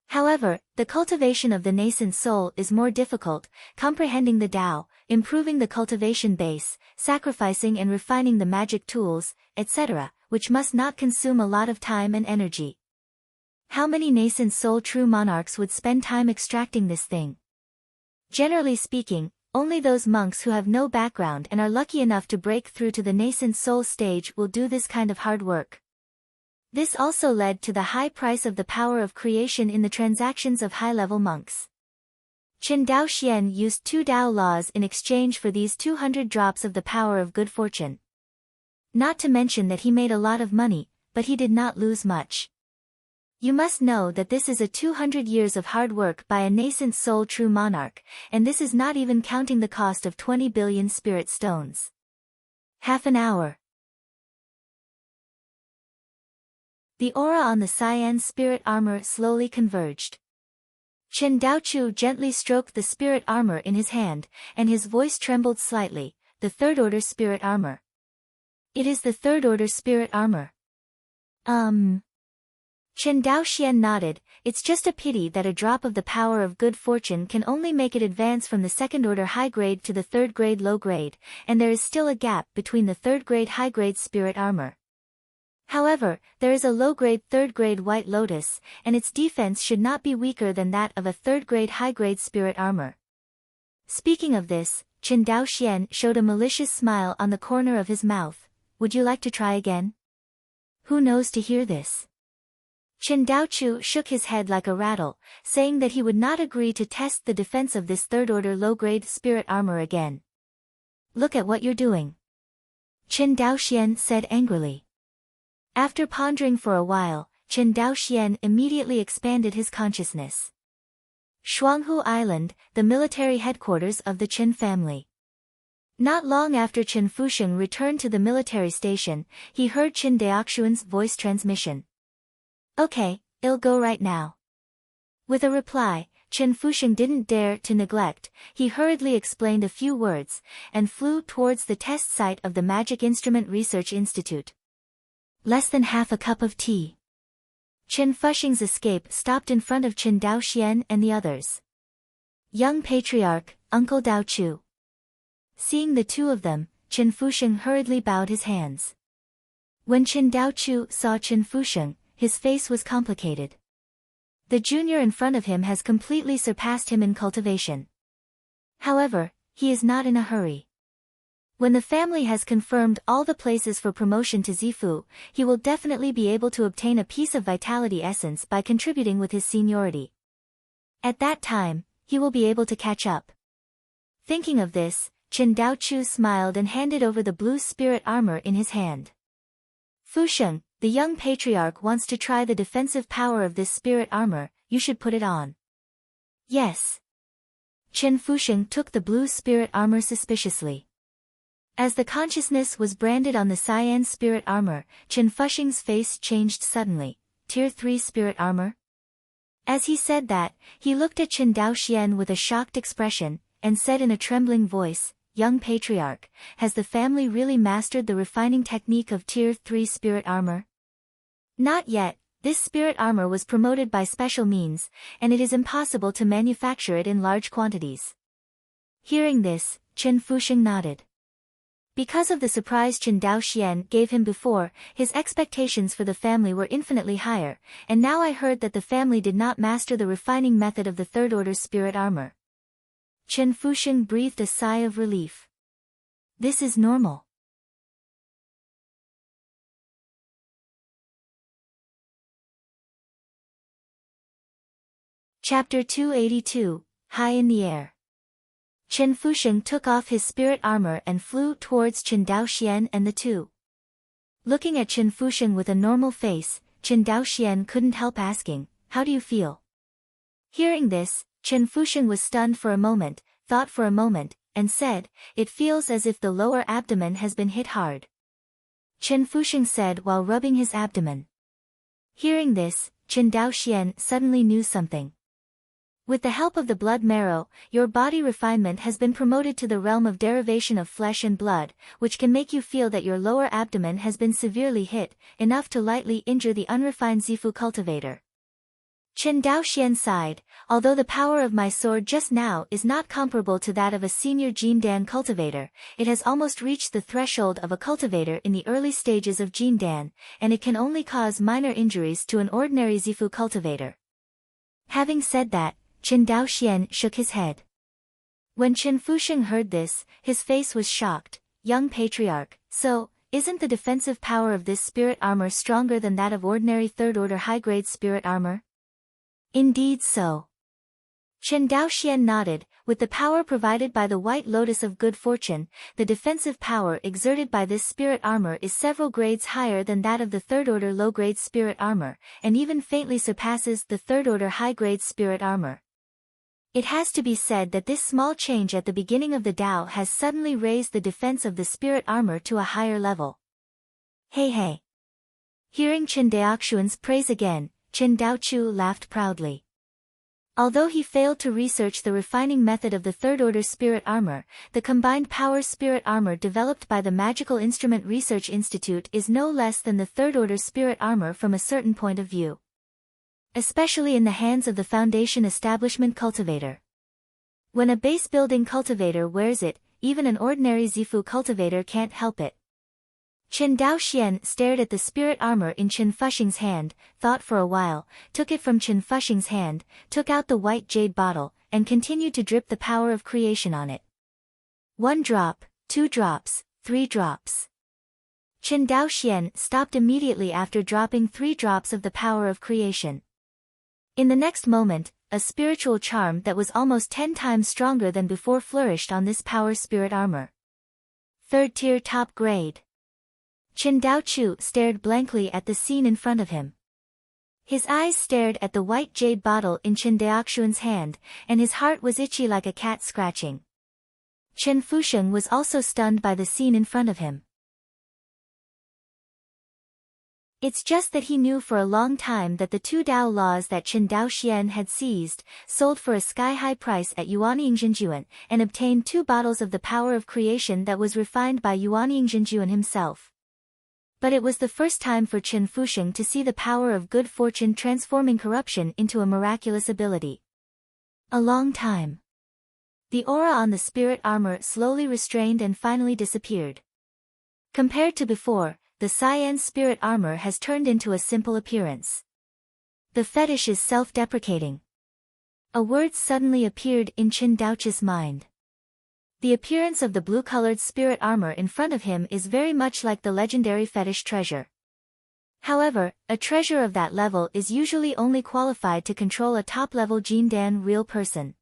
However, the cultivation of the nascent soul is more difficult, comprehending the Tao, improving the cultivation base, sacrificing and refining the magic tools, etc., which must not consume a lot of time and energy. How many nascent soul true monarchs would spend time extracting this thing? Generally speaking, only those monks who have no background and are lucky enough to break through to the nascent soul stage will do this kind of hard work. This also led to the high price of the power of creation in the transactions of high-level monks. Qin Dao Xian used 2 Tao laws in exchange for these 200 drops of the power of good fortune. Not to mention that he made a lot of money, but he did not lose much. You must know that this is a 200 years of hard work by a nascent soul true monarch, and this is not even counting the cost of 20 billion spirit stones. Half an hour. The aura on the cyan spirit armor slowly converged. Qin Daochu gently stroked the spirit armor in his hand, and his voice trembled slightly. The third order spirit armor. It is the third order spirit armor. Qin Dao Xian nodded. It's just a pity that a drop of the power of good fortune can only make it advance from the second order high grade to the third grade low grade, and there is still a gap between the third grade high grade spirit armor. However, there is a low-grade third-grade White Lotus, and its defense should not be weaker than that of a third-grade high-grade spirit armor. Speaking of this, Qin Dao Xian showed a malicious smile on the corner of his mouth. Would you like to try again? Who knows to hear this? Qin Daochu shook his head like a rattle, saying that he would not agree to test the defense of this third-order low-grade spirit armor again. Look at what you're doing. Qin Dao Xian said angrily. After pondering for a while, Qin Dao Xian immediately expanded his consciousness. Shuanghu Island, the military headquarters of the Qin family. Not long after Qin Fusheng returned to the military station, he heard Qin Daoxuan's voice transmission. Okay, I'll go right now. With a reply, Qin Fusheng didn't dare to neglect. He hurriedly explained a few words, and flew towards the test site of the Magic Instrument Research Institute. Less than half a cup of tea. Qin Fusheng's escape stopped in front of Qin Dao Xian and the others. Young Patriarch, Uncle Dao Chu. Seeing the two of them, Qin Fusheng hurriedly bowed his hands. When Qin Dao Chu saw Qin Fusheng, his face was complicated. The junior in front of him has completely surpassed him in cultivation. However, he is not in a hurry. When the family has confirmed all the places for promotion to Zifu, he will definitely be able to obtain a piece of vitality essence by contributing with his seniority. At that time, he will be able to catch up. Thinking of this, Qin Daochu smiled and handed over the blue spirit armor in his hand. Fusheng, the young patriarch wants to try the defensive power of this spirit armor, you should put it on. Yes. Qin Fusheng took the blue spirit armor suspiciously. As the consciousness was branded on the cyan spirit armor, Qin Fusheng's face changed suddenly. Tier 3 spirit armor? As he said that, he looked at Qin Dao Xian with a shocked expression, and said in a trembling voice, Young Patriarch, has the family really mastered the refining technique of Tier 3 spirit armor? Not yet. This spirit armor was promoted by special means, and it is impossible to manufacture it in large quantities. Hearing this, Qin Fusheng nodded. Because of the surprise Qin Dao Xian gave him before, his expectations for the family were infinitely higher, and now I heard that the family did not master the refining method of the third-order spirit armor. Qin Fusheng breathed a sigh of relief. This is normal. Chapter 282, High in the Air. Qin Fusheng took off his spirit armor and flew towards Qin Dao Xian and the two. Looking at Qin Fusheng with a normal face, Qin Dao Xian couldn't help asking, How do you feel? Hearing this, Qin Fusheng was stunned for a moment, thought for a moment, and said, "It feels as if the lower abdomen has been hit hard." Chen Fusheng said while rubbing his abdomen. Hearing this, Chen Daoxian suddenly knew something. With the help of the blood marrow, your body refinement has been promoted to the realm of derivation of flesh and blood, which can make you feel that your lower abdomen has been severely hit, enough to lightly injure the unrefined Zifu cultivator. Chen Daoxian sighed, "Although the power of my sword just now is not comparable to that of a senior Jindan cultivator, it has almost reached the threshold of a cultivator in the early stages of Jindan, and it can only cause minor injuries to an ordinary Zifu cultivator." Having said that, Chen Daoxian shook his head. When Chen Fusheng heard this, his face was shocked. "Young patriarch, so, isn't the defensive power of this spirit armor stronger than that of ordinary third-order high-grade spirit armor?" "Indeed so." Chen Daoxian nodded. "With the power provided by the White Lotus of Good Fortune, the defensive power exerted by this spirit armor is several grades higher than that of the third-order low-grade spirit armor, and even faintly surpasses the third-order high-grade spirit armor. It has to be said that this small change at the beginning of the Tao has suddenly raised the defense of the spirit armor to a higher level." "Hey hey." Hearing Chen Daoxuan's praise again, Chen Daochu laughed proudly. Although he failed to research the refining method of the third-order spirit armor, the combined power spirit armor developed by the Magical Instrument Research Institute is no less than the third-order spirit armor from a certain point of view. Especially in the hands of the Foundation Establishment cultivator. When a base-building cultivator wears it, even an ordinary Zifu cultivator can't help it. Chen Daoxian stared at the spirit armor in Chen Fusheng's hand, thought for a while, took it from Chen Fusheng's hand, took out the white jade bottle, and continued to drip the power of creation on it. 1 drop, 2 drops, 3 drops. Chen Daoxian stopped immediately after dropping 3 drops of the power of creation. In the next moment, a spiritual charm that was almost 10 times stronger than before flourished on this power spirit armor. 3rd tier top grade. Chen Daochu stared blankly at the scene in front of him. His eyes stared at the white jade bottle in Chen Daoxuan's hand, and his heart was itchy like a cat scratching. Chen Fusheng was also stunned by the scene in front of him. It's just that he knew for a long time that the 2 Dao laws that Chen Daoxian had seized, sold for a sky-high price at Yuanyingzhenjuan, and obtained 2 bottles of the power of creation that was refined by Yuanyingzhenjuan himself. But it was the first time for Chen Fusheng to see the power of good fortune transforming corruption into a miraculous ability. A long time. The aura on the spirit armor slowly restrained and finally disappeared. Compared to before, the cyan spirit armor has turned into a simple appearance. The fetish is self-deprecating. A word suddenly appeared in Chen Daochu's mind. The appearance of the blue-colored spirit armor in front of him is very much like the legendary fetish treasure. However, a treasure of that level is usually only qualified to control a top-level Jindan real person.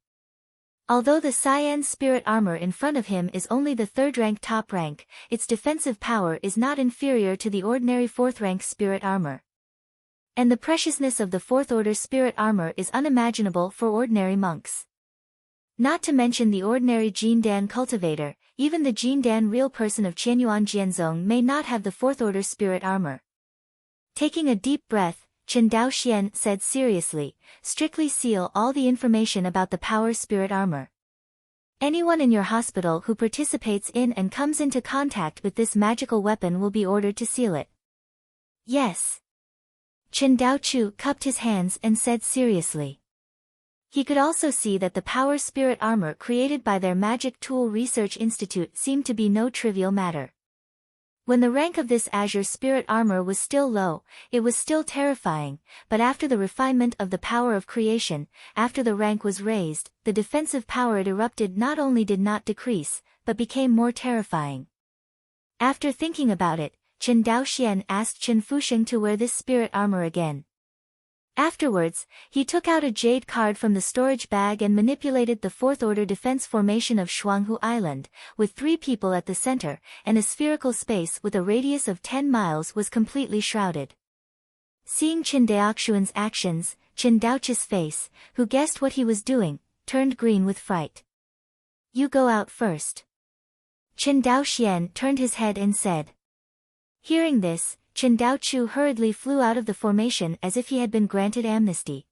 Although the cyan spirit armor in front of him is only the 3rd rank top rank, its defensive power is not inferior to the ordinary 4th rank spirit armor. And the preciousness of the 4th order spirit armor is unimaginable for ordinary monks. Not to mention the ordinary Jindan cultivator, even the Jindan real person of Qianyuan Jianzong may not have the 4th order spirit armor. Taking a deep breath, Chen Daoxian said seriously, "Strictly seal all the information about the power spirit armor. Anyone in your hospital who participates in and comes into contact with this magical weapon will be ordered to seal it." "Yes." Chen Daochu cupped his hands and said seriously. He could also see that the power spirit armor created by their Magic Tool Research Institute seemed to be no trivial matter. When the rank of this azure spirit armor was still low, it was still terrifying, but after the refinement of the power of creation, after the rank was raised, the defensive power it erupted not only did not decrease, but became more terrifying. After thinking about it, Chen Daoxian asked Chen Fusheng to wear this spirit armor again. Afterwards, he took out a jade card from the storage bag and manipulated the 4th order defense formation of Shuanghu Island, with 3 people at the center, and a spherical space with a radius of 10 miles was completely shrouded. Seeing Chen Daoxuan's actions, Chen Daochu's face, who guessed what he was doing, turned green with fright. you go out first. Chen Daoxian turned his head and said. Hearing this, Chen Daochu hurriedly flew out of the formation as if he had been granted amnesty.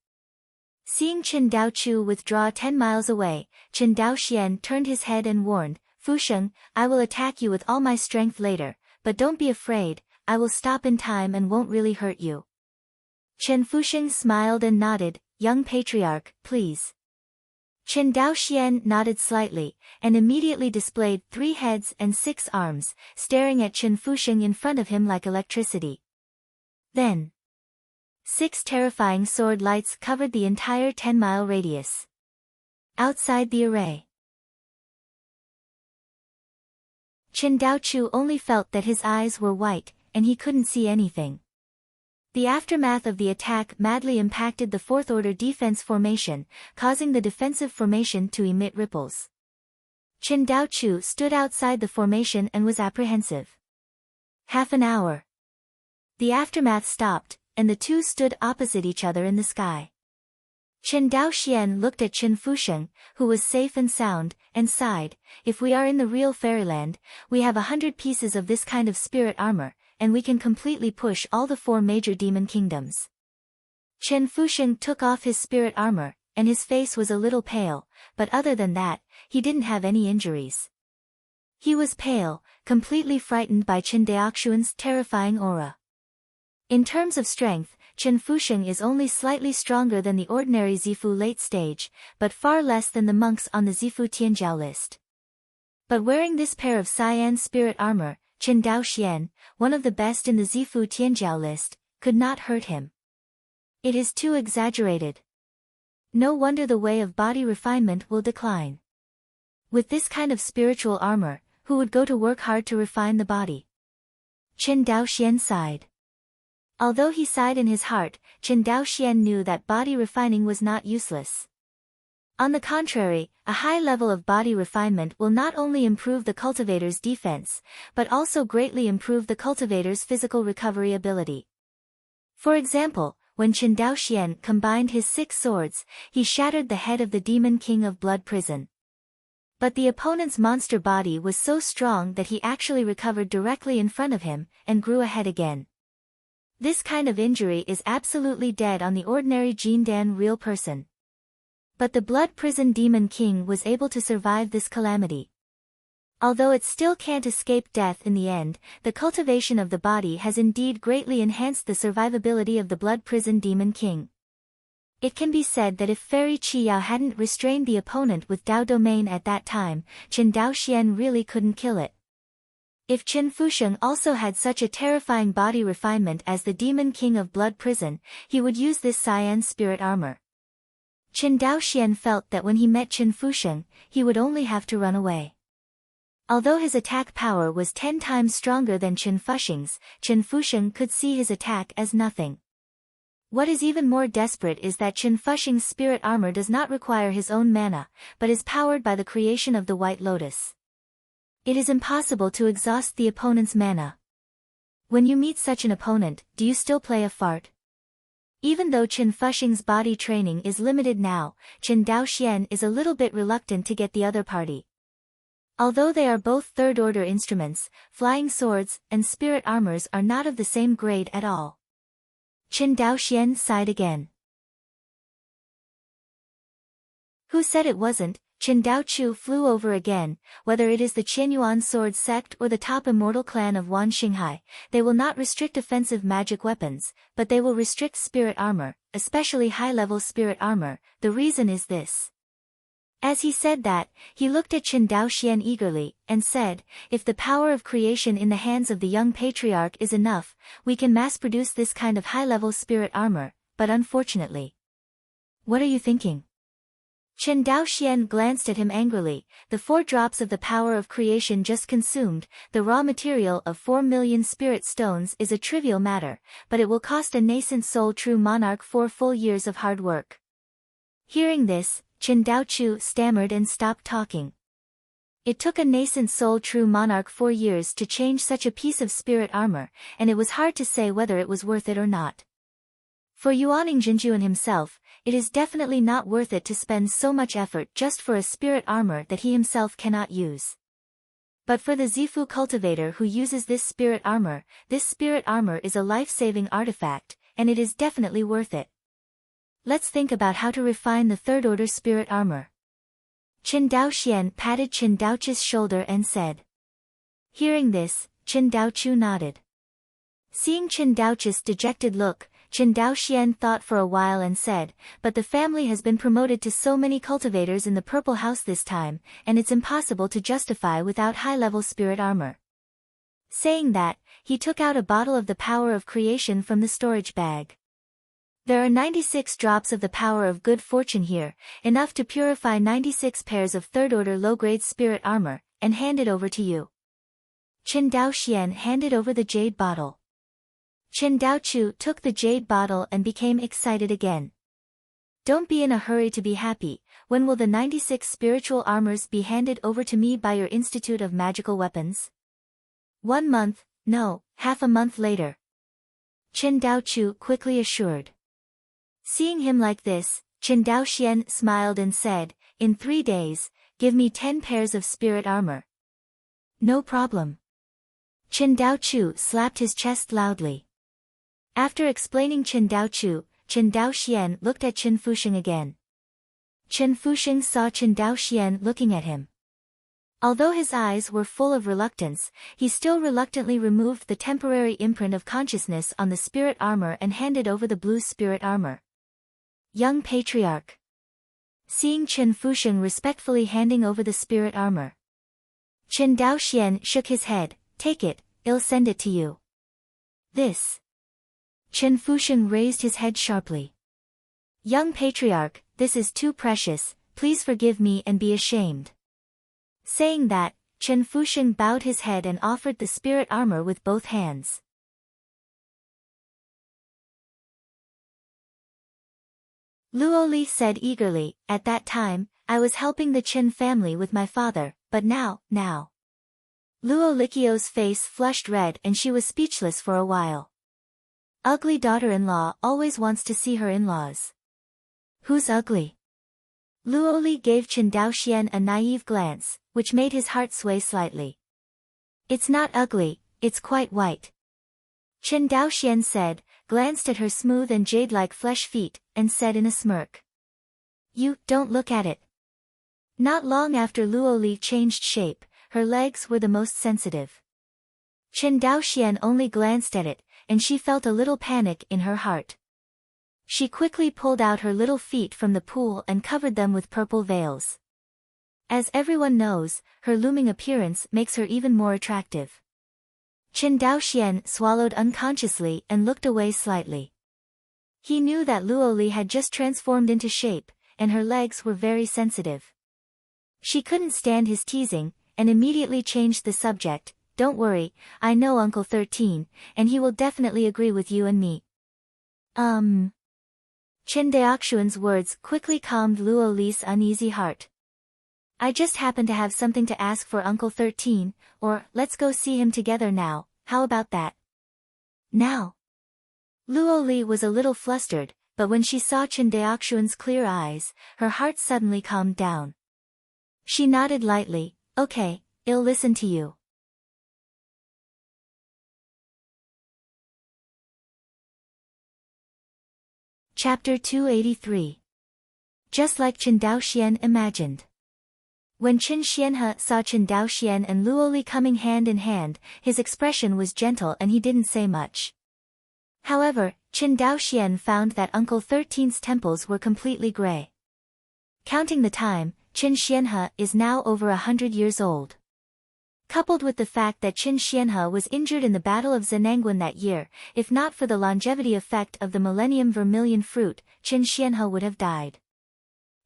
Seeing Chen Daochu withdraw 10 miles away, Chen Daoxian turned his head and warned, Fusheng, I will attack you with all my strength later, but don't be afraid, I will stop in time and won't really hurt you. Chen Fusheng smiled and nodded, young patriarch, please. Chen Daoxian nodded slightly, and immediately displayed 3 heads and 6 arms, staring at Chen Fusheng in front of him like electricity. Then 6 terrifying sword lights covered the entire 10-mile radius. Outside the array, Chen Daochu only felt that his eyes were white, and he couldn't see anything. The aftermath of the attack madly impacted the 4th order defense formation, causing the defensive formation to emit ripples. Chen Daochu stood outside the formation and was apprehensive. Half an hour. The aftermath stopped, and the two stood opposite each other in the sky. Chen Daoxian looked at Chen Fusheng, who was safe and sound, and sighed, if we are in the real fairyland, we have 100 pieces of this kind of spirit armor, and we can completely push all the 4 major demon kingdoms. Chen Fusheng took off his spirit armor, and his face was a little pale, but other than that, he didn't have any injuries. He was pale, completely frightened by Chen Daoxuan's terrifying aura. In terms of strength, Chen Fusheng is only slightly stronger than the ordinary Zifu late stage, but far less than the monks on the Zifu Tianjiao list. But wearing this pair of cyan spirit armor, Chen Daoxian, one of the best in the Zifu Tianjiao list, could not hurt him. It is too exaggerated. No wonder the way of body refinement will decline. With this kind of spiritual armor, who would go to work hard to refine the body? Chen Daoxian sighed. Although he sighed in his heart, Chen Daoxian knew that body refining was not useless. On the contrary, a high level of body refinement will not only improve the cultivator's defense, but also greatly improve the cultivator's physical recovery ability. For example, when Chen Daoxian combined his 6 swords, he shattered the head of the demon king of blood prison. But the opponent's monster body was so strong that he actually recovered directly in front of him, and grew ahead again. This kind of injury is absolutely dead on the ordinary Jindan real person. But the blood prison demon king was able to survive this calamity. Although it still can't escape death in the end, the cultivation of the body has indeed greatly enhanced the survivability of the blood prison demon king. It can be said that if Fairy Qiyao hadn't restrained the opponent with Dao Domain at that time, Chen Daoxian really couldn't kill it. If Chen Fusheng also had such a terrifying body refinement as the demon king of blood prison, he would use this cyan spirit armor. Chen Daoxian felt that when he met Chen Fusheng, he would only have to run away. Although his attack power was 10 times stronger than Chen Fusheng's, Chen Fusheng could see his attack as nothing. What is even more desperate is that Chen Fusheng's spirit armor does not require his own mana, but is powered by the creation of the White Lotus. It is impossible to exhaust the opponent's mana. When you meet such an opponent, do you still play a fart? Even though Chen Fusheng's body training is limited now, Chen Daoxian is a little bit reluctant to get the other party. Although they are both third-order instruments, flying swords and spirit armors are not of the same grade at all. Chen Daoxian sighed again. Who said it wasn't? Chen Daochu flew over again. Whether it is the Qianyuan sword sect or the top immortal clan of Wan Xinghai, they will not restrict offensive magic weapons, but they will restrict spirit armor, especially high-level spirit armor. The reason is this. As he said that, he looked at Chen Daoxian eagerly, and said, if the power of creation in the hands of the young patriarch is enough, we can mass-produce this kind of high-level spirit armor, but unfortunately. What are you thinking? Chen Daoxian glanced at him angrily. The 4 drops of the power of creation just consumed, the raw material of 4 million spirit stones is a trivial matter, but it will cost a nascent soul true monarch 4 full years of hard work. Hearing this, Chen Daochu stammered and stopped talking. It took a nascent soul true monarch 4 years to change such a piece of spirit armor, and it was hard to say whether it was worth it or not. For Yuaning Jinjuan himself, it is definitely not worth it to spend so much effort just for a spirit armor that he himself cannot use. But for the Zifu cultivator who uses this spirit armor is a life-saving artifact, and it is definitely worth it. Let's think about how to refine the third-order spirit armor. Qin Daoxian patted Qin Daochu's shoulder and said. Hearing this, Qin Daochu nodded. Seeing Qin Daochu's dejected look, Qin Daoxian thought for a while and said, but the family has been promoted to so many cultivators in the Purple House this time, and it's impossible to justify without high-level spirit armor. Saying that, he took out a bottle of the power of creation from the storage bag. There are 96 drops of the power of good fortune here, enough to purify 96 pairs of third-order low-grade spirit armor, and hand it over to you. Qin Daoxian handed over the jade bottle. Qin Daochu took the jade bottle and became excited again. Don't be in a hurry to be happy. When will the 96 spiritual armors be handed over to me by your Institute of Magical Weapons? 1 month, no, half a month later. Qin Daochu quickly assured. Seeing him like this, Qin Daoxian smiled and said, in 3 days, give me 10 pairs of spirit armor. No problem. Qin Daochu slapped his chest loudly. After explaining Qin Daochu, Qin Daoxian looked at Qin Fusheng again. Qin Fusheng saw Qin Daoxian looking at him. Although his eyes were full of reluctance, he still reluctantly removed the temporary imprint of consciousness on the spirit armor and handed over the blue spirit armor. Young Patriarch. Seeing Qin Fusheng respectfully handing over the spirit armor, Qin Daoxian shook his head. Take it, I'll send it to you. This. Qin Fusheng raised his head sharply. Young Patriarch, this is too precious, please forgive me and be ashamed. Saying that, Qin Fusheng bowed his head and offered the spirit armor with both hands. Luoli said eagerly, at that time, I was helping the Qin family with my father, but now. Luo Likio's face flushed red and she was speechless for a while. Ugly daughter-in-law always wants to see her in-laws. Who's ugly? Luoli gave Qin Daoxian a naive glance, which made his heart sway slightly. It's not ugly, it's quite white. Qin Daoxian said, glanced at her smooth and jade-like flesh feet, and said in a smirk. You, don't look at it. Not long after Luoli changed shape, her legs were the most sensitive. Qin Daoxian only glanced at it, and she felt a little panic in her heart. She quickly pulled out her little feet from the pool and covered them with purple veils. As everyone knows, her looming appearance makes her even more attractive. Qin Daoxian swallowed unconsciously and looked away slightly. He knew that Luoli had just transformed into shape, and her legs were very sensitive. She couldn't stand his teasing, and immediately changed the subject. Don't worry, I know Uncle 13, and he will definitely agree with you and me. Qin Daoxuan's words quickly calmed Luoli's uneasy heart. I just happen to have something to ask for Uncle 13, or, let's go see him together now, how about that? Now? Luoli was a little flustered, but when she saw Qin Daoxuan's clear eyes, her heart suddenly calmed down. She nodded lightly. Okay, I'll listen to you. Chapter 283. Just like Qin Daoxian imagined. When Qin Xianhe saw Qin Daoxian and Luoli coming hand in hand, his expression was gentle and he didn't say much. However, Qin Daoxian found that Uncle 13's temples were completely gray. Counting the time, Qin Xianhe is now over 100 years old. Coupled with the fact that Qin Xianhe was injured in the Battle of Zenangguan that year, if not for the longevity effect of the Millennium Vermilion Fruit, Qin Xianhe would have died.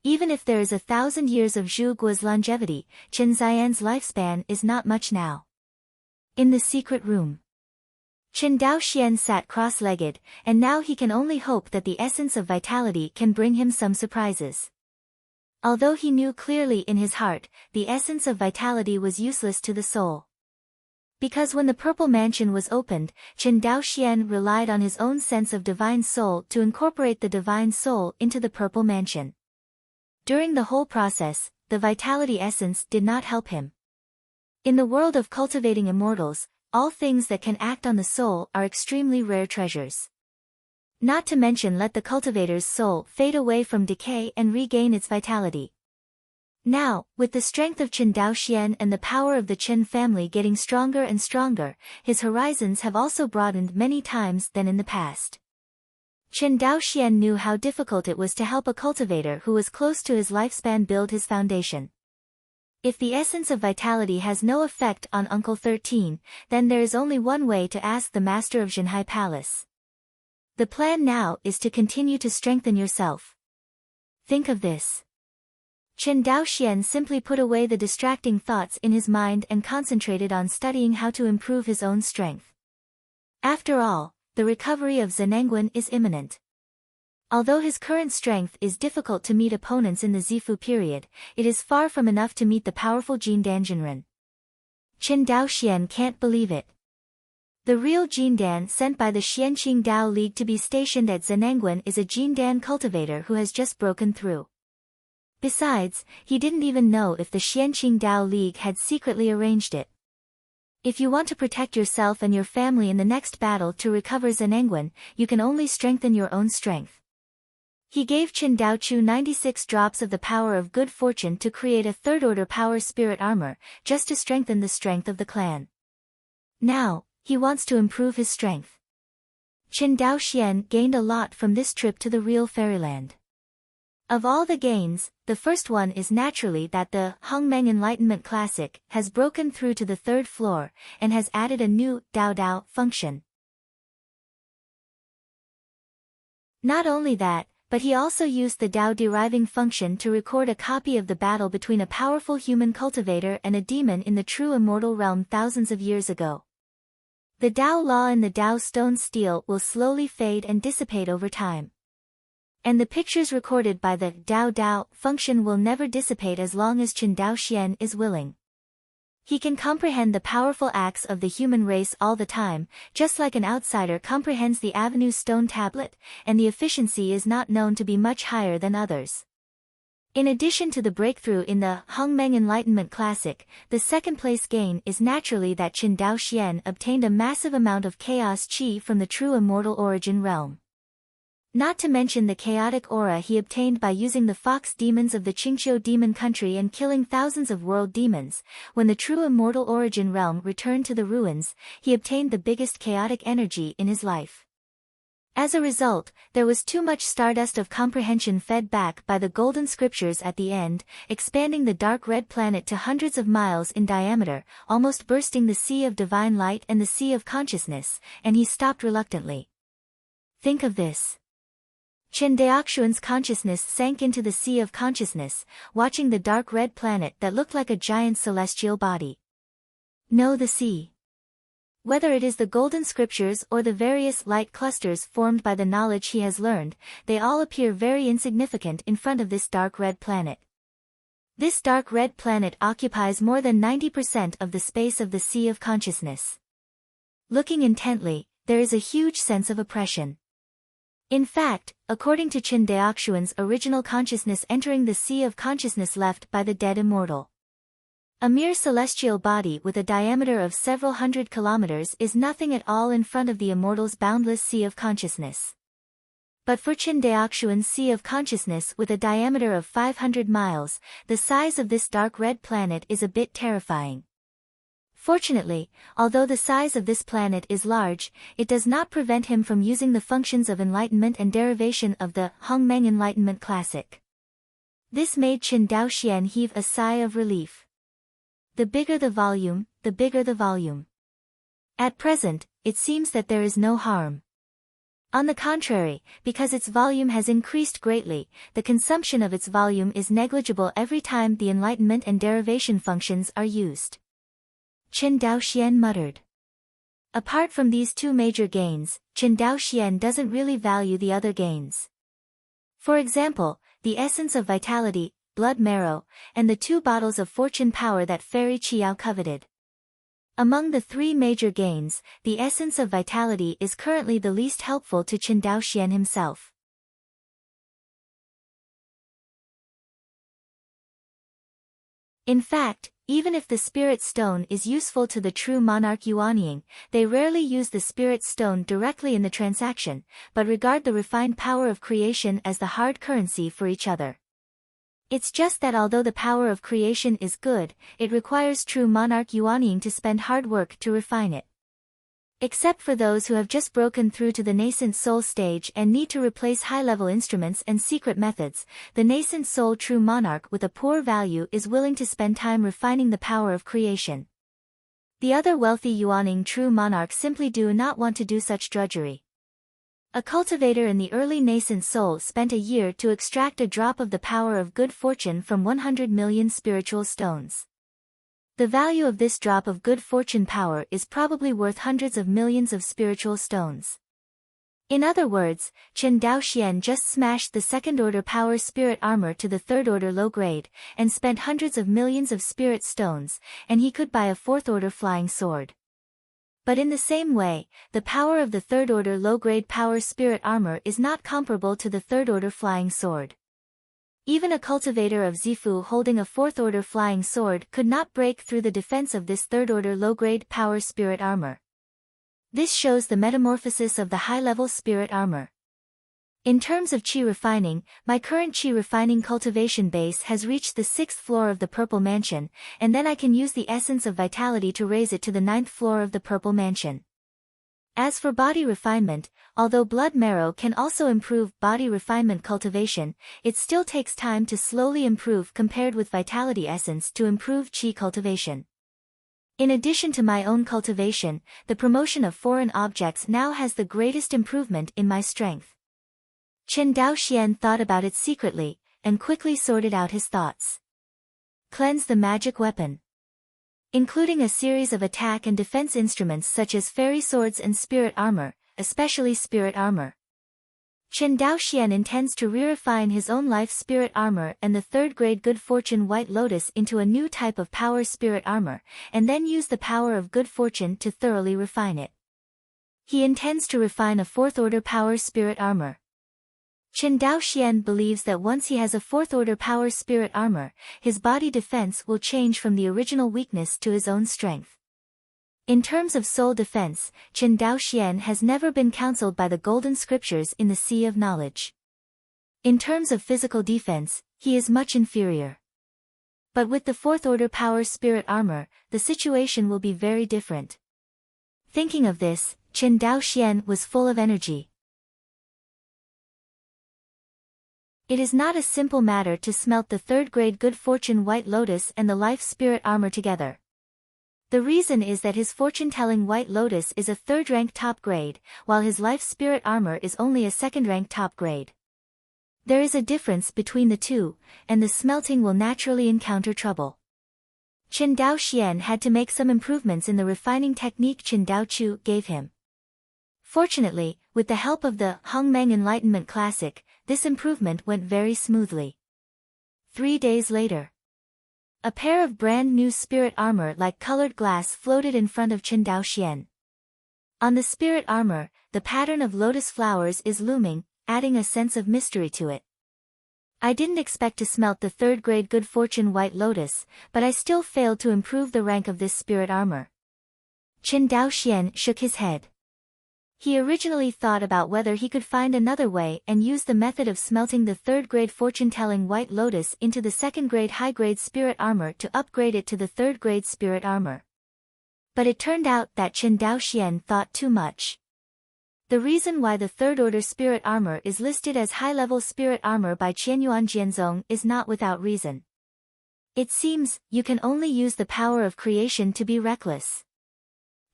Even if there is 1,000 years of Zhu Guo's longevity, Qin Xian's lifespan is not much now. In the secret room, Qin Daoxian sat cross-legged, and now he can only hope that the essence of vitality can bring him some surprises. Although he knew clearly in his heart, the essence of vitality was useless to the soul. Because when the Purple Mansion was opened, Chen Daoxian relied on his own sense of divine soul to incorporate the divine soul into the Purple Mansion. During the whole process, the vitality essence did not help him. In the world of cultivating immortals, all things that can act on the soul are extremely rare treasures. Not to mention let the cultivator's soul fade away from decay and regain its vitality. Now, with the strength of Chen Daoxian and the power of the Chen family getting stronger and stronger, his horizons have also broadened many times than in the past. Chen Daoxian knew how difficult it was to help a cultivator who was close to his lifespan build his foundation. If the essence of vitality has no effect on Uncle 13, then there is only one way to ask the master of Zhenhai Palace. The plan now is to continue to strengthen yourself. Think of this. Chen Daoxian simply put away the distracting thoughts in his mind and concentrated on studying how to improve his own strength. After all, the recovery of Zhenengwen is imminent. Although his current strength is difficult to meet opponents in the Zifu period, it is far from enough to meet the powerful Jin Danjinren. Chen Daoxian can't believe it. The real Jindan sent by the Xianqing Dao League to be stationed at Zhenengwen is a Jindan cultivator who has just broken through. Besides, he didn't even know if the Xianqing Dao League had secretly arranged it. If you want to protect yourself and your family in the next battle to recover Zhenengwen, you can only strengthen your own strength. He gave Chen Daochu 96 drops of the power of good fortune to create a third-order power spirit armor, just to strengthen the strength of the clan. Now, he wants to improve his strength. Chen Daoxian gained a lot from this trip to the real fairyland. Of all the gains, the first one is naturally that the Hongmeng Enlightenment Classic has broken through to the third floor, and has added a new Dao Dao function. Not only that, but he also used the Dao deriving function to record a copy of the battle between a powerful human cultivator and a demon in the true immortal realm thousands of years ago. The Dao Law in the Dao Stone Steel will slowly fade and dissipate over time. And the pictures recorded by the Dao Dao function will never dissipate as long as Chen Daoxian is willing. He can comprehend the powerful acts of the human race all the time, just like an outsider comprehends the Avenue Stone Tablet, and the efficiency is not known to be much higher than others. In addition to the breakthrough in the Hongmeng Enlightenment Classic, the second-place gain is naturally that Chen Daoxian obtained a massive amount of chaos qi from the true immortal origin realm. Not to mention the chaotic aura he obtained by using the fox demons of the Qingqiu demon country and killing thousands of world demons. When the true immortal origin realm returned to the ruins, he obtained the biggest chaotic energy in his life. As a result, there was too much stardust of comprehension fed back by the golden scriptures at the end, expanding the dark red planet to hundreds of miles in diameter, almost bursting the sea of divine light and the sea of consciousness, and he stopped reluctantly. Think of this. Chen Daoxuan's consciousness sank into the sea of consciousness, watching the dark red planet that looked like a giant celestial body. Know the sea. Whether it is the golden scriptures or the various light clusters formed by the knowledge he has learned, they all appear very insignificant in front of this dark red planet. This dark red planet occupies more than 90% of the space of the sea of consciousness. Looking intently, there is a huge sense of oppression. In fact, according to Chen Daoxuan's original consciousness entering the sea of consciousness left by the dead immortal. A mere celestial body with a diameter of several hundred kilometers is nothing at all in front of the immortal's boundless sea of consciousness. But for Chen Daoxuan's sea of consciousness with a diameter of 500 miles, the size of this dark red planet is a bit terrifying. Fortunately, although the size of this planet is large, it does not prevent him from using the functions of enlightenment and derivation of the Hongmeng Enlightenment Classic. This made Chen Daoxian heave a sigh of relief. The bigger the volume, the bigger the volume. At present, it seems that there is no harm. On the contrary, because its volume has increased greatly, the consumption of its volume is negligible every time the enlightenment and derivation functions are used. Chen Daoxian muttered. Apart from these two major gains, Chen Daoxian doesn't really value the other gains. For example, the essence of vitality, blood marrow, and the 2 bottles of fortune power that Fairy Qiao coveted. Among the three major gains, the essence of vitality is currently the least helpful to Chen Daoxian himself. In fact, even if the spirit stone is useful to the true monarch Yuanying, they rarely use the spirit stone directly in the transaction, but regard the refined power of creation as the hard currency for each other. It's just that although the power of creation is good, it requires true monarch Yuanying to spend hard work to refine it. Except for those who have just broken through to the nascent soul stage and need to replace high-level instruments and secret methods, the nascent soul true monarch with a poor value is willing to spend time refining the power of creation. The other wealthy Yuanying true monarchs simply do not want to do such drudgery. A cultivator in the early nascent soul spent a year to extract a drop of the power of good fortune from 100 million spiritual stones. The value of this drop of good fortune power is probably worth hundreds of millions of spiritual stones. In other words, Chen Daoxian just smashed the second-order power spirit armor to the third-order low grade, and spent hundreds of millions of spirit stones, and he could buy a fourth-order flying sword. But in the same way, the power of the third-order low-grade power spirit armor is not comparable to the third-order flying sword. Even a cultivator of Zifu holding a fourth-order flying sword could not break through the defense of this third-order low-grade power spirit armor. This shows the metamorphosis of the high-level spirit armor. In terms of qi refining, my current qi refining cultivation base has reached the 6th floor of the Purple Mansion, and then I can use the essence of vitality to raise it to the 9th floor of the Purple Mansion. As for body refinement, although blood marrow can also improve body refinement cultivation, it still takes time to slowly improve compared with vitality essence to improve qi cultivation. In addition to my own cultivation, the promotion of foreign objects now has the greatest improvement in my strength. Chen Daoxian thought about it secretly, and quickly sorted out his thoughts. Cleanse the magic weapon. Including a series of attack and defense instruments such as fairy swords and spirit armor, especially spirit armor. Chen Daoxian intends to re-refine his own life spirit armor and the third-grade good fortune white lotus into a new type of power spirit armor, and then use the power of good fortune to thoroughly refine it. He intends to refine a fourth-order power spirit armor. Chen Daoxian believes that once he has a fourth-order power spirit armor, his body defense will change from the original weakness to his own strength. In terms of soul defense, Chen Daoxian has never been counseled by the golden scriptures in the Sea of Knowledge. In terms of physical defense, he is much inferior. But with the fourth-order power spirit armor, the situation will be very different. Thinking of this, Chen Daoxian was full of energy. It is not a simple matter to smelt the third-grade good fortune white lotus and the life spirit armor together. The reason is that his fortune-telling white lotus is a third-rank top grade, while his life spirit armor is only a second-rank top grade. There is a difference between the two, and the smelting will naturally encounter trouble. Chen Daoxian had to make some improvements in the refining technique Chen Daochu gave him. Fortunately, with the help of the Hongmeng Enlightenment Classic, this improvement went very smoothly. 3 days later, a pair of brand new spirit armor like colored glass floated in front of Chen Daoxian. On the spirit armor, the pattern of lotus flowers is looming, adding a sense of mystery to it. I didn't expect to smelt the third-grade good fortune white lotus, but I still failed to improve the rank of this spirit armor. Chen Daoxian shook his head. He originally thought about whether he could find another way and use the method of smelting the third-grade fortune-telling white lotus into the second-grade high-grade spirit armor to upgrade it to the third-grade spirit armor. But it turned out that Chen Daoxian thought too much. The reason why the third-order spirit armor is listed as high-level spirit armor by Qianyuan Jianzong is not without reason. It seems, you can only use the power of creation to be reckless.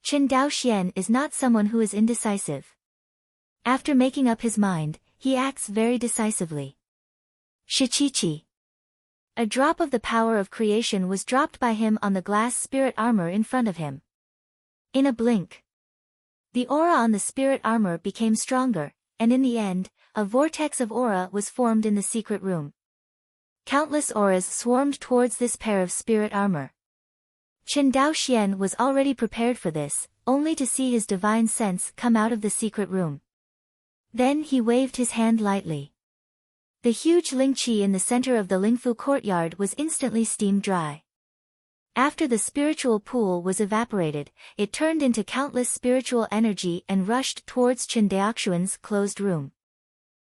Chen Daoxian is not someone who is indecisive. After making up his mind, he acts very decisively. Shichichi. A drop of the power of creation was dropped by him on the glass spirit armor in front of him. In a blink, the aura on the spirit armor became stronger, and in the end, a vortex of aura was formed in the secret room. Countless auras swarmed towards this pair of spirit armor. Chen Daoxian was already prepared for this, only to see his divine sense come out of the secret room. Then he waved his hand lightly. The huge Lingqi in the center of the Lingfu courtyard was instantly steamed dry. After the spiritual pool was evaporated, it turned into countless spiritual energy and rushed towards Chen Daoxuan's closed room.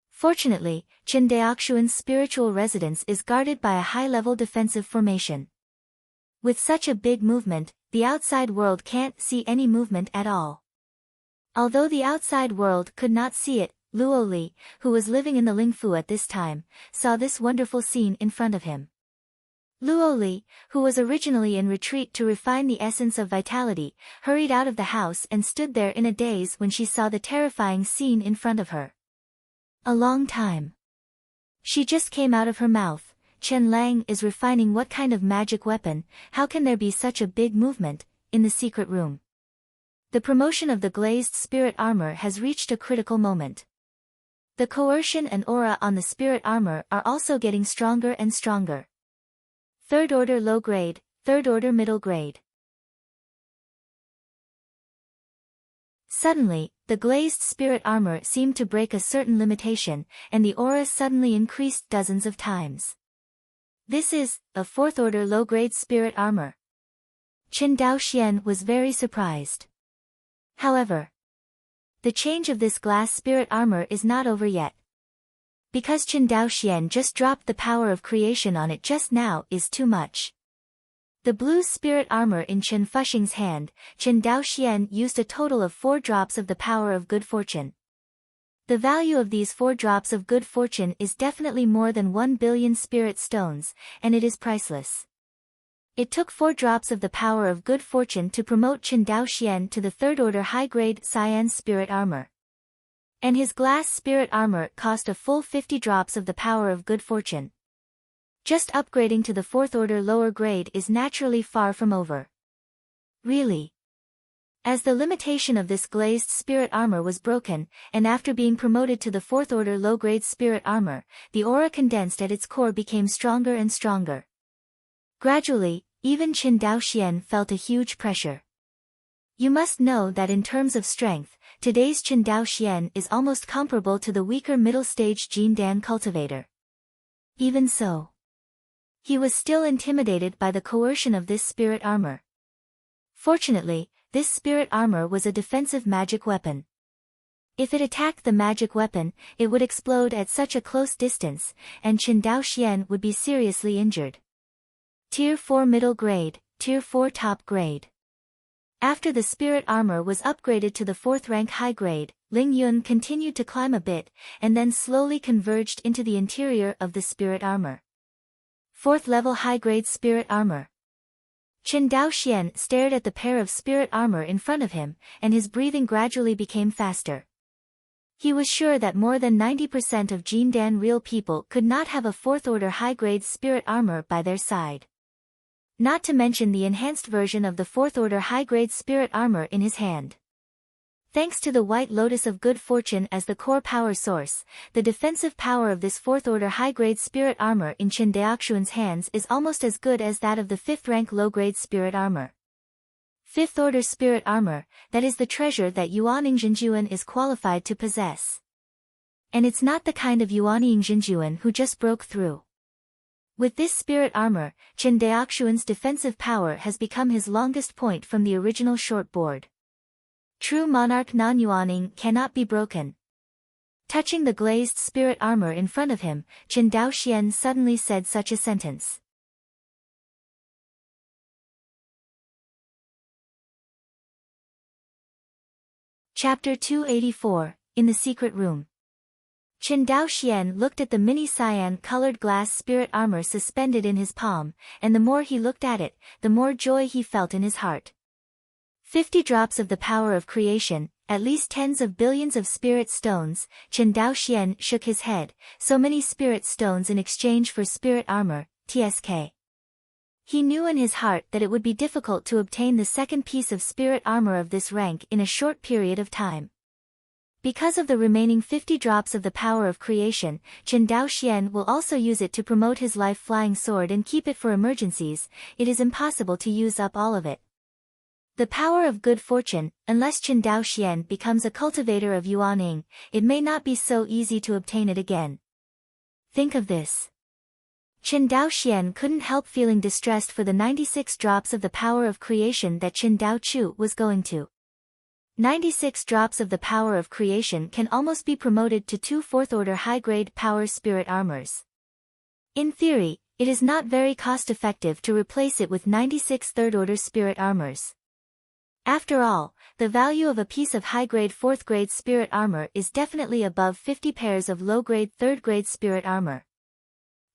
Fortunately, Chen Daoxuan's spiritual residence is guarded by a high-level defensive formation. With such a big movement, the outside world can't see any movement at all. Although the outside world could not see it, Luo Li, who was living in the Lingfu at this time, saw this wonderful scene in front of him. Luo Li, who was originally in retreat to refine the essence of vitality, hurried out of the house and stood there in a daze when she saw the terrifying scene in front of her. A long time. She just came out of her mouth. Chen Lang is refining what kind of magic weapon, how can there be such a big movement, in the secret room? The promotion of the glazed spirit armor has reached a critical moment. The coercion and aura on the spirit armor are also getting stronger and stronger. Third order low grade, third order middle grade. Suddenly, the glazed spirit armor seemed to break a certain limitation, and the aura suddenly increased dozens of times. This is a fourth order low grade spirit armor. Chen Daoxian was very surprised. However, the change of this glass spirit armor is not over yet. Because Chen Daoxian just dropped the power of creation on it just now is too much. The blue spirit armor in Chen Fuxing's hand, Chen Daoxian used a total of 4 drops of the power of good fortune. The value of these 4 drops of good fortune is definitely more than 1 billion spirit stones, and it is priceless. It took 4 drops of the power of good fortune to promote Chen Daoxian to the third order high-grade cyan spirit armor. And his glass spirit armor cost a full 50 drops of the power of good fortune. Just upgrading to the fourth order lower grade is naturally far from over. Really? As the limitation of this glazed spirit armor was broken, and after being promoted to the fourth order low grade spirit armor, the aura condensed at its core became stronger and stronger. Gradually, even Chen Daoxian felt a huge pressure. You must know that in terms of strength, today's Chen Daoxian is almost comparable to the weaker middle-stage Jin Dan cultivator. Even so, he was still intimidated by the coercion of this spirit armor. Fortunately, this spirit armor was a defensive magic weapon. If it attacked the magic weapon, it would explode at such a close distance, and Chen Daoxian would be seriously injured. Tier 4 middle grade, Tier 4 top grade. After the spirit armor was upgraded to the 4th rank high grade, Ling Yun continued to climb a bit, and then slowly converged into the interior of the spirit armor. 4th level high grade spirit armor. Chen Daoxian stared at the pair of spirit armor in front of him, and his breathing gradually became faster. He was sure that more than 90% of Jin Dan real people could not have a 4th order high grade spirit armor by their side. Not to mention the enhanced version of the 4th order high-grade spirit armor in his hand. Thanks to the White Lotus of Good Fortune as the core power source, the defensive power of this 4th order high-grade spirit armor in Chen Daoxuan's hands is almost as good as that of the 5th rank low-grade spirit armor. 5th order spirit armor, that is the treasure that Yuan Yingzhenjuan is qualified to possess. And it's not the kind of Yuan Yingzhenjuan who just broke through. With this spirit armor, Chen Daoxuan's defensive power has become his longest point from the original short board. True monarch non-Yuaning cannot be broken. Touching the glazed spirit armor in front of him, Chen Daoxian suddenly said such a sentence. Chapter 284, In the Secret Room. Chen Daoxian looked at the mini cyan-colored glass spirit armor suspended in his palm, and the more he looked at it, the more joy he felt in his heart. 50 drops of the power of creation, at least tens of billions of spirit stones. Chen Daoxian shook his head, so many spirit stones in exchange for spirit armor, TSK. He knew in his heart that it would be difficult to obtain the second piece of spirit armor of this rank in a short period of time. Because of the remaining 50 drops of the power of creation, Chen Daoxian will also use it to promote his life-flying sword and keep it for emergencies. It is impossible to use up all of it. The power of good fortune, unless Chen Daoxian becomes a cultivator of Yuaning, it may not be so easy to obtain it again. Think of this. Chen Daoxian couldn't help feeling distressed for the 96 drops of the power of creation that Chen Daochu was going to. 96 drops of the power of creation can almost be promoted to 2 fourth-order high-grade power spirit armors. In theory, it is not very cost-effective to replace it with 96 third-order spirit armors. After all, the value of a piece of high-grade 4th-grade spirit armor is definitely above 50 pairs of low-grade 3rd-grade spirit armor.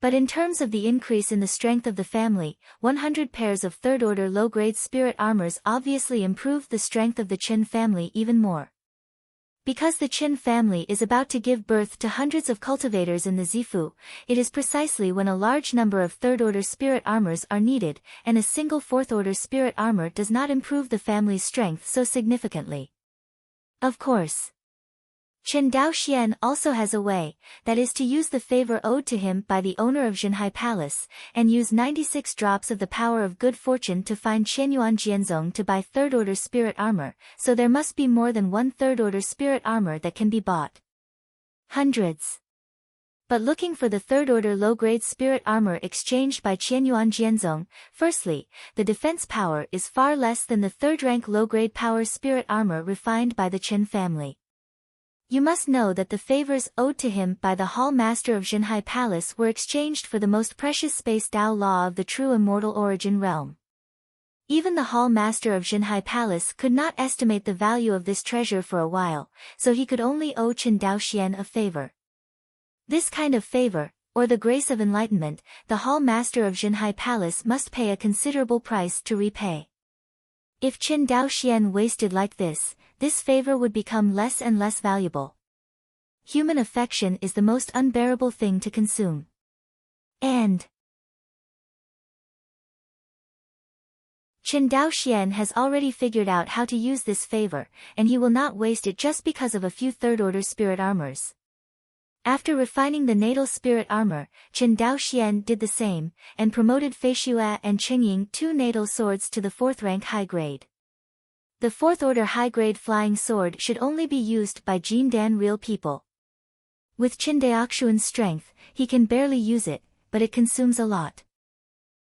But in terms of the increase in the strength of the family, 100 pairs of 3rd-order low-grade spirit armors obviously improved the strength of the Qin family even more. Because the Qin family is about to give birth to hundreds of cultivators in the Zifu, it is precisely when a large number of 3rd-order spirit armors are needed, and a single 4th-order spirit armor does not improve the family's strength so significantly. Of course, Chen Daoxian also has a way, that is to use the favor owed to him by the owner of Zhenhai Palace, and use 96 drops of the power of good fortune to find Qianyuan Jianzong to buy 3rd-order spirit armor, so there must be more than 1 3rd-order spirit armor that can be bought. Hundreds. But looking for the 3rd-order low-grade spirit armor exchanged by Qianyuan Jianzong, firstly, the defense power is far less than the 3rd-rank low-grade power spirit armor refined by the Qin family. You must know that the favors owed to him by the Hall Master of Zhenhai Palace were exchanged for the most precious space Dao Law of the true immortal origin realm. Even the Hall Master of Zhenhai Palace could not estimate the value of this treasure for a while, so he could only owe Chen Daoxian a favor. This kind of favor, or the grace of enlightenment, the Hall Master of Zhenhai Palace must pay a considerable price to repay. If Chen Daoxian wasted like this favor would become less and less valuable. Human affection is the most unbearable thing to consume. And Chen Daoxian has already figured out how to use this favor, and he will not waste it just because of a few 3rd-order spirit armors. After refining the natal spirit armor, Chen Daoxian did the same, and promoted Fei Xue and Qingying 2 natal swords to the 4th-rank high grade. The 4th-order high-grade flying sword should only be used by Jindan real people. With Chen Daoxuan's strength, he can barely use it, but it consumes a lot.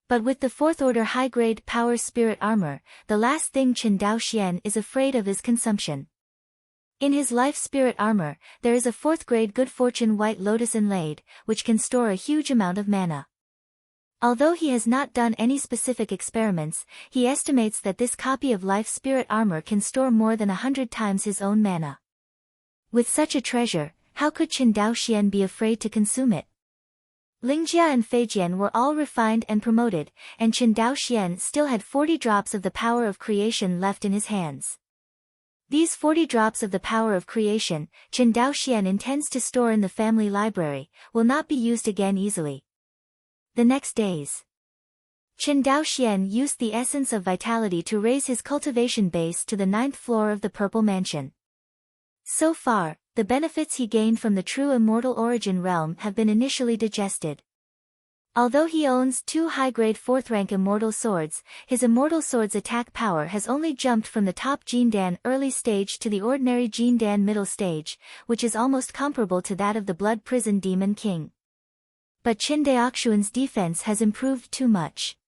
But with the 4th-order high-grade power spirit armor, the last thing Chen Daoxian is afraid of is consumption. In his life spirit armor, there is a 4th-grade good fortune white lotus inlaid, which can store a huge amount of mana. Although he has not done any specific experiments, he estimates that this copy of life spirit armor can store more than 100 times his own mana. With such a treasure, how could Chen Daoxian be afraid to consume it? Lingjia and Feijian were all refined and promoted, and Chen Daoxian still had 40 drops of the power of creation left in his hands. These 40 drops of the power of creation, Chen Daoxian intends to store in the family library, will not be used again easily. The next days, Chen Daoxian used the essence of vitality to raise his cultivation base to the 9th floor of the Purple Mansion. So far, the benefits he gained from the true immortal origin realm have been initially digested. Although he owns 2 high-grade 4th-rank immortal swords, his immortal sword's attack power has only jumped from the top Jindan early stage to the ordinary Jindan middle stage, which is almost comparable to that of the Blood Prison Demon King. But Chen Daoxuan's defense has improved too much.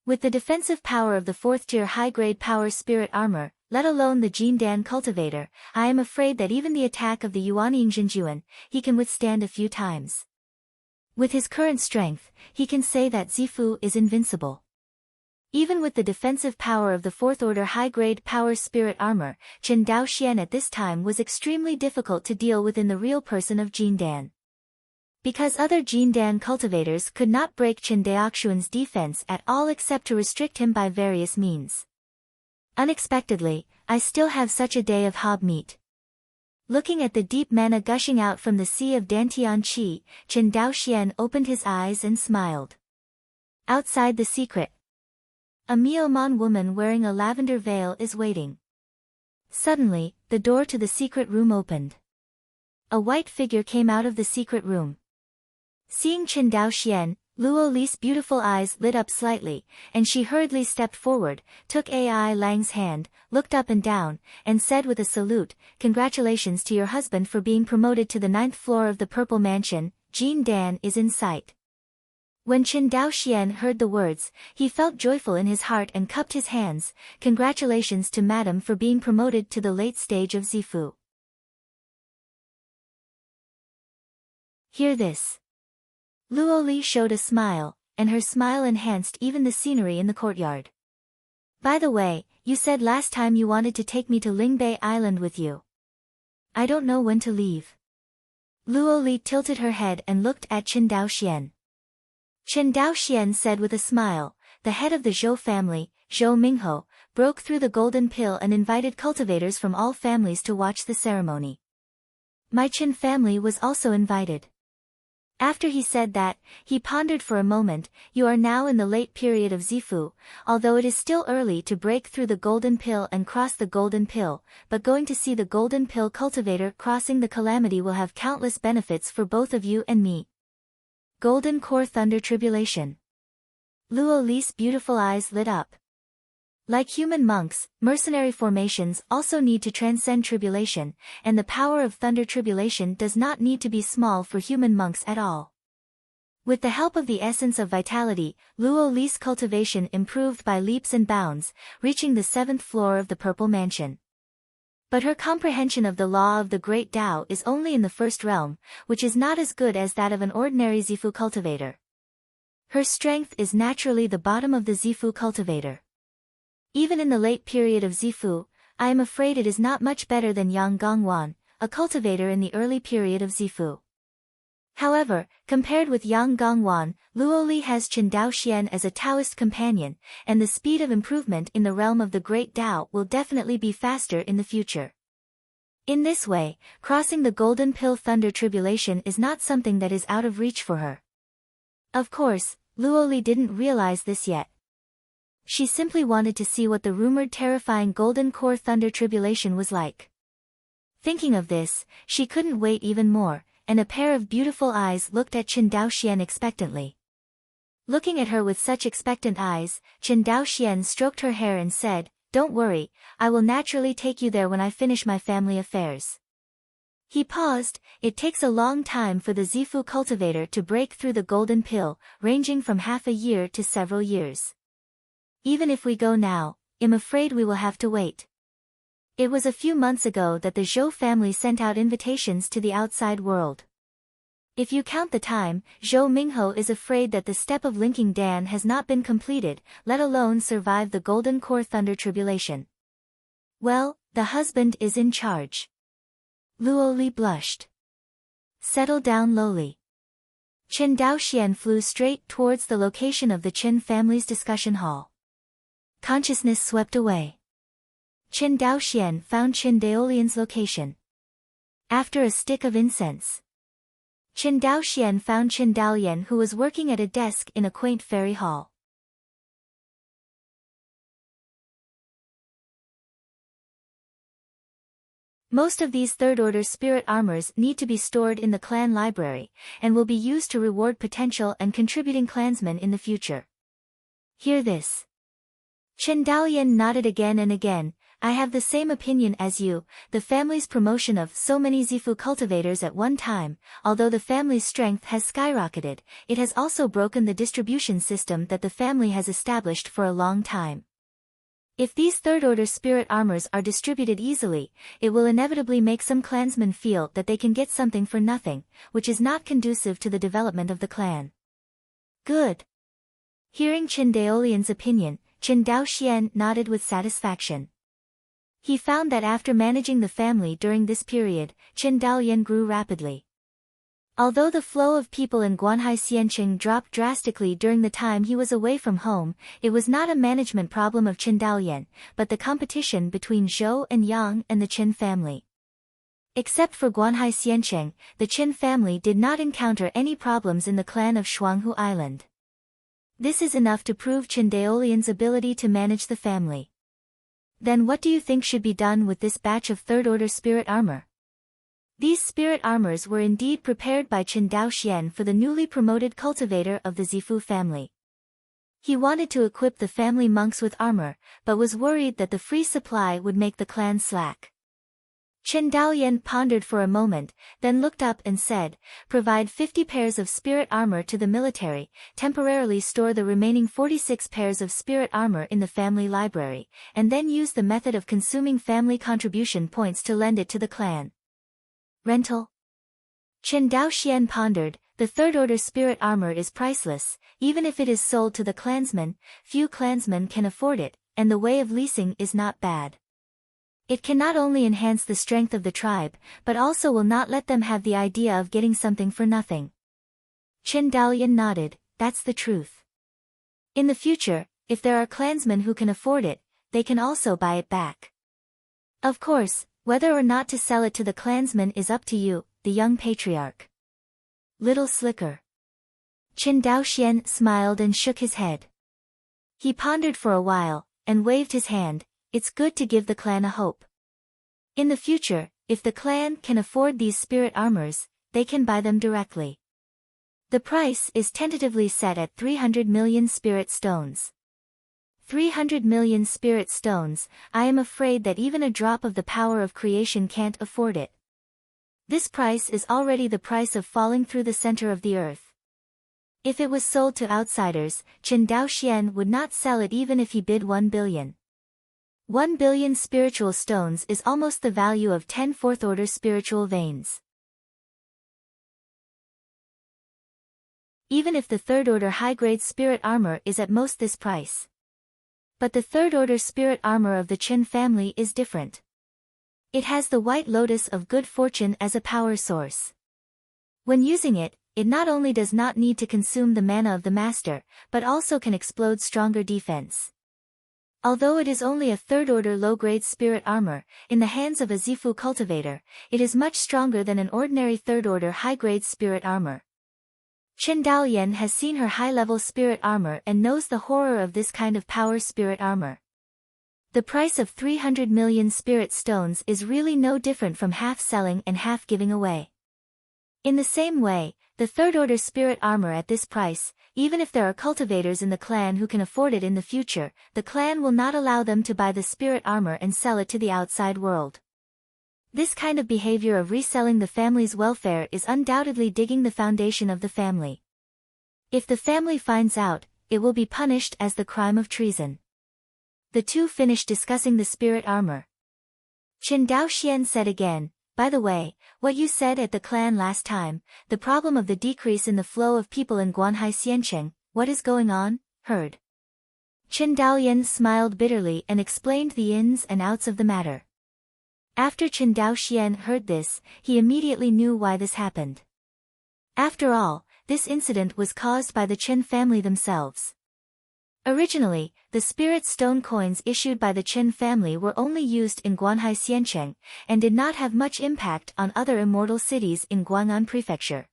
With the defensive power of the 4th-tier high-grade power spirit armor, let alone the Jindan cultivator, I am afraid that even the attack of the Yuanying Zhenjuan, he can withstand a few times. With his current strength, he can say that Zifu is invincible. Even with the defensive power of the 4th-order high-grade power spirit armor, Chen Daoxian at this time was extremely difficult to deal with in the real person of Jindan. Because other Jindan cultivators could not break Chen Daoxuan's defense at all except to restrict him by various means. Unexpectedly, I still have such a day of hob meat. Looking at the deep mana gushing out from the sea of Dantian Qi, Chen Daoxian opened his eyes and smiled. Outside the secret, a Miomon woman wearing a lavender veil is waiting. Suddenly, the door to the secret room opened. A white figure came out of the secret room. Seeing Chen Daoxian, Luo Li's beautiful eyes lit up slightly, and she hurriedly stepped forward, took Ai Lang's hand, looked up and down, and said with a salute, "Congratulations to your husband for being promoted to the 9th floor of the Purple Mansion, Jean Dan is in sight." When Chen Daoxian heard the words, he felt joyful in his heart and cupped his hands. "Congratulations to Madam for being promoted to the late stage of Zifu." Hear this. Luo Li showed a smile, and her smile enhanced even the scenery in the courtyard. "By the way, you said last time you wanted to take me to Lingbei Island with you. I don't know when to leave." Luo Li tilted her head and looked at Chen Daoxian. Chen Daoxian said with a smile, "The head of the Zhou family, Zhou Mingho, broke through the golden pill and invited cultivators from all families to watch the ceremony. My Chen family was also invited." After he said that, he pondered for a moment. "You are now in the late period of Zifu, although it is still early to break through the golden pill and cross the golden pill, but going to see the golden pill cultivator crossing the calamity will have countless benefits for both of you and me." Golden Core Thunder Tribulation. Luo Li's beautiful eyes lit up. Like human monks, mercenary formations also need to transcend tribulation, and the power of thunder tribulation does not need to be small for human monks at all. With the help of the essence of vitality, Luo Li's cultivation improved by leaps and bounds, reaching the 7th floor of the Purple Mansion. But her comprehension of the law of the Great Tao is only in the 1st realm, which is not as good as that of an ordinary Zifu cultivator. Her strength is naturally the bottom of the Zifu cultivator. Even in the late period of Zifu, I am afraid it is not much better than Yang Gongwan, a cultivator in the early period of Zifu. However, compared with Yang Gongwan, Luo Li has Chen Daoxian as a Taoist companion, and the speed of improvement in the realm of the Great Tao will definitely be faster in the future. In this way, crossing the Golden Pill Thunder Tribulation is not something that is out of reach for her. Of course, Luo Li didn't realize this yet. She simply wanted to see what the rumored terrifying Golden Core Thunder Tribulation was like. Thinking of this, she couldn't wait even more, and a pair of beautiful eyes looked at Chen Daoxian expectantly. Looking at her with such expectant eyes, Chen Daoxian stroked her hair and said, "Don't worry, I will naturally take you there when I finish my family affairs." He paused. It takes a long time for the Zifu cultivator to break through the golden pill, ranging from half a year to several years. Even if we go now, I'm afraid we will have to wait. It was a few months ago that the Zhou family sent out invitations to the outside world. If you count the time, Zhou Mingho is afraid that the step of linking Dan has not been completed, let alone survive the Golden Core Thunder Tribulation. Well, the husband is in charge. Luo Li blushed. Settle down lowly. Chen Daoxian flew straight towards the location of the Chen family's discussion hall. Consciousness swept away. Chen Daoxian found Chen Daolian's location. After a stick of incense, Chen Daoxian found Chen Daolian, who was working at a desk in a quaint fairy hall. Most of these third-order spirit armors need to be stored in the clan library, and will be used to reward potential and contributing clansmen in the future. Hear this. Chen Daolian nodded again and again. I have the same opinion as you. The family's promotion of so many Zifu cultivators at one time, although the family's strength has skyrocketed, it has also broken the distribution system that the family has established for a long time. If these third-order spirit armors are distributed easily, it will inevitably make some clansmen feel that they can get something for nothing, which is not conducive to the development of the clan. Good. Hearing Chen Daolian's opinion, Chen Daoxian nodded with satisfaction. He found that after managing the family during this period, Chen Daolian grew rapidly. Although the flow of people in Guanhai Xianqing dropped drastically during the time he was away from home, it was not a management problem of Chen Daolian, but the competition between Zhou and Yang and the Chen family. Except for Guanhai Xianqing, the Chen family did not encounter any problems in the clan of Shuanghu Island. This is enough to prove Chen Daolian's ability to manage the family. Then what do you think should be done with this batch of third-order spirit armor? These spirit armors were indeed prepared by Chen Daoxian for the newly promoted cultivator of the Zifu family. He wanted to equip the family monks with armor, but was worried that the free supply would make the clan slack. Chen Daoyan pondered for a moment, then looked up and said, "Provide 50 pairs of spirit armor to the military, temporarily store the remaining 46 pairs of spirit armor in the family library, and then use the method of consuming family contribution points to lend it to the clan." Rental? Chen Daoxian pondered, the third-order spirit armor is priceless, even if it is sold to the clansmen, few clansmen can afford it, and the way of leasing is not bad. It can not only enhance the strength of the tribe, but also will not let them have the idea of getting something for nothing. Chen Daoyan nodded, that's the truth. In the future, if there are clansmen who can afford it, they can also buy it back. Of course, whether or not to sell it to the clansmen is up to you, the young patriarch. Little slicker. Chen Daoxian smiled and shook his head. He pondered for a while, and waved his hand. It's good to give the clan a hope. In the future, if the clan can afford these spirit armors, they can buy them directly. The price is tentatively set at 300 million spirit stones. 300 million spirit stones, I am afraid that even a drop of the power of creation can't afford it. This price is already the price of falling through the center of the earth. If it was sold to outsiders, Chen Daoxian would not sell it even if he bid 1 billion. 1 billion spiritual stones is almost the value of 10 fourth-order spiritual veins. Even if the third-order high-grade spirit armor is at most this price. But the third-order spirit armor of the Chen family is different. It has the white lotus of good fortune as a power source. When using it, it not only does not need to consume the mana of the master, but also can explode stronger defense. Although it is only a third-order low-grade spirit armor, in the hands of a Zifu cultivator, it is much stronger than an ordinary third-order high-grade spirit armor. Chen Daoyan has seen her high-level spirit armor and knows the horror of this kind of power spirit armor. The price of 300 million spirit stones is really no different from half selling and half giving away. In the same way, the third-order spirit armor at this price, even if there are cultivators in the clan who can afford it in the future, the clan will not allow them to buy the spirit armor and sell it to the outside world. This kind of behavior of reselling the family's welfare is undoubtedly digging the foundation of the family. If the family finds out, it will be punished as the crime of treason. The two finished discussing the spirit armor. Chen Daoxian said again, by the way, what you said at the clan last time, the problem of the decrease in the flow of people in Guanhai Xiancheng, what is going on? Heard. Chen Daoyan smiled bitterly and explained the ins and outs of the matter. After Chen Daoxian heard this, he immediately knew why this happened. After all, this incident was caused by the Chen family themselves. Originally, the spirit stone coins issued by the Chen family were only used in Guanhai Xiancheng, and did not have much impact on other immortal cities in Guang'an Prefecture.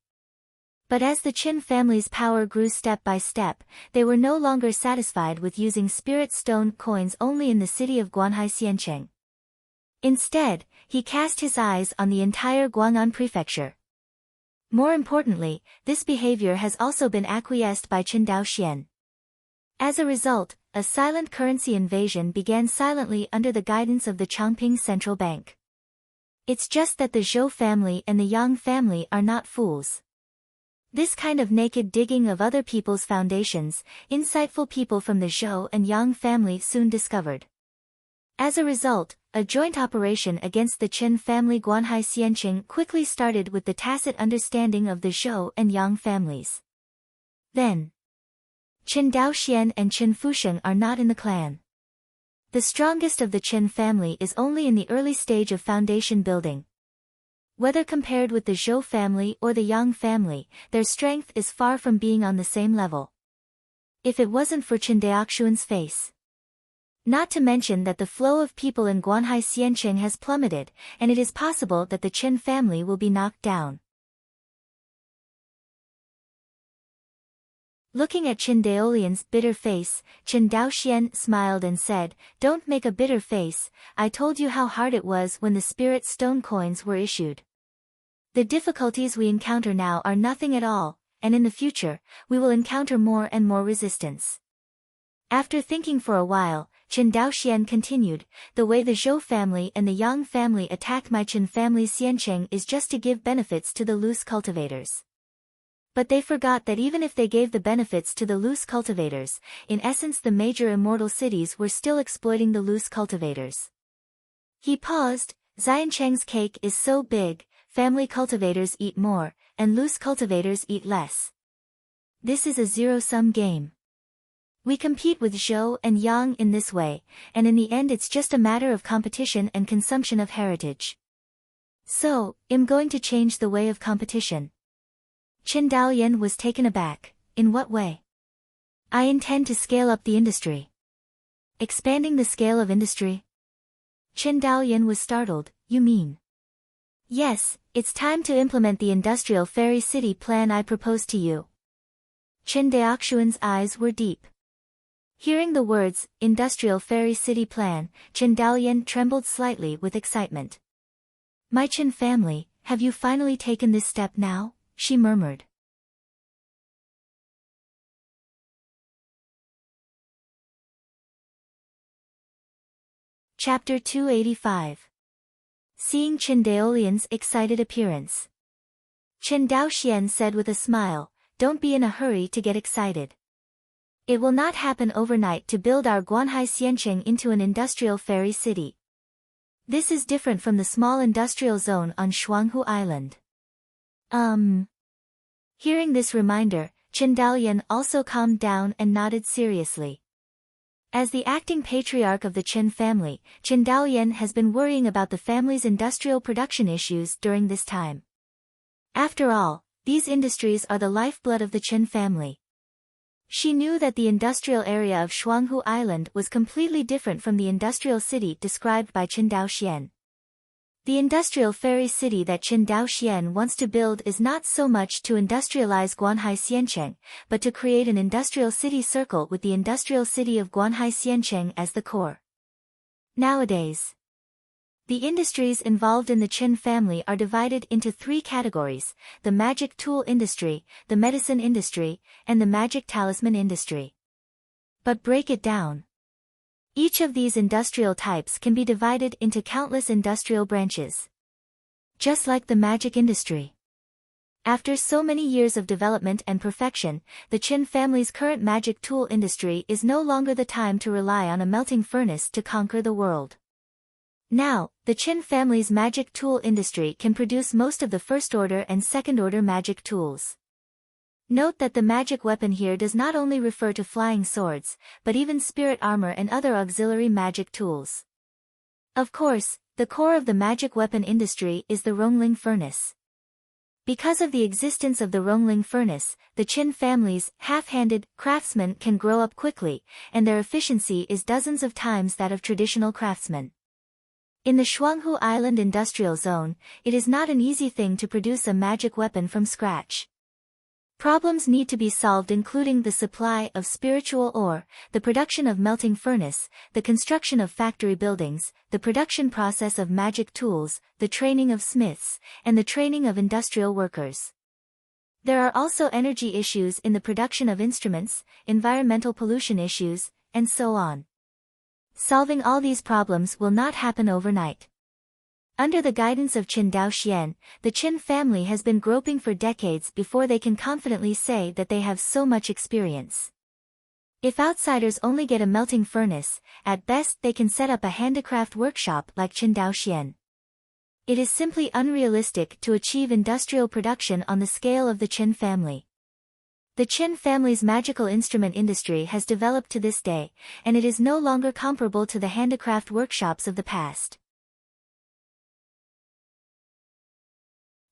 But as the Chen family's power grew step by step, they were no longer satisfied with using spirit stone coins only in the city of Guanhai Xiancheng. Instead, he cast his eyes on the entire Guang'an Prefecture. More importantly, this behavior has also been acquiesced by Chen Daoxian. As a result, a silent currency invasion began silently under the guidance of the Changping Central Bank. It's just that the Zhou family and the Yang family are not fools. This kind of naked digging of other people's foundations, insightful people from the Zhou and Yang family soon discovered. As a result, a joint operation against the Chen family Guanhai Xiancheng quickly started with the tacit understanding of the Zhou and Yang families. Then, Chen Daoxian and Chen Fusheng are not in the clan. The strongest of the Chen family is only in the early stage of foundation building. Whether compared with the Zhou family or the Yang family, their strength is far from being on the same level. If it wasn't for Chen Daoxuan's face. Not to mention that the flow of people in Guanhai Xiancheng has plummeted, and it is possible that the Chen family will be knocked down. Looking at Qin Daolian's bitter face, Qin Daoxian smiled and said, "Don't make a bitter face, I told you how hard it was when the spirit stone coins were issued. The difficulties we encounter now are nothing at all, and in the future, we will encounter more and more resistance." After thinking for a while, Qin Daoxian continued, "The way the Zhou family and the Yang family attack my Qin family's Xiancheng is just to give benefits to the loose cultivators. But they forgot that even if they gave the benefits to the loose cultivators, in essence the major immortal cities were still exploiting the loose cultivators." He paused. "Xiancheng's cake is so big, family cultivators eat more, and loose cultivators eat less. This is a zero-sum game. We compete with Zhou and Yang in this way, and in the end it's just a matter of competition and consumption of heritage. So, I'm going to change the way of competition." Qin Daolian was taken aback. "In what way?" "I intend to scale up the industry." "Expanding the scale of industry?" Qin Daolian was startled. "You mean?" "Yes, it's time to implement the industrial fairy city plan I proposed to you." Qin Daoxuan's eyes were deep. Hearing the words, industrial fairy city plan, Qin Daolian trembled slightly with excitement. "My Qin family, have you finally taken this step now?" she murmured. Chapter 285. Seeing Qin Daolian's excited appearance. Qin Daoxian said with a smile, "Don't be in a hurry to get excited. It will not happen overnight to build our Guanhai Xiancheng into an industrial fairy city. This is different from the small industrial zone on Shuanghu Island." Hearing this reminder, Qin Daolian also calmed down and nodded seriously. As the acting patriarch of the Qin family, Qin Daolian has been worrying about the family's industrial production issues during this time. After all, these industries are the lifeblood of the Qin family. She knew that the industrial area of Shuanghu Island was completely different from the industrial city described by Qin Daoxian. The industrial fairy city that Qin Daoxian wants to build is not so much to industrialize Guanhai Xiancheng, but to create an industrial city circle with the industrial city of Guanhai Xiancheng as the core. Nowadays, the industries involved in the Qin family are divided into three categories: the magic tool industry, the medicine industry, and the magic talisman industry. But break it down. Each of these industrial types can be divided into countless industrial branches. Just like the magic industry. After so many years of development and perfection, the Qin family's current magic tool industry is no longer the time to rely on a melting furnace to conquer the world. Now, the Qin family's magic tool industry can produce most of the first-order and second-order magic tools. Note that the magic weapon here does not only refer to flying swords, but even spirit armor and other auxiliary magic tools. Of course, the core of the magic weapon industry is the Rongling furnace. Because of the existence of the Rongling furnace, the Qin family's half-handed craftsmen can grow up quickly, and their efficiency is dozens of times that of traditional craftsmen. In the Shuanghu Island industrial zone, it is not an easy thing to produce a magic weapon from scratch. Problems need to be solved, including the supply of spiritual ore, the production of melting furnace, the construction of factory buildings, the production process of magic tools, the training of smiths, and the training of industrial workers. There are also energy issues in the production of instruments, environmental pollution issues, and so on. Solving all these problems will not happen overnight. Under the guidance of Qin Daoxian, the Qin family has been groping for decades before they can confidently say that they have so much experience. If outsiders only get a melting furnace, at best they can set up a handicraft workshop like Qin Daoxian. It is simply unrealistic to achieve industrial production on the scale of the Qin family. The Qin family's magical instrument industry has developed to this day, and it is no longer comparable to the handicraft workshops of the past.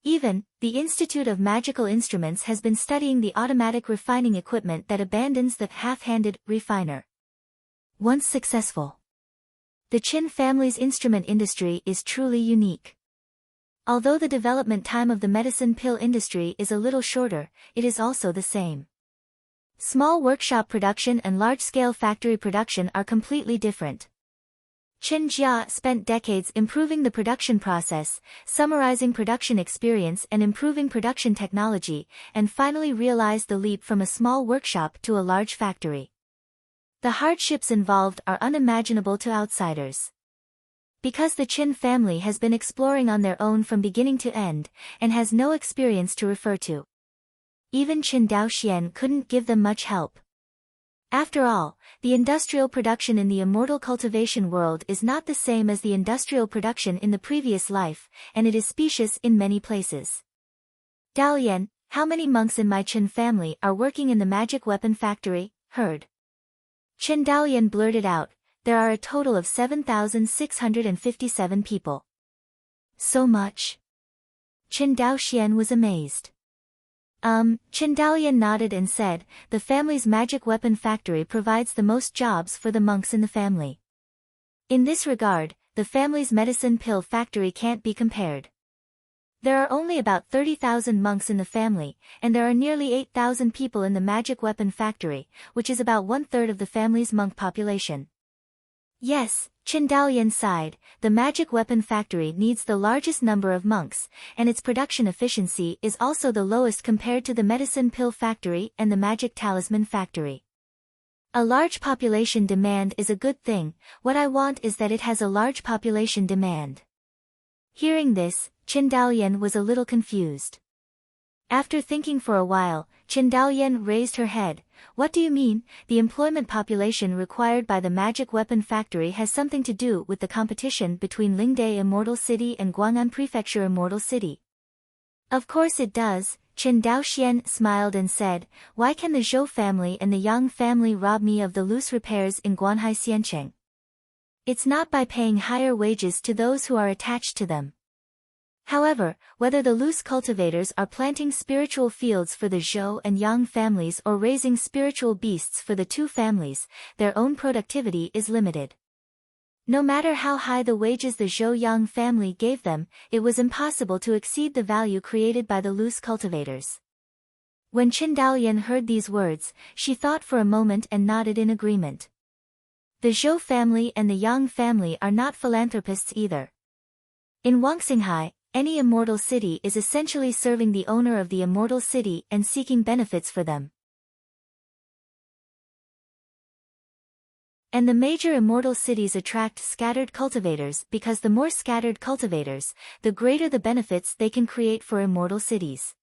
Even, the Institute of Magical Instruments has been studying the automatic refining equipment that abandons the half-handed refiner. Once successful, the Qin family's instrument industry is truly unique. Although the development time of the medicine pill industry is a little shorter, it is also the same. Small workshop production and large-scale factory production are completely different. Chen Jia spent decades improving the production process, summarizing production experience and improving production technology, and finally realized the leap from a small workshop to a large factory. The hardships involved are unimaginable to outsiders. Because the Qin family has been exploring on their own from beginning to end, and has no experience to refer to. Even Qin Daoxian couldn't give them much help. After all, the industrial production in the immortal cultivation world is not the same as the industrial production in the previous life, and it is specious in many places. Dalian, how many monks in my Qin family are working in the magic weapon factory? Heard. Chen Dalian blurted out, there are a total of 7,657 people. So much? Chen Daoxian was amazed. Chen Dalian nodded and said, the family's magic weapon factory provides the most jobs for the monks in the family. In this regard, the family's medicine pill factory can't be compared. There are only about 30,000 monks in the family, and there are nearly 8,000 people in the magic weapon factory, which is about one-third of the family's monk population. Yes, Chen Dalian sighed, the magic weapon factory needs the largest number of monks, and its production efficiency is also the lowest compared to the medicine pill factory and the magic talisman factory. A large population demand is a good thing, what I want is that it has a large population demand. Hearing this, Chen Dalian was a little confused. After thinking for a while, Chen Daoyan raised her head. What do you mean? The employment population required by the magic weapon factory has something to do with the competition between Lingde Immortal City and Guang'an Prefecture Immortal City. Of course it does, Chen Daoxian smiled and said, why can the Zhou family and the Yang family rob me of the loose repairs in Guanhai Xiancheng? It's not by paying higher wages to those who are attached to them. However, whether the loose cultivators are planting spiritual fields for the Zhou and Yang families or raising spiritual beasts for the two families, their own productivity is limited. No matter how high the wages the Zhou Yang family gave them, it was impossible to exceed the value created by the loose cultivators. When Chen Daoyan heard these words, she thought for a moment and nodded in agreement. The Zhou family and the Yang family are not philanthropists either. In Wangxinghai, any immortal city is essentially serving the owner of the immortal city and seeking benefits for them. And the major immortal cities attract scattered cultivators because the more scattered cultivators, the greater the benefits they can create for immortal cities.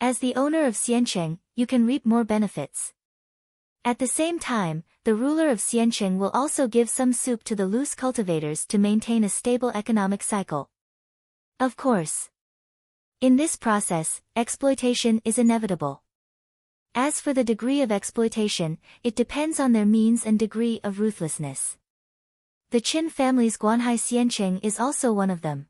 As the owner of Xiancheng, you can reap more benefits. At the same time, the ruler of Xiancheng will also give some soup to the loose cultivators to maintain a stable economic cycle. Of course. In this process, exploitation is inevitable. As for the degree of exploitation, it depends on their means and degree of ruthlessness. The Qin family's Guanhai Xiancheng is also one of them.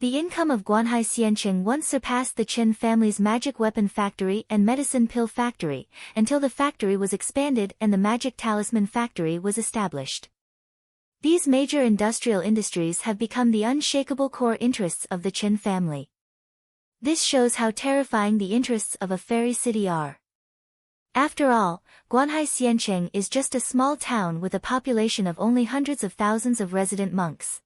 The income of Guanhai Xiancheng once surpassed the Qin family's magic weapon factory and medicine pill factory, until the factory was expanded and the magic talisman factory was established. These major industrial industries have become the unshakable core interests of the Qin family. This shows how terrifying the interests of a fairy city are. After all, Guanhai Xiancheng is just a small town with a population of only hundreds of thousands of resident monks.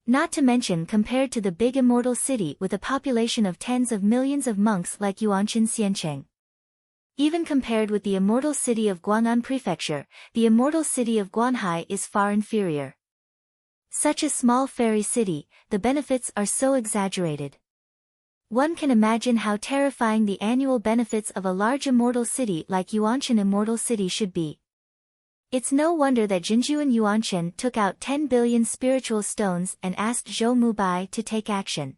Not to mention compared to the big immortal city with a population of tens of millions of monks like Yuanqin Xiancheng. Even compared with the immortal city of Guang'an Prefecture, the immortal city of Guanhai is far inferior. Such a small fairy city, the benefits are so exaggerated. One can imagine how terrifying the annual benefits of a large immortal city like Yuanqin Immortal City should be. It's no wonder that Jinjuan Yuanqin took out 10 billion spiritual stones and asked Zhou Mubai to take action.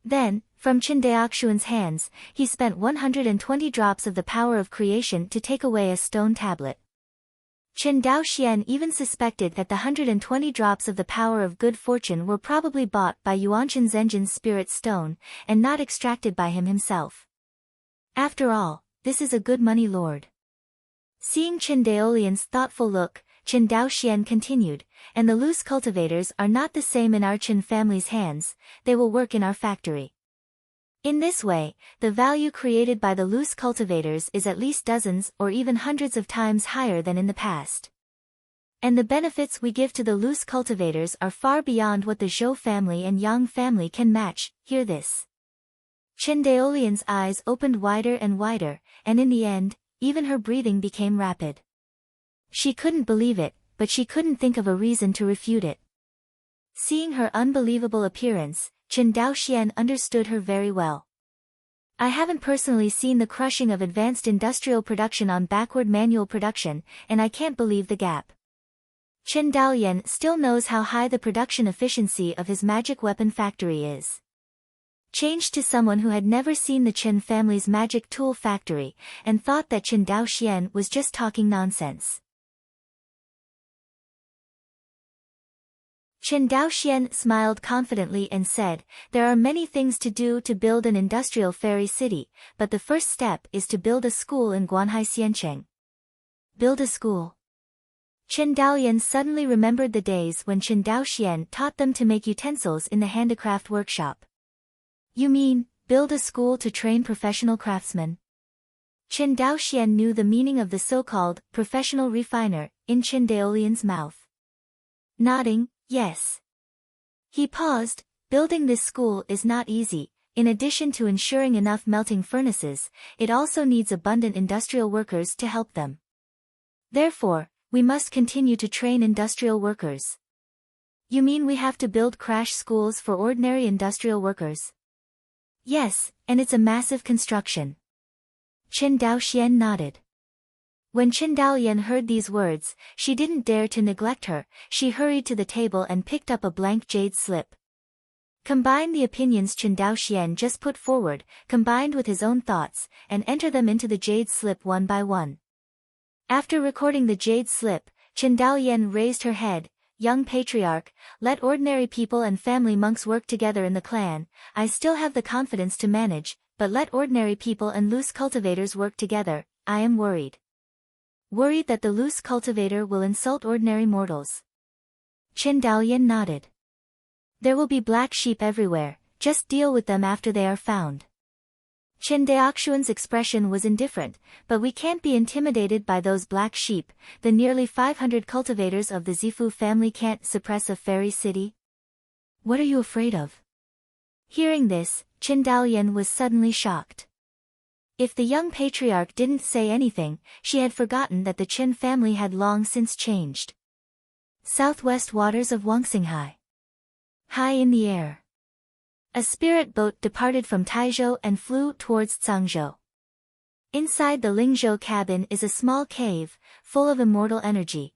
Then, from Qin Daoxuan's hands, he spent 120 drops of the power of creation to take away a stone tablet. Chen Daoxian even suspected that the 120 drops of the power of good fortune were probably bought by Yuanqin Zhenjin's spirit stone, and not extracted by him himself. After all, this is a good money lord. Seeing Chen Daolian's thoughtful look, Chen Daoxian continued, and the loose cultivators are not the same in our Qin family's hands, they will work in our factory. In this way, the value created by the loose cultivators is at least dozens or even hundreds of times higher than in the past. And the benefits we give to the loose cultivators are far beyond what the Zhou family and Yang family can match. Hear this. Chen Daolian's eyes opened wider and wider, and in the end, even her breathing became rapid. She couldn't believe it, but she couldn't think of a reason to refute it. Seeing her unbelievable appearance, Chen Daoxian understood her very well. I haven't personally seen the crushing of advanced industrial production on backward manual production, and I can't believe the gap. Chen Daolian still knows how high the production efficiency of his magic weapon factory is. Changed to someone who had never seen the Chen family's magic tool factory, and thought that Chen Daoxian was just talking nonsense. Chen Daoxian smiled confidently and said, "There are many things to do to build an industrial fairy city, but the first step is to build a school in Guanhai Xiancheng." Build a school. Chen Daolian suddenly remembered the days when Chen Daoxian taught them to make utensils in the handicraft workshop. You mean, build a school to train professional craftsmen? Chen Daoxian knew the meaning of the so-called professional refiner in Chen Daolian's mouth. Nodding, yes. He paused. Building this school is not easy. In addition to ensuring enough melting furnaces, it also needs abundant industrial workers to help them. Therefore, we must continue to train industrial workers. You mean we have to build crash schools for ordinary industrial workers? Yes, and it's a massive construction. Chen Daoxian nodded. When Chen Daolian heard these words, she didn't dare to neglect her. She hurried to the table and picked up a blank jade slip. Combine the opinions Chen Daoxian just put forward, combined with his own thoughts, and enter them into the jade slip one by one. After recording the jade slip, Chen Daolian raised her head. Young patriarch, let ordinary people and family monks work together in the clan. I still have the confidence to manage, but let ordinary people and loose cultivators work together. I am worried. Worried that the loose cultivator will insult ordinary mortals. Chen Daolian nodded. There will be black sheep everywhere, just deal with them after they are found. Chen Daoxian's expression was indifferent, but we can't be intimidated by those black sheep. The nearly 500 cultivators of the Zifu family can't suppress a fairy city. What are you afraid of? Hearing this, Chen Daolian was suddenly shocked. If the young patriarch didn't say anything, she had forgotten that the Chen family had long since changed. Southwest waters of Wangxinghai. High in the air. A spirit boat departed from Taizhou and flew towards Cangzhou. Inside the Lingzhou cabin is a small cave, full of immortal energy.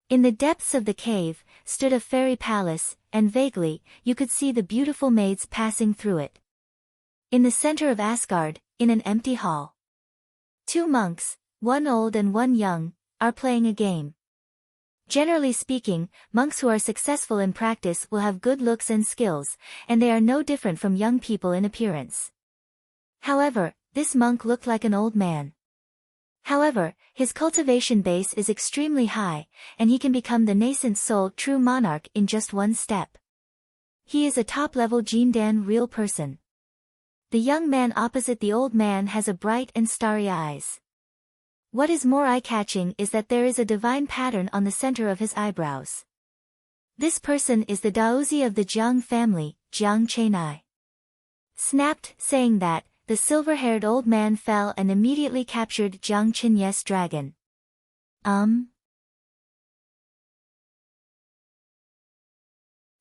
In the depths of the cave, stood a fairy palace, and vaguely, you could see the beautiful maids passing through it. In the center of Asgard, in an empty hall, 2 monks, one old and one young, are playing a game. Generally speaking, monks who are successful in practice will have good looks and skills, and they are no different from young people in appearance. However, this monk looked like an old man. However, his cultivation base is extremely high, and he can become the nascent soul true monarch in just one step. He is a top-level Jindan real person. The young man opposite the old man has a bright and starry eyes. What is more eye-catching is that there is a divine pattern on the center of his eyebrows. This person is the Daozi of the Jiang family, Jiang Chenai. Snapped, saying that, the silver-haired old man fell and immediately captured Jiang Chenye's dragon.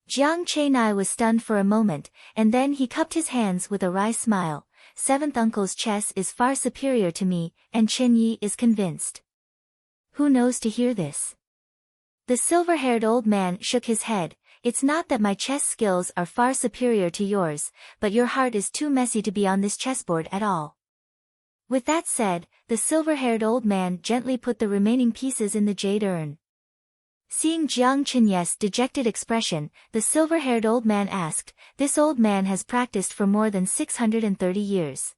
Jiang Chenai was stunned for a moment, and then he cupped his hands with a wry smile. 7th uncle's chess is far superior to me, and Chen Yi is convinced. Who knows to hear this? The silver-haired old man shook his head. It's not that my chess skills are far superior to yours, but your heart is too messy to be on this chessboard at all. With that said, the silver-haired old man gently put the remaining pieces in the jade urn. Seeing Jiang Chenye's dejected expression, the silver-haired old man asked, this old man has practiced for more than 630 years.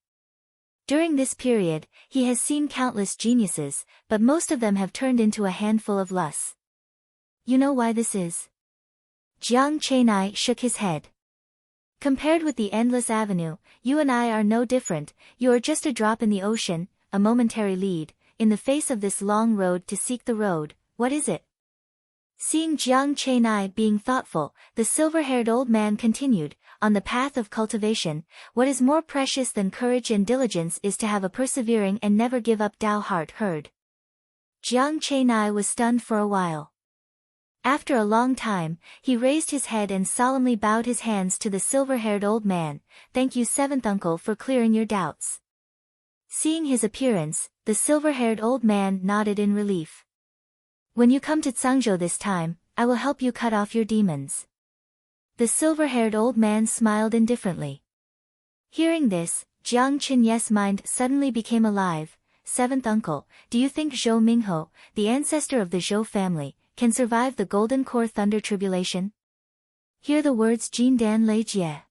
During this period, he has seen countless geniuses, but most of them have turned into a handful of luss. You know why this is? Jiang Chenai shook his head. Compared with the endless avenue, you and I are no different. You are just a drop in the ocean, a momentary lead, in the face of this long road to seek the road. What is it? Seeing Jiang Chenai being thoughtful, the silver-haired old man continued, on the path of cultivation, what is more precious than courage and diligence is to have a persevering and never give up Tao heart heard. Jiang Chenai was stunned for a while. After a long time, he raised his head and solemnly bowed his hands to the silver-haired old man. Thank you, seventh uncle, for clearing your doubts. Seeing his appearance, the silver-haired old man nodded in relief. When you come to Tsangzhou this time, I will help you cut off your demons. The silver-haired old man smiled indifferently. Hearing this, Jiang Chenye's mind suddenly became alive. Seventh uncle, do you think Zhou Mingho, the ancestor of the Zhou family, can survive the Golden Core Thunder Tribulation? Hear the words Jindan Lei Jie.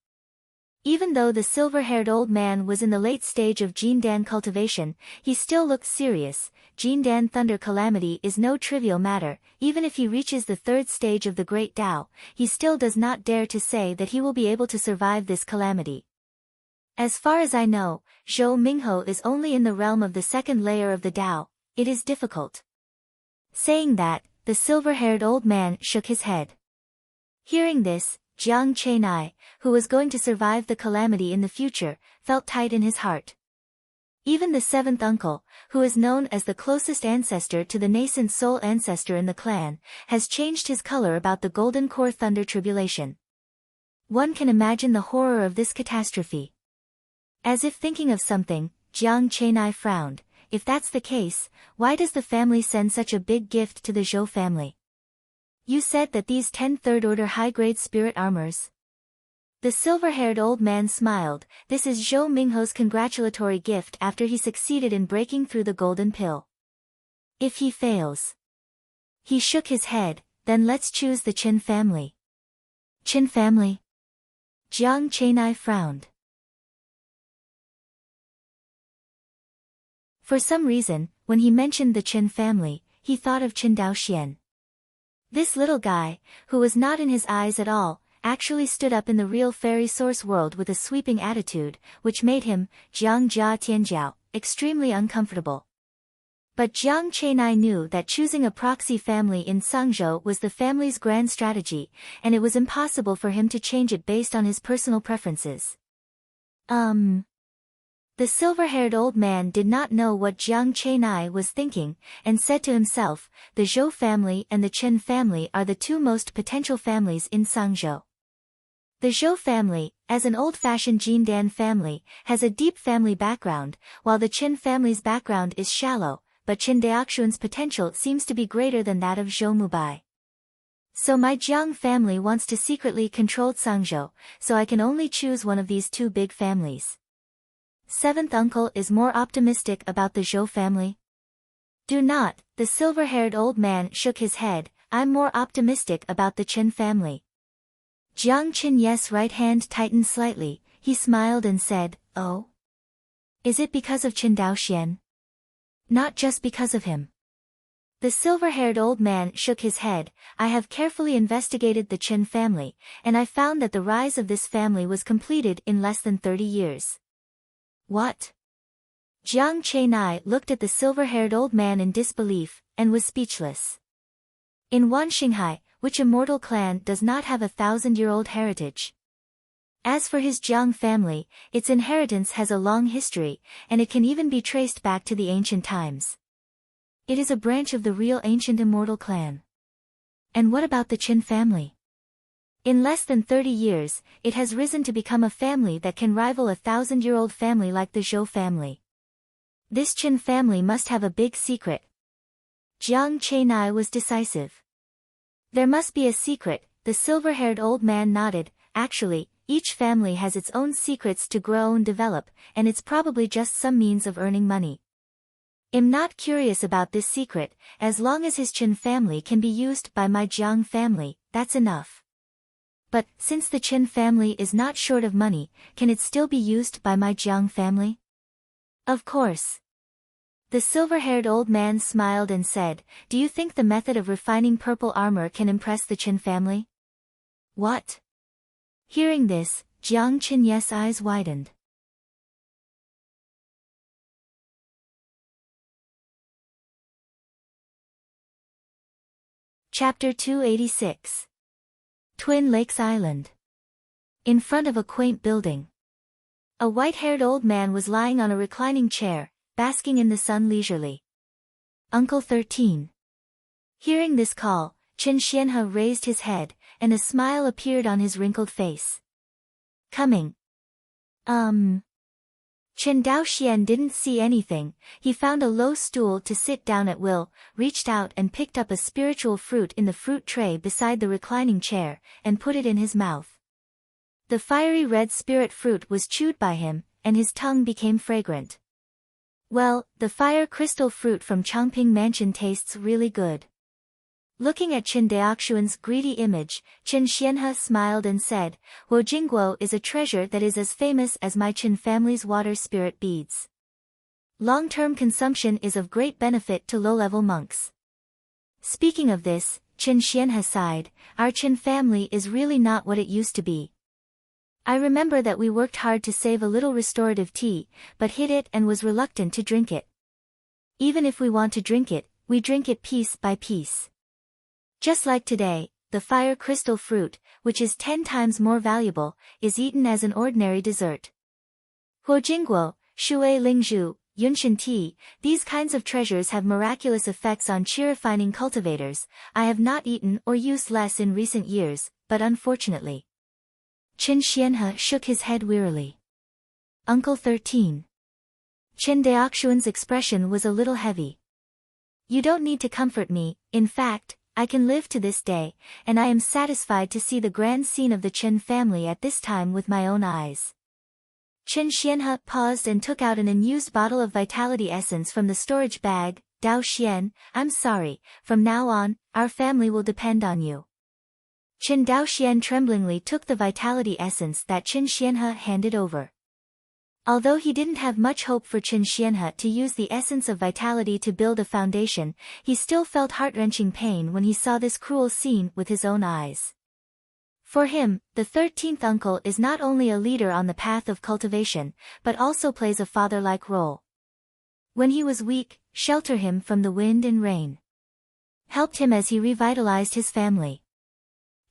Even though the silver-haired old man was in the late stage of Jindan cultivation, he still looked serious. Jindan Thunder Calamity is no trivial matter. Even if he reaches the third stage of the Great Tao, he still does not dare to say that he will be able to survive this calamity. As far as I know, Zhou Mingho is only in the realm of the second layer of the Tao. It is difficult. Saying that, the silver-haired old man shook his head. Hearing this, Jiang Chenai, who was going to survive the calamity in the future, felt tight in his heart. Even the seventh uncle, who is known as the closest ancestor to the nascent soul ancestor in the clan, has changed his color about the Golden Core Thunder Tribulation. One can imagine the horror of this catastrophe. As if thinking of something, Jiang Chenai frowned. If that's the case, why does the family send such a big gift to the Zhou family? You said that these 10 third-order high-grade spirit armors. The silver-haired old man smiled. This is Zhou Mingho's congratulatory gift after he succeeded in breaking through the golden pill. If he fails. He shook his head. Then let's choose the Qin family. Qin family? Jiang Chenai frowned. For some reason, when he mentioned the Qin family, he thought of Qin Daoxian. This little guy, who was not in his eyes at all, actually stood up in the real fairy source world with a sweeping attitude, which made him, Jiang Jia Tianjiao, extremely uncomfortable. But Jiang Chenai knew that choosing a proxy family in Tsangzhou was the family's grand strategy, and it was impossible for him to change it based on his personal preferences. The silver-haired old man did not know what Jiang Chenai was thinking, and said to himself, the Zhou family and the Qin family are the two most potential families in Tsangzhou. The Zhou family, as an old-fashioned Jindan family, has a deep family background, while the Qin family's background is shallow, but Qin Daoxuan's potential seems to be greater than that of Zhou Mubai. So my Jiang family wants to secretly control Tsangzhou, so I can only choose one of these two big families. Seventh uncle is more optimistic about the Zhou family? Do not, the silver-haired old man shook his head. I'm more optimistic about the Qin family. Jiang Chenye's right hand tightened slightly. He smiled and said, oh? Is it because of Qin Daoxian? Not just because of him. The silver-haired old man shook his head. I have carefully investigated the Qin family, and I found that the rise of this family was completed in less than 30 years. What? Jiang Chenai looked at the silver-haired old man in disbelief, and was speechless. In Wanxinghai, which immortal clan does not have a 1,000-year-old heritage? As for his Jiang family, its inheritance has a long history, and it can even be traced back to the ancient times. It is a branch of the real ancient immortal clan. And what about the Qin family? In less than 30 years, it has risen to become a family that can rival a 1,000-year-old family like the Zhou family. This Qin family must have a big secret. Jiang Chenai was decisive. There must be a secret. The silver-haired old man nodded. Actually, each family has its own secrets to grow and develop, and it's probably just some means of earning money. I'm not curious about this secret. As long as his Qin family can be used by my Jiang family, that's enough. But, since the Qin family is not short of money, can it still be used by my Jiang family? Of course. The silver-haired old man smiled and said, do you think the method of refining purple armor can impress the Qin family? What? Hearing this, Jiang Qinye's eyes widened. Chapter 286. Twin Lakes Island. In front of a quaint building. A white-haired old man was lying on a reclining chair, basking in the sun leisurely. Uncle 13. Hearing this call, Chen Xianhe raised his head, and a smile appeared on his wrinkled face. Coming. Chen Daoxian didn't see anything. He found a low stool to sit down at will, reached out and picked up a spiritual fruit in the fruit tray beside the reclining chair, and put it in his mouth. The fiery red spirit fruit was chewed by him, and his tongue became fragrant. Well, the fire crystal fruit from Changping Mansion tastes really good. Looking at Chen Daoxuan's greedy image, Chen Xianhe smiled and said, Wo Jingguo is a treasure that is as famous as my Chen family's water spirit beads. Long-term consumption is of great benefit to low-level monks. Speaking of this, Chen Xianhe sighed, our Chen family is really not what it used to be. I remember that we worked hard to save a little restorative tea, but hid it and was reluctant to drink it. Even if we want to drink it, we drink it piece by piece. Just like today, the fire crystal fruit, which is 10 times more valuable, is eaten as an ordinary dessert. Huo Jingguo, Shui Lingzhu, Yunshan tea, these kinds of treasures have miraculous effects on chi-refining cultivators. I have not eaten or used less in recent years, but unfortunately. Chen Xianhe shook his head wearily. Uncle 13. Chen Daoxuan's expression was a little heavy. You don't need to comfort me, in fact, I can live to this day, and I am satisfied to see the grand scene of the Chen family at this time with my own eyes. Chen Xianhe paused and took out an unused bottle of vitality essence from the storage bag. Dao Xian, I'm sorry, from now on, our family will depend on you. Chen Daoxian tremblingly took the vitality essence that Chen Xianhe handed over. Although he didn't have much hope for Chen Xianhe to use the essence of vitality to build a foundation, he still felt heart-wrenching pain when he saw this cruel scene with his own eyes. For him, the 13th uncle is not only a leader on the path of cultivation, but also plays a father-like role. When he was weak, shelter him from the wind and rain. Helped him as he revitalized his family.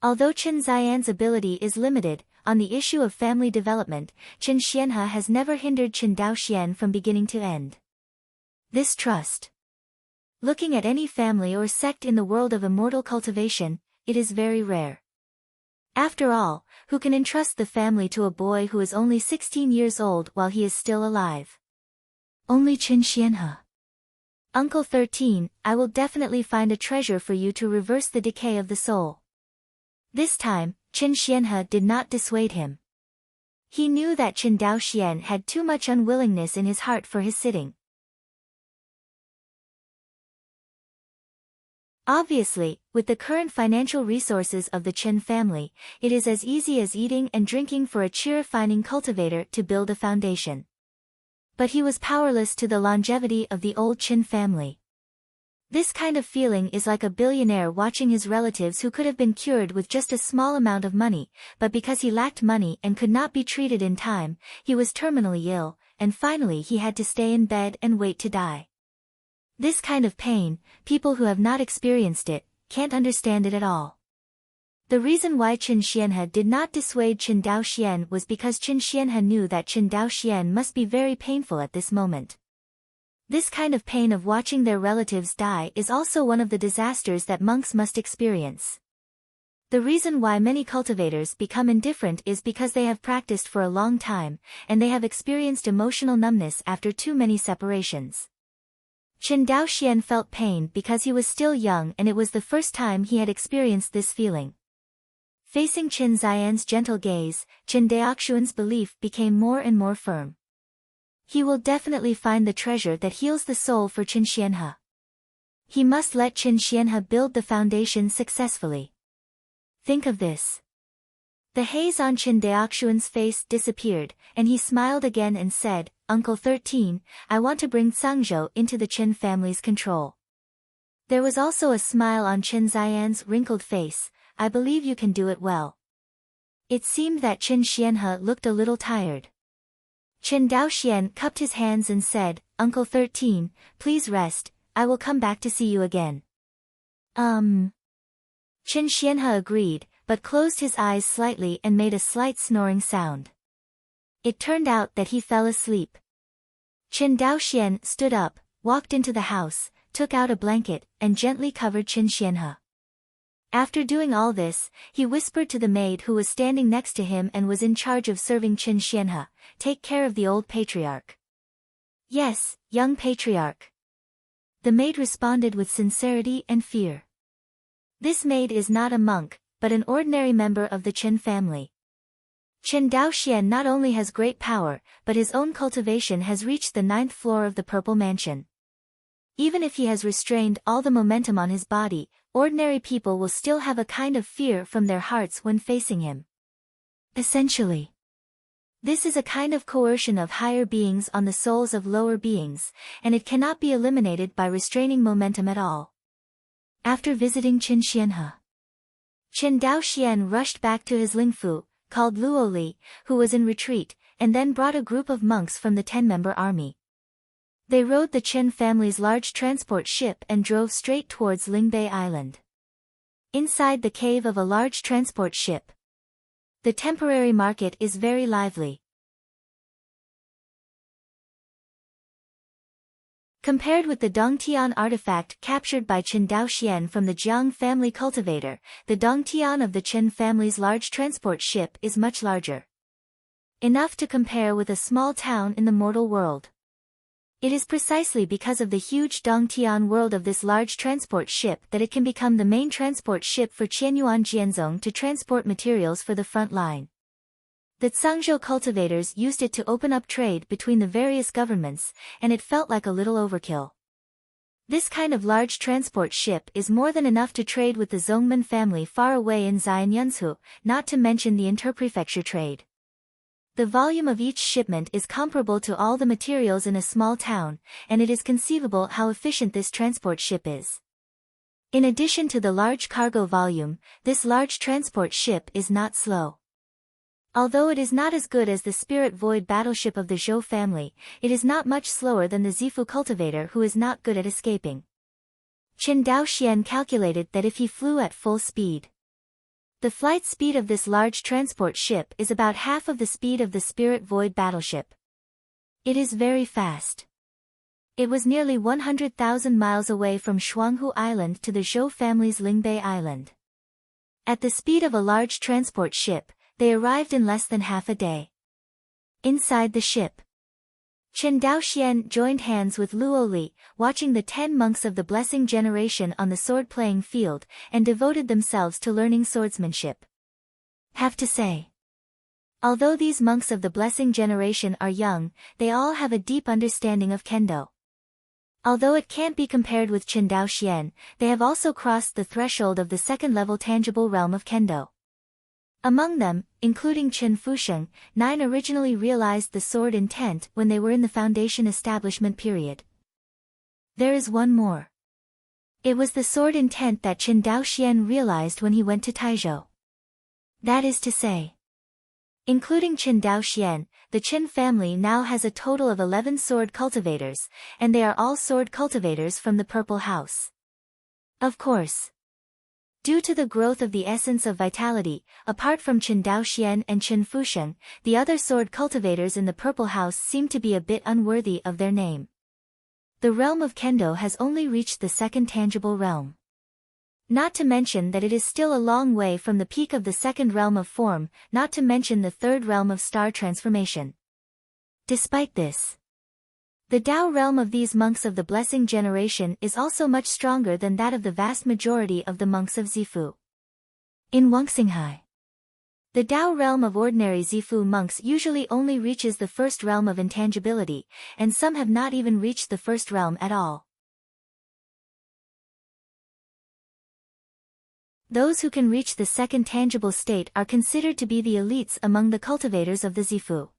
Although Chen Xian's ability is limited, on the issue of family development, Chen Xianhe has never hindered Chen Daoxian from beginning to end. This trust. Looking at any family or sect in the world of immortal cultivation, it is very rare. After all, who can entrust the family to a boy who is only 16 years old while he is still alive? Only Chen Xianhe. Uncle 13, I will definitely find a treasure for you to reverse the decay of the soul. This time, Chen Xianhe did not dissuade him. He knew that Chen Daoxian had too much unwillingness in his heart for his sitting. Obviously, with the current financial resources of the Chen family, it is as easy as eating and drinking for a chi-refining cultivator to build a foundation. But he was powerless to the longevity of the old Chen family. This kind of feeling is like a billionaire watching his relatives who could have been cured with just a small amount of money, but because he lacked money and could not be treated in time, he was terminally ill, and finally he had to stay in bed and wait to die. This kind of pain, people who have not experienced it, can't understand it at all. The reason why Chen Xianhe did not dissuade Chen Daoxian was because Chen Xianhe knew that Chen Daoxian must be very painful at this moment. This kind of pain of watching their relatives die is also one of the disasters that monks must experience. The reason why many cultivators become indifferent is because they have practiced for a long time, and they have experienced emotional numbness after too many separations. Chen Daoxian felt pain because he was still young and it was the first time he had experienced this feeling. Facing Chen Xian's gentle gaze, Chen Daoxuan's belief became more and more firm. He will definitely find the treasure that heals the soul for Chen Xianhe. He must let Chen Xianhe build the foundation successfully. Think of this. The haze on Chen Daoxuan's face disappeared, and he smiled again and said, Uncle 13, I want to bring Cangzhou into the Chen family's control. There was also a smile on Chen Xian's wrinkled face. I believe you can do it well. It seemed that Qin Xianhe looked a little tired. Qin Daoxian cupped his hands and said, "Uncle 13, please rest, I will come back to see you again." Qin Xianhe agreed, but closed his eyes slightly and made a slight snoring sound. It turned out that he fell asleep. Qin Daoxian stood up, walked into the house, took out a blanket, and gently covered Qin Xianhe. After doing all this, he whispered to the maid who was standing next to him and was in charge of serving Qin Xianhe, "Take care of the old patriarch." "Yes, young patriarch." The maid responded with sincerity and fear. This maid is not a monk, but an ordinary member of the Qin family. Qin Daoxian not only has great power, but his own cultivation has reached the 9th floor of the Purple Mansion. Even if he has restrained all the momentum on his body, ordinary people will still have a kind of fear from their hearts when facing him. Essentially, this is a kind of coercion of higher beings on the souls of lower beings, and it cannot be eliminated by restraining momentum at all. After visiting Qin Xianhe, Qin Daoxian rushed back to his Lingfu, called Luoli, who was in retreat, and then brought a group of monks from the 10-member army. They rowed the Qin family's large transport ship and drove straight towards Lingbei Island. Inside the cave of a large transport ship, the temporary market is very lively. Compared with the Dongtian artifact captured by Qin Daoxian from the Jiang family cultivator, the Dongtian of the Qin family's large transport ship is much larger. Enough to compare with a small town in the mortal world. It is precisely because of the huge Dongtian world of this large transport ship that it can become the main transport ship for Qianyuan Jianzong to transport materials for the front line. The Zhangzhou cultivators used it to open up trade between the various governments, and it felt like a little overkill. This kind of large transport ship is more than enough to trade with the Zongmen family far away in Xianyunzhu, not to mention the interprefecture trade. The volume of each shipment is comparable to all the materials in a small town, and it is conceivable how efficient this transport ship is. In addition to the large cargo volume, this large transport ship is not slow. Although it is not as good as the Spirit Void battleship of the Zhou family, it is not much slower than the Zifu cultivator who is not good at escaping. Qin Daoxian calculated that if he flew at full speed, the flight speed of this large transport ship is about half of the speed of the Spirit Void battleship. It is very fast. It was nearly 100,000 miles away from Shuanghu Island to the Zhou family's Lingbei Island. At the speed of a large transport ship, they arrived in less than half a day. Inside the ship, Qin Daoxian joined hands with Luoli, watching the 10 monks of the Blessing generation on the sword-playing field, and devoted themselves to learning swordsmanship. Have to say, although these monks of the Blessing generation are young, they all have a deep understanding of kendo. Although it can't be compared with Qin Daoxian, they have also crossed the threshold of the second-level tangible realm of kendo. Among them, including Qin Fusheng, 9 originally realized the sword intent when they were in the foundation establishment period. There is one more. It was the sword intent that Qin Daoxian realized when he went to Taizhou. That is to say, including Qin Daoxian, the Qin family now has a total of 11 sword cultivators, and they are all sword cultivators from the Purple House. Of course, due to the growth of the essence of vitality, apart from Qin Daoxian and Qin Fusheng, the other sword cultivators in the Purple House seem to be a bit unworthy of their name. The realm of Kendo has only reached the second tangible realm. Not to mention that it is still a long way from the peak of the second realm of form, not to mention the third realm of star transformation. Despite this, the Tao realm of these monks of the Blessing generation is also much stronger than that of the vast majority of the monks of Zifu. In Wangxinghai, the Tao realm of ordinary Zifu monks usually only reaches the first realm of intangibility, and some have not even reached the first realm at all. Those who can reach the second tangible state are considered to be the elites among the cultivators of the Zifu.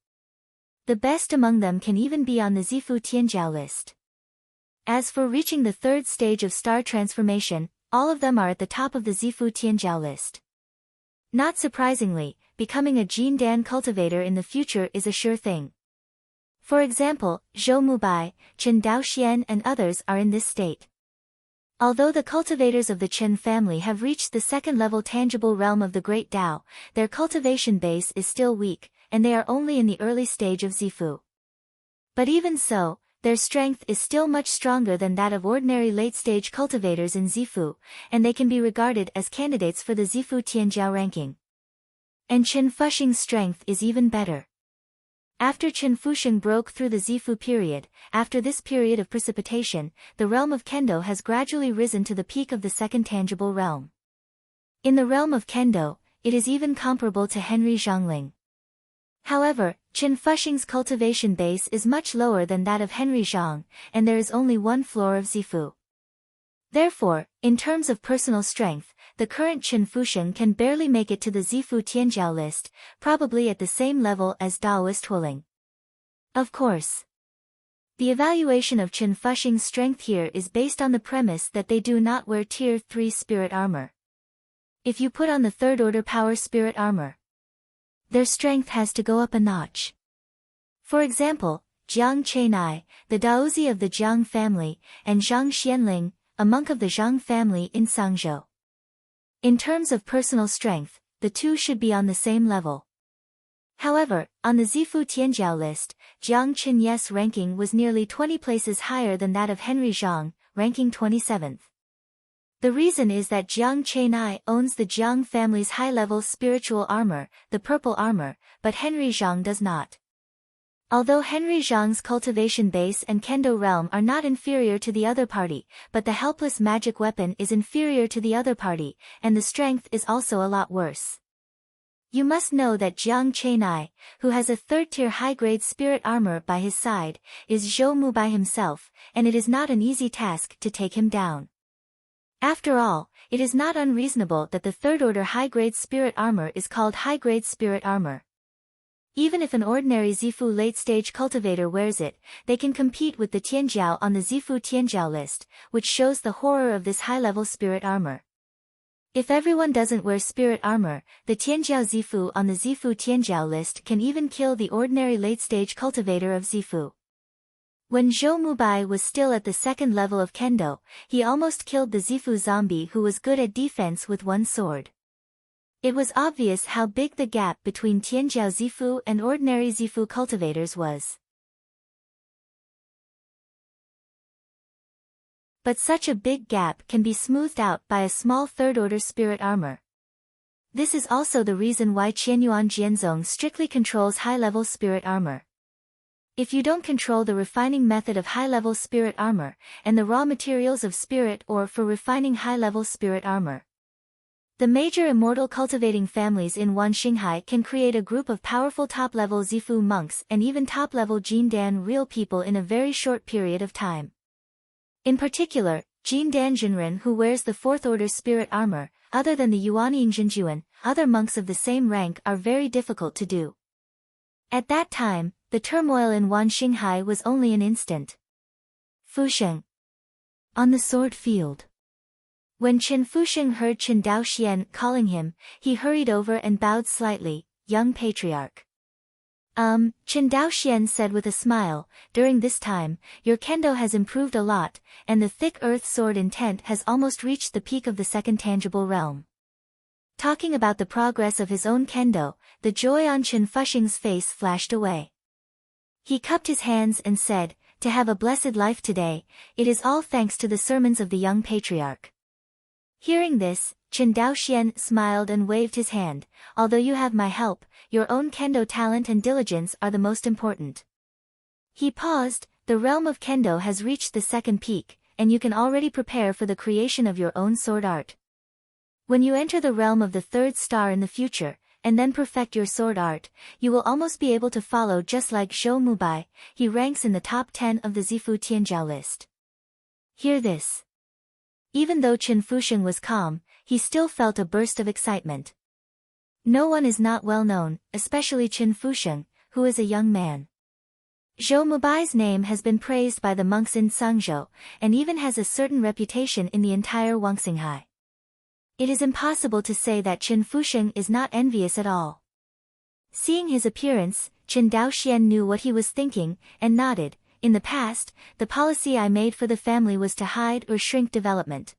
The best among them can even be on the Zifu Tianjiao list. As for reaching the third stage of star transformation, all of them are at the top of the Zifu Tianjiao list. Not surprisingly, becoming a Jindan cultivator in the future is a sure thing. For example, Zhou Mubai, Chen Daoxian and others are in this state. Although the cultivators of the Chen family have reached the second-level tangible realm of the Great Tao, their cultivation base is still weak, and they are only in the early stage of Zifu. But even so, their strength is still much stronger than that of ordinary late-stage cultivators in Zifu, and they can be regarded as candidates for the Zifu Tianjiao ranking. And Chen Fuxing's strength is even better. After Chen Fuxing broke through the Zifu period, after this period of precipitation, the realm of Kendo has gradually risen to the peak of the second tangible realm. In the realm of Kendo, it is even comparable to Henry Zhongling. However, Chen Fuxing's cultivation base is much lower than that of Henry Zhong, and there is only one floor of Zifu. Therefore, in terms of personal strength, the current Chen Fuxing can barely make it to the Zifu Tianjiao list, probably at the same level as Daoist Huling. Of course, the evaluation of Chen Fuxing's strength here is based on the premise that they do not wear Tier 3 spirit armor. If you put on the third-order power spirit armor, their strength has to go up a notch. For example, Jiang Chenai, the Daozi of the Jiang family, and Zhang Xianling, a monk of the Zhang family in Sangzhou. In terms of personal strength, the two should be on the same level. However, on the Zifu Tianjiao list, Jiang Chenye's ranking was nearly 20 places higher than that of Henry Zhang, ranking 27th. The reason is that Jiang Chenai owns the Jiang family's high-level spiritual armor, the purple armor, but Henry Zhang does not. Although Henry Zhang's cultivation base and Kendo realm are not inferior to the other party, but the helpless magic weapon is inferior to the other party, and the strength is also a lot worse. You must know that Jiang Chenai, who has a third-tier high-grade spirit armor by his side, is Zhou Mu by himself, and it is not an easy task to take him down. After all, it is not unreasonable that the third-order high-grade spirit armor is called high-grade spirit armor. Even if an ordinary Zifu late-stage cultivator wears it, they can compete with the Tianjiao on the Zifu Tianjiao list, which shows the horror of this high-level spirit armor. If everyone doesn't wear spirit armor, the Tianjiao Zifu on the Zifu Tianjiao list can even kill the ordinary late-stage cultivator of Zifu. When Zhou Mubai was still at the second level of Kendo, he almost killed the Zifu zombie who was good at defense with one sword. It was obvious how big the gap between Tianjiao Zifu and ordinary Zifu cultivators was. But such a big gap can be smoothed out by a small third-order spirit armor. This is also the reason why Qianyuan Jianzong strictly controls high-level spirit armor. If you don't control the refining method of high-level spirit armor, and the raw materials of spirit ore for refining high-level spirit armor, the major immortal cultivating families in Wanxinghai can create a group of powerful top-level Zifu monks and even top-level Jindan real people in a very short period of time. In particular, Jindan Jinren, who wears the fourth-order spirit armor, other than the Yuanying Jinjuan, other monks of the same rank are very difficult to do. At that time, the turmoil in Wanxinghai was only an instant. Fusheng. On the sword field. When Chen Fuxing heard Chen Daoxian calling him, he hurried over and bowed slightly. Young patriarch. Chen Daoxian said with a smile, during this time, your kendo has improved a lot, and the thick earth sword intent has almost reached the peak of the second tangible realm. Talking about the progress of his own kendo, the joy on Chen Fuxing's face flashed away. He cupped his hands and said, to have a blessed life today, it is all thanks to the sermons of the young patriarch. Hearing this, Chen Daoxian smiled and waved his hand. Although you have my help, your own kendo talent and diligence are the most important. He paused. The realm of kendo has reached the second peak, and you can already prepare for the creation of your own sword art. When you enter the realm of the third star in the future, and then perfect your sword art, you will almost be able to follow just like Zhou Mubai. He ranks in the top 10 of the Zifu Tianjiao list. Hear this. Even though Chen Fuxing was calm, he still felt a burst of excitement. No one is not well known, especially Chen Fuxing, who is a young man. Zhou Mubai's name has been praised by the monks in Sangzhou, and even has a certain reputation in the entire Wanxinghai. It is impossible to say that Chen Fuxing is not envious at all. Seeing his appearance, Chen Daoxian knew what he was thinking, and nodded. In the past, the policy I made for the family was to hide or shrink development.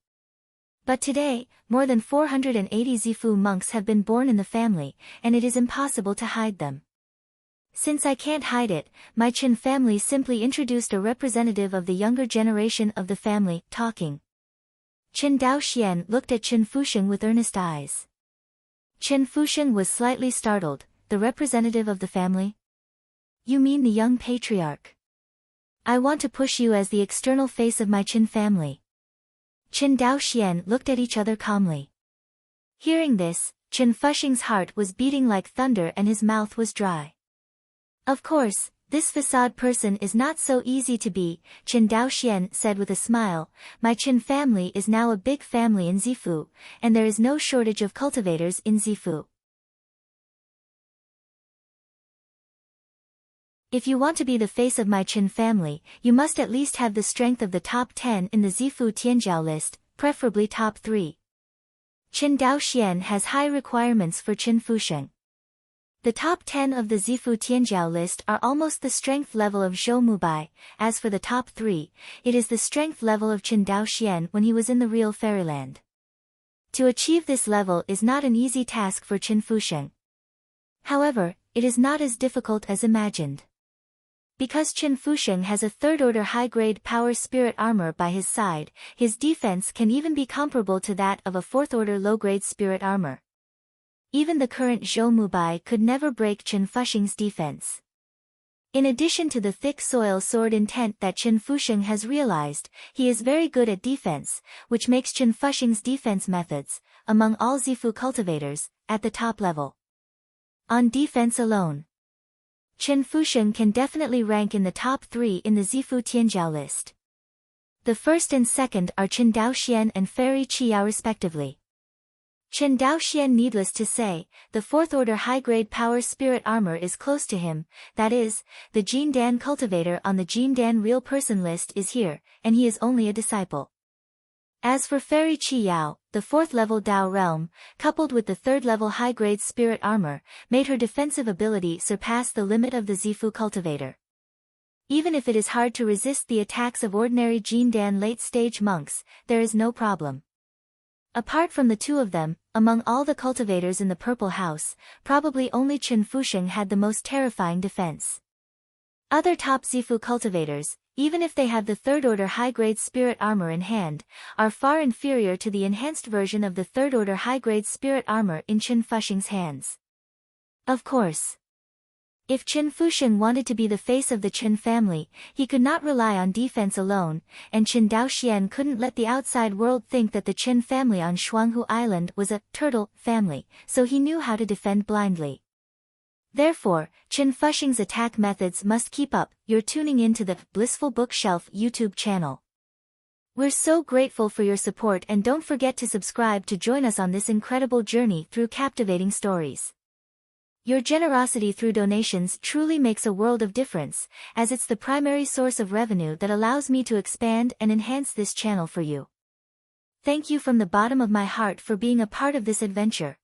But today, more than 480 Zifu monks have been born in the family, and it is impossible to hide them. Since I can't hide it, my Qin family simply introduced a representative of the younger generation of the family, talking. Chen Daoxian looked at Chen Fusheng with earnest eyes. Chen Fusheng was slightly startled. The representative of the family? You mean the young patriarch? I want to push you as the external face of my Qin family. Chen Daoxian looked at each other calmly. Hearing this, Chen Fusheng's heart was beating like thunder and his mouth was dry. Of course, this facade person is not so easy to be, Chen Daoxian said with a smile. My Qin family is now a big family in Zifu, and there is no shortage of cultivators in Zifu. If you want to be the face of my Qin family, you must at least have the strength of the top 10 in the Zifu Tianjiao list, preferably top 3. Chen Daoxian has high requirements for Chen Fusheng. The top 10 of the Zifu Tianjiao list are almost the strength level of Zhou Mubai. As for the top 3, it is the strength level of Chen Daoxian when he was in the real fairyland. To achieve this level is not an easy task for Chen Fusheng. However, it is not as difficult as imagined. Because Chen Fusheng has a third-order high-grade power spirit armor by his side, his defense can even be comparable to that of a fourth-order low-grade spirit armor. Even the current Zhou Mubai could never break Chen Fusheng's defense. In addition to the thick soil sword intent that Chen Fusheng has realized, he is very good at defense, which makes Chen Fusheng's defense methods, among all Zifu cultivators, at the top level. On defense alone, Chen Fusheng can definitely rank in the top 3 in the Zifu Tianjiao list. The first and second are Chen Daoxian and Fairy Qiyao respectively. Chen Daoxian, needless to say, the fourth-order high-grade power spirit armor is close to him, that is, the Jindan cultivator on the Jindan real person list is here, and he is only a disciple. As for Fairy Qiyao, the 4th-level Dao realm, coupled with the 3rd-level high-grade spirit armor, made her defensive ability surpass the limit of the Zifu cultivator. Even if it is hard to resist the attacks of ordinary Jindan late-stage monks, there is no problem. Apart from the two of them, among all the cultivators in the Purple House, probably only Chen Fusheng had the most terrifying defense. Other top Zifu cultivators, even if they have the third-order high-grade spirit armor in hand, are far inferior to the enhanced version of the third-order high-grade spirit armor in Chen Fusheng's hands. Of course, if Chen Fusheng wanted to be the face of the Chen family, he could not rely on defense alone, and Chen Daoxian couldn't let the outside world think that the Chen family on Shuanghu Island was a turtle family, so he knew how to defend blindly. Therefore, Chen Fusheng's attack methods must keep up. You're tuning into the Blissful Bookshelf YouTube channel. We're so grateful for your support, and don't forget to subscribe to join us on this incredible journey through captivating stories. Your generosity through donations truly makes a world of difference, as it's the primary source of revenue that allows me to expand and enhance this channel for you. Thank you from the bottom of my heart for being a part of this adventure.